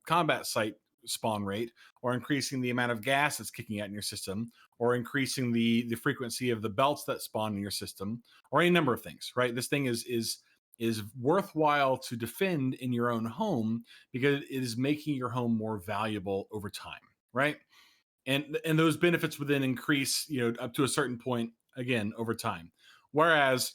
combat site spawn rate, or increasing the amount of gas that's kicking out in your system, or increasing the frequency of the belts that spawn in your system, or any number of things, right? This thing is worthwhile to defend in your own home because it is making your home more valuable over time, right? And those benefits would then increase, up to a certain point again over time. Whereas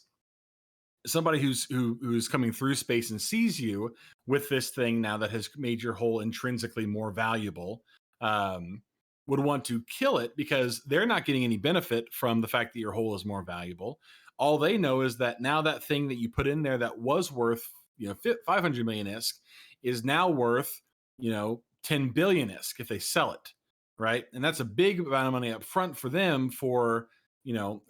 somebody who's coming through space and sees you with this thing now that has made your hole intrinsically more valuable, would want to kill it because they're not getting any benefit from the fact that your hole is more valuable. All they know is that now that thing that you put in there that was worth 500 million ISK is now worth 10 billion ISK if they sell it, right? And that's a big amount of money up front for them for,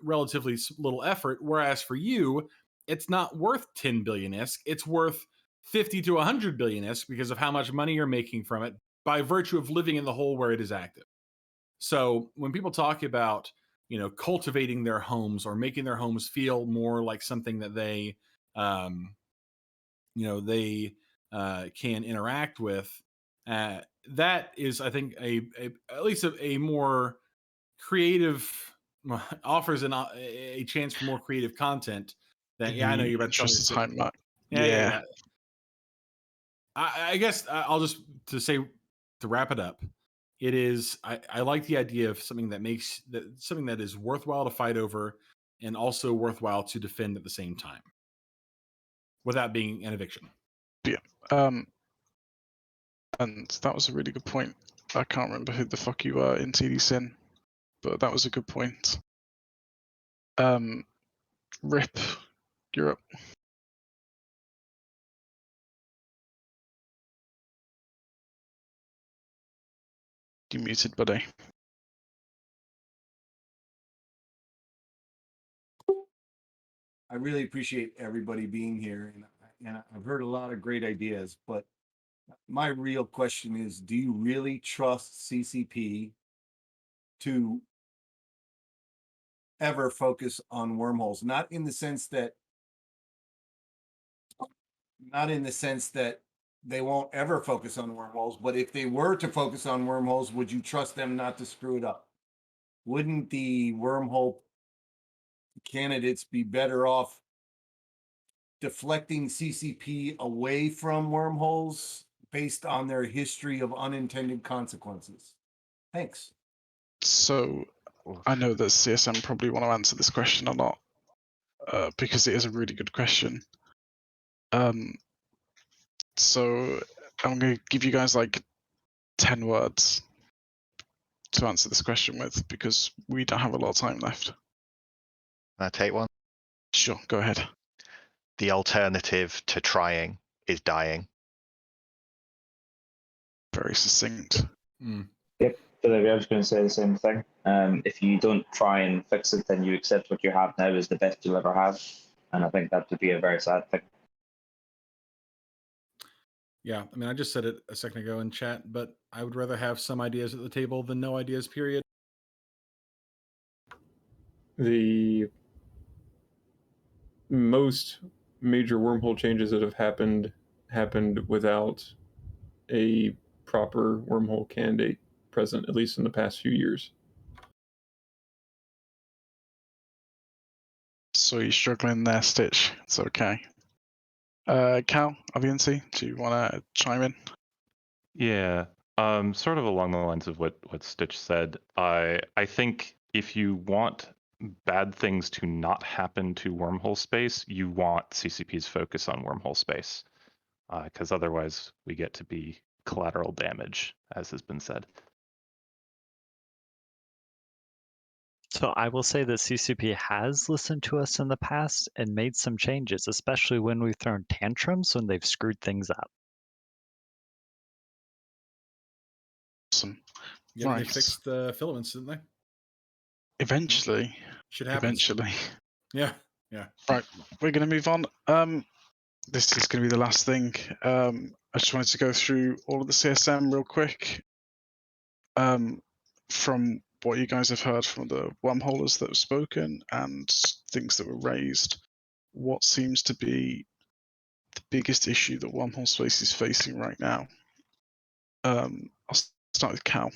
relatively little effort. Whereas for you, it's not worth 10 billion ISK. It's worth 50 to 100 billion ISK because of how much money you're making from it by virtue of living in the hole where it is active. So when people talk about, cultivating their homes or making their homes feel more like something that they, can interact with, that is, I think, at least a more creative offers a chance for more creative content. That I know you're about to tell me Just time back. Yeah. I guess I'll just to wrap it up. It is I like the idea of something that is worthwhile to fight over and also worthwhile to defend at the same time, without being an eviction. Yeah. And that was a really good point. I can't remember who the fuck you were in TD Sin, but that was a good point. Rip, you're up. You muted, buddy. I really appreciate everybody being here, and I've heard a lot of great ideas, but my real question is, do you really trust CCP to ever focus on wormholes? Not in the sense that they won't ever focus on wormholes, but if they were to focus on wormholes, would you trust them not to screw it up? Wouldn't the wormhole candidates be better off deflecting CCP away from wormholes based on their history of unintended consequences? Thanks. So I know that CSM probably want to answer this question a lot because it is a really good question. So I'm going to give you guys like 10 words to answer this question with because we don't have a lot of time left. Can I take one? Sure, go ahead. The alternative to trying is dying. Very succinct. Yep, Philip, I was going to say the same thing. If you don't try and fix it, then you accept what you have now is the best you'll ever have. And I think that would be a very sad thing. Yeah, I mean, I just said it a second ago in chat, but I would rather have some ideas at the table than no ideas, period. The most major wormhole changes that have happened without a proper wormhole candidate present, at least in the past few years. So you're struggling there, Stitch. It's okay. Cal, Avianti, do you want to chime in? Yeah, sort of along the lines of what Stitch said. I think if you want bad things to not happen to wormhole space, you want CCP's focus on wormhole space, because otherwise we get to be collateral damage, as has been said. So I will say that CCP has listened to us in the past and made some changes, especially when we've thrown tantrums when they've screwed things up. Awesome. Yeah, right. They fixed the filaments, didn't they? Eventually. Shit happens. Eventually. Yeah. Right, we're going to move on. This is going to be the last thing. I just wanted to go through all of the CSM real quick. From what you guys have heard from the wormholers that have spoken and things that were raised, what seems to be the biggest issue that wormhole space is facing right now? I'll start with Cal.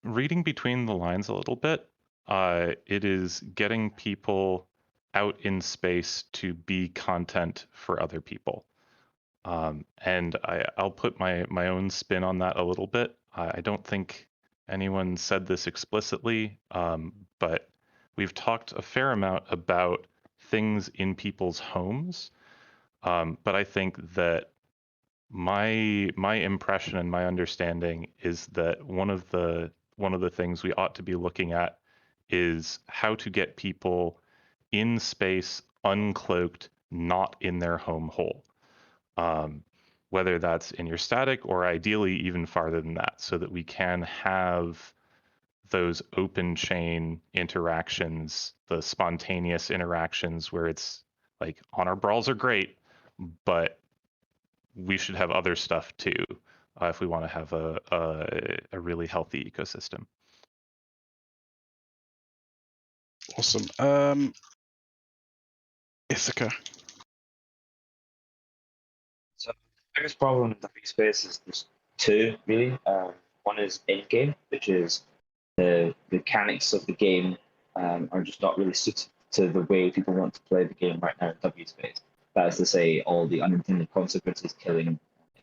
Reading between the lines a little bit, it is getting people out in space to be content for other people. And I'll put my own spin on that a little bit. I don't think anyone said this explicitly, but we've talked a fair amount about things in people's homes. But I think that my impression and my understanding is that one of the things we ought to be looking at is how to get people in space uncloaked, not in their home hole. whether that's in your static or ideally even farther than that, so that we can have those open chain interactions, the spontaneous interactions where it's like honor brawls are great, but we should have other stuff too if we want to have a really healthy ecosystem. Awesome. Ithaca. So the biggest problem with the free space is there's two really. One is in-game, which is the mechanics of the game are just not really suited to the way people want to play the game right now in W space. That is to say, all the unintended consequences, killing,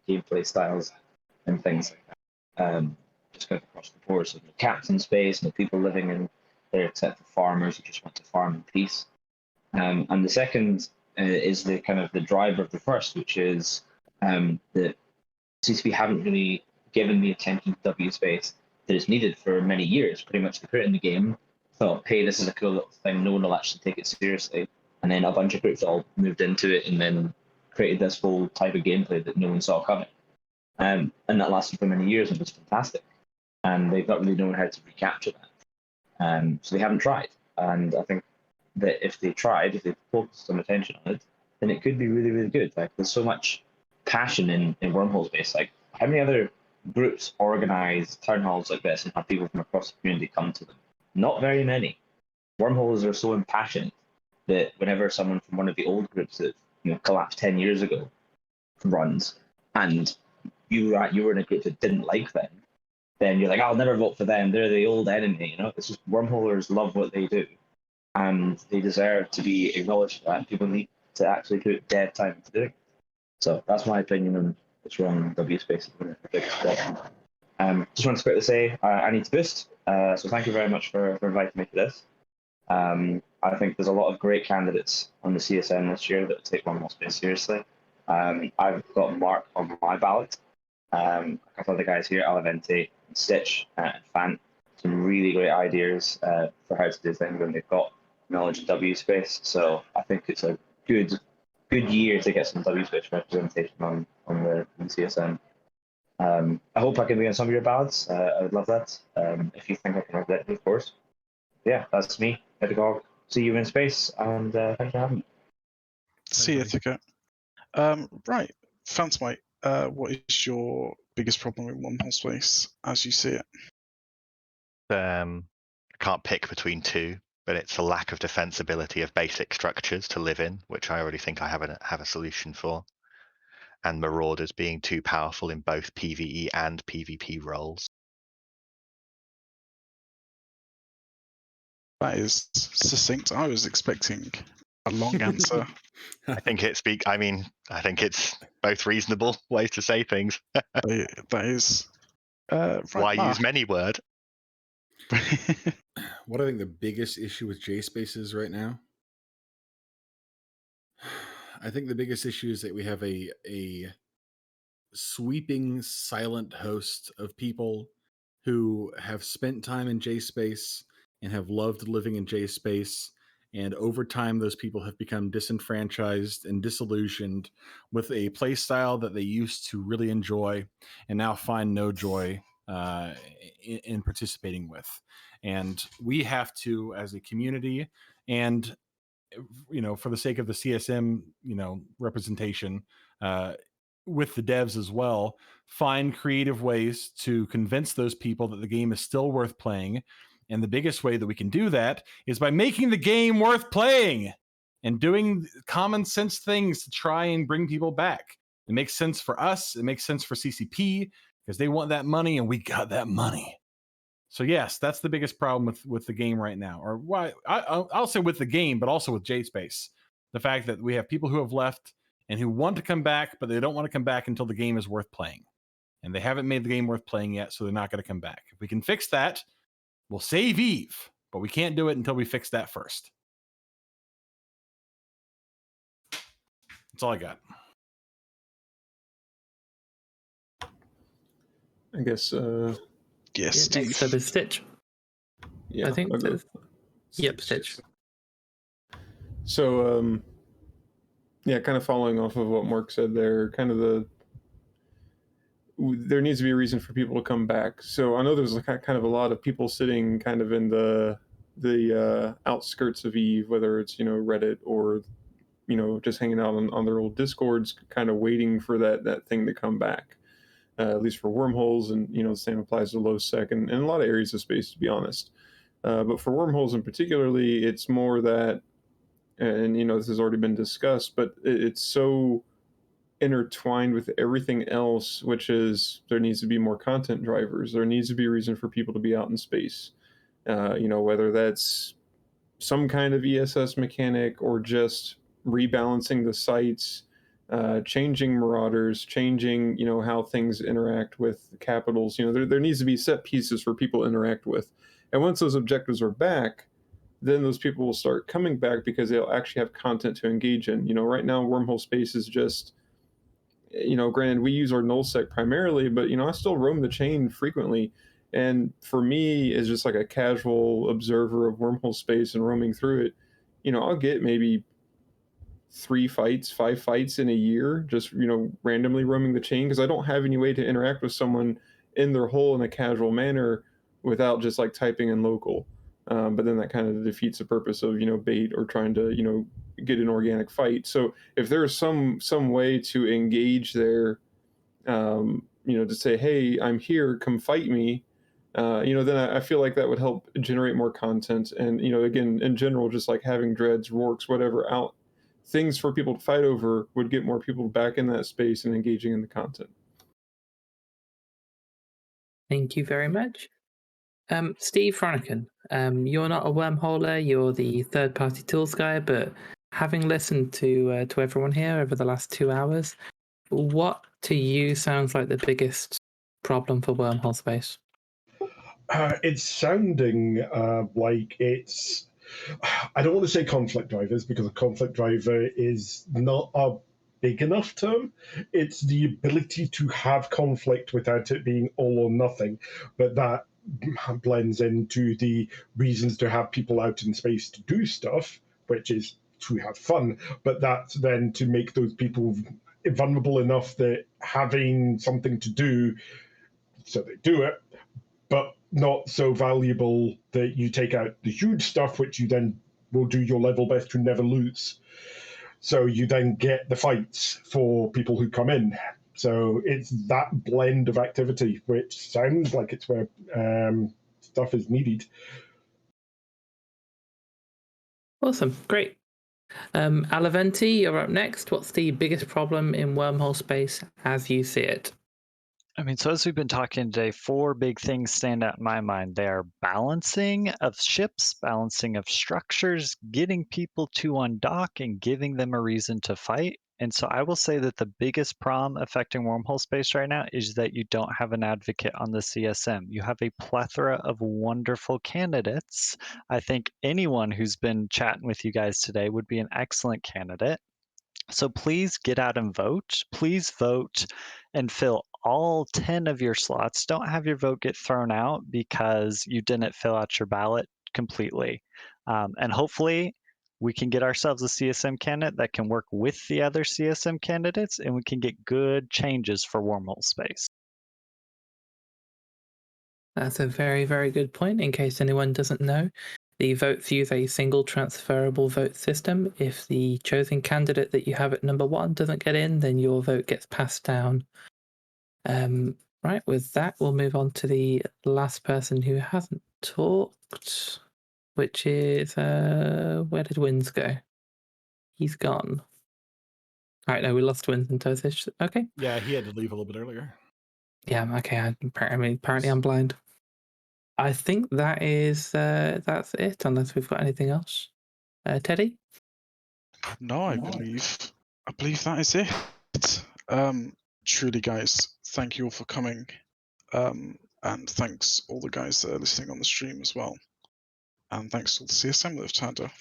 gameplay styles, and things like that. Just kind of across the board. So no cats in space, no people living in there except for farmers who just want to farm in peace. And the second is the kind of the driver of the first, which is that CCP haven't really given the attention to W space that is needed for many years. Pretty much they put it in the game, thought, hey, this is a cool little thing, no one will actually take it seriously. And then a bunch of groups all moved into it and then created this whole type of gameplay that no one saw coming. And that lasted for many years and was fantastic. And they've not really known how to recapture that. So they haven't tried. And I think that if they tried, if they focused some attention on it, then it could be really, really good. Like there's so much passion in Wormhole space. Like how many other groups organize town halls like this and have people from across the community come to them? Not very many. Wormholes are so impassioned that whenever someone from one of the old groups that collapsed 10 years ago runs, and you were in a group that didn't like them, then you're like, I'll never vote for them. They're the old enemy. It's just Wormholers love what they do, and they deserve to be acknowledged for that. People need to actually put dead time into doing it. So that's my opinion on what's wrong in W space. Just want to quickly say I need to boost. So thank you very much for inviting me to this. I think there's a lot of great candidates on the CSN this year that will take Wormhole space seriously. I've got Mark on my ballot. A couple of the guys here, Alavente, Stitch, and Fant, some really great ideas for how to do things, and they've got knowledge of W space. So I think it's a good year to get some W space representation on the CSN. I hope I can be on some of your ballots. I would love that. If you think I can represent you, of course. Yeah, that's me, Pedagogue. See you in space, and thanks for having me. See you, Ithaca. Right, Phantomite, what is your biggest problem in Wormhole space as you see it? I can't pick between two, but it's a lack of defensibility of basic structures to live in, which I already think I have a solution for. And Marauders being too powerful in both PvE and PvP roles. That is succinct. I was expecting a long answer. I think it's both reasonable ways to say things. That is right, why Mark. use many word? What I think the biggest issue with JSpace is right now, I think the biggest issue is that we have a sweeping silent host of people who have spent time in JSpace and have loved living in JSpace, and over time those people have become disenfranchised and disillusioned with a play style that they used to really enjoy and now find no joy in participating with. And we have to, as a community, and for the sake of the CSM representation, with the devs as well, find creative ways to convince those people that the game is still worth playing. And the biggest way that we can do that is by making the game worth playing and doing common sense things to try and bring people back. It makes sense for us. It makes sense for CCP because they want that money and we got that money. So yes, that's the biggest problem with the game right now. Or why I'll say with the game, but also with JSpace. The fact that we have people who have left and who want to come back, but they don't want to come back until the game is worth playing. And they haven't made the game worth playing yet, so they're not going to come back. If we can fix that, we'll save Eve, but we can't do it until we fix that first. That's all I got. I guess. Yes, Steve. Next up is Stitch. Yeah, I think. Yep, Stitch. So, yeah, kind of following off of what Mark said there, kind of there needs to be a reason for people to come back. So I know there's kind of a lot of people sitting kind of in the outskirts of Eve, whether it's Reddit or just hanging out on their old discords, kind of waiting for that thing to come back. At least for wormholes, and the same applies to low sec and a lot of areas of space, to be honest. But for wormholes in particularly, it's more that, and this has already been discussed, but it's so intertwined with everything else, which is there needs to be more content drivers. There needs to be a reason for people to be out in space. Whether that's some kind of ESS mechanic or just rebalancing the sites, changing marauders, changing how things interact with capitals. There needs to be set pieces for people to interact with, and once those objectives are back, then those people will start coming back because they'll actually have content to engage in. Right now wormhole space is just, granted we use our nullsec primarily, but I still roam the chain frequently. And for me, as just like a casual observer of wormhole space and roaming through it, I'll get maybe 5 fights in a year, just randomly roaming the chain, because I don't have any way to interact with someone in their hole in a casual manner without just like typing in local. But then that kind of defeats the purpose of bait or trying to get an organic fight. So if there's some way to engage there, to say, hey, I'm here, come fight me, then I feel like that would help generate more content. And again, in general, just like having dreads, rorks, whatever out things for people to fight over would get more people back in that space and engaging in the content. Thank you very much. Steve Fronican, you're not a wormholer, you're the third-party tools guy, but having listened to everyone here over the last 2 hours, what to you sounds like the biggest problem for wormhole space? It's sounding like it's. I don't want to say conflict drivers, because a conflict driver is not a big enough term. It's the ability to have conflict without it being all or nothing, but that blends into the reasons to have people out in space to do stuff, which is to have fun, but that's then to make those people vulnerable enough that having something to do, so they do it, but not so valuable that you take out the huge stuff, which you then will do your level best to never lose. So you then get the fights for people who come in. So it's that blend of activity, which sounds like it's where stuff is needed. Awesome, great. Alaventi, you're up next. What's the biggest problem in wormhole space as you see it? I mean, so as we've been talking today, 4 big things stand out in my mind. They are balancing of ships, balancing of structures, getting people to undock, and giving them a reason to fight. And so I will say that the biggest problem affecting wormhole space right now is that you don't have an advocate on the CSM. You have a plethora of wonderful candidates. I think anyone who's been chatting with you guys today would be an excellent candidate. So please get out and vote. Please vote and fill all 10 of your slots. Don't have your vote get thrown out because you didn't fill out your ballot completely. And hopefully we can get ourselves a CSM candidate that can work with the other CSM candidates, and we can get good changes for wormhole space. That's a very, very good point. In case anyone doesn't know, the votes use a single transferable vote system. If the chosen candidate that you have at number 1 doesn't get in, then your vote gets passed down. Right, with that, we'll move on to the last person who hasn't talked, which is, where did Wins go? He's gone. All right, no, we lost Wins and Tosish. Okay. Yeah, he had to leave a little bit earlier. Yeah, okay, apparently I'm blind. I think that is, that's it, unless we've got anything else. Teddy? No, I believe that is it. Truly, guys, thank you all for coming, and thanks all the guys that are listening on the stream as well, and thanks to all the CSM that have turned up.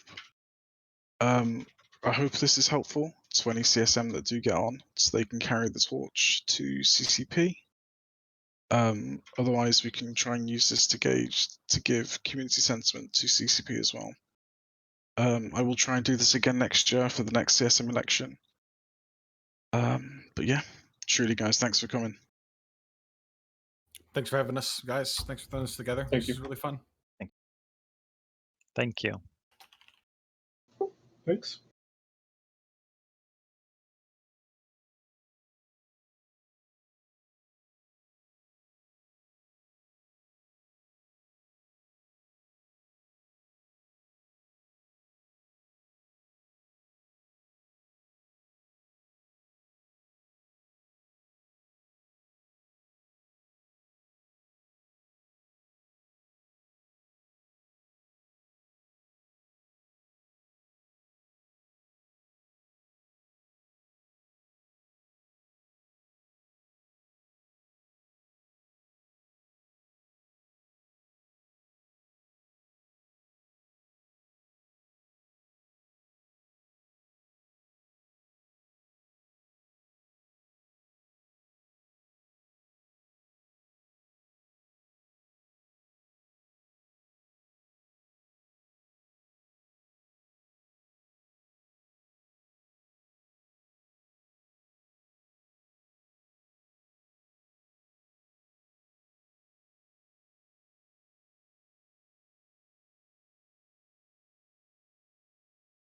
I hope this is helpful to any CSM that do get on, so they can carry the torch to CCP. Otherwise, we can try and use this to give community sentiment to CCP as well. I will try and do this again next year for the next CSM election. But yeah, truly, guys, thanks for coming. Thanks for having us, guys. Thanks for throwing this together. Thank This you. is really fun. Thank you. Thanks.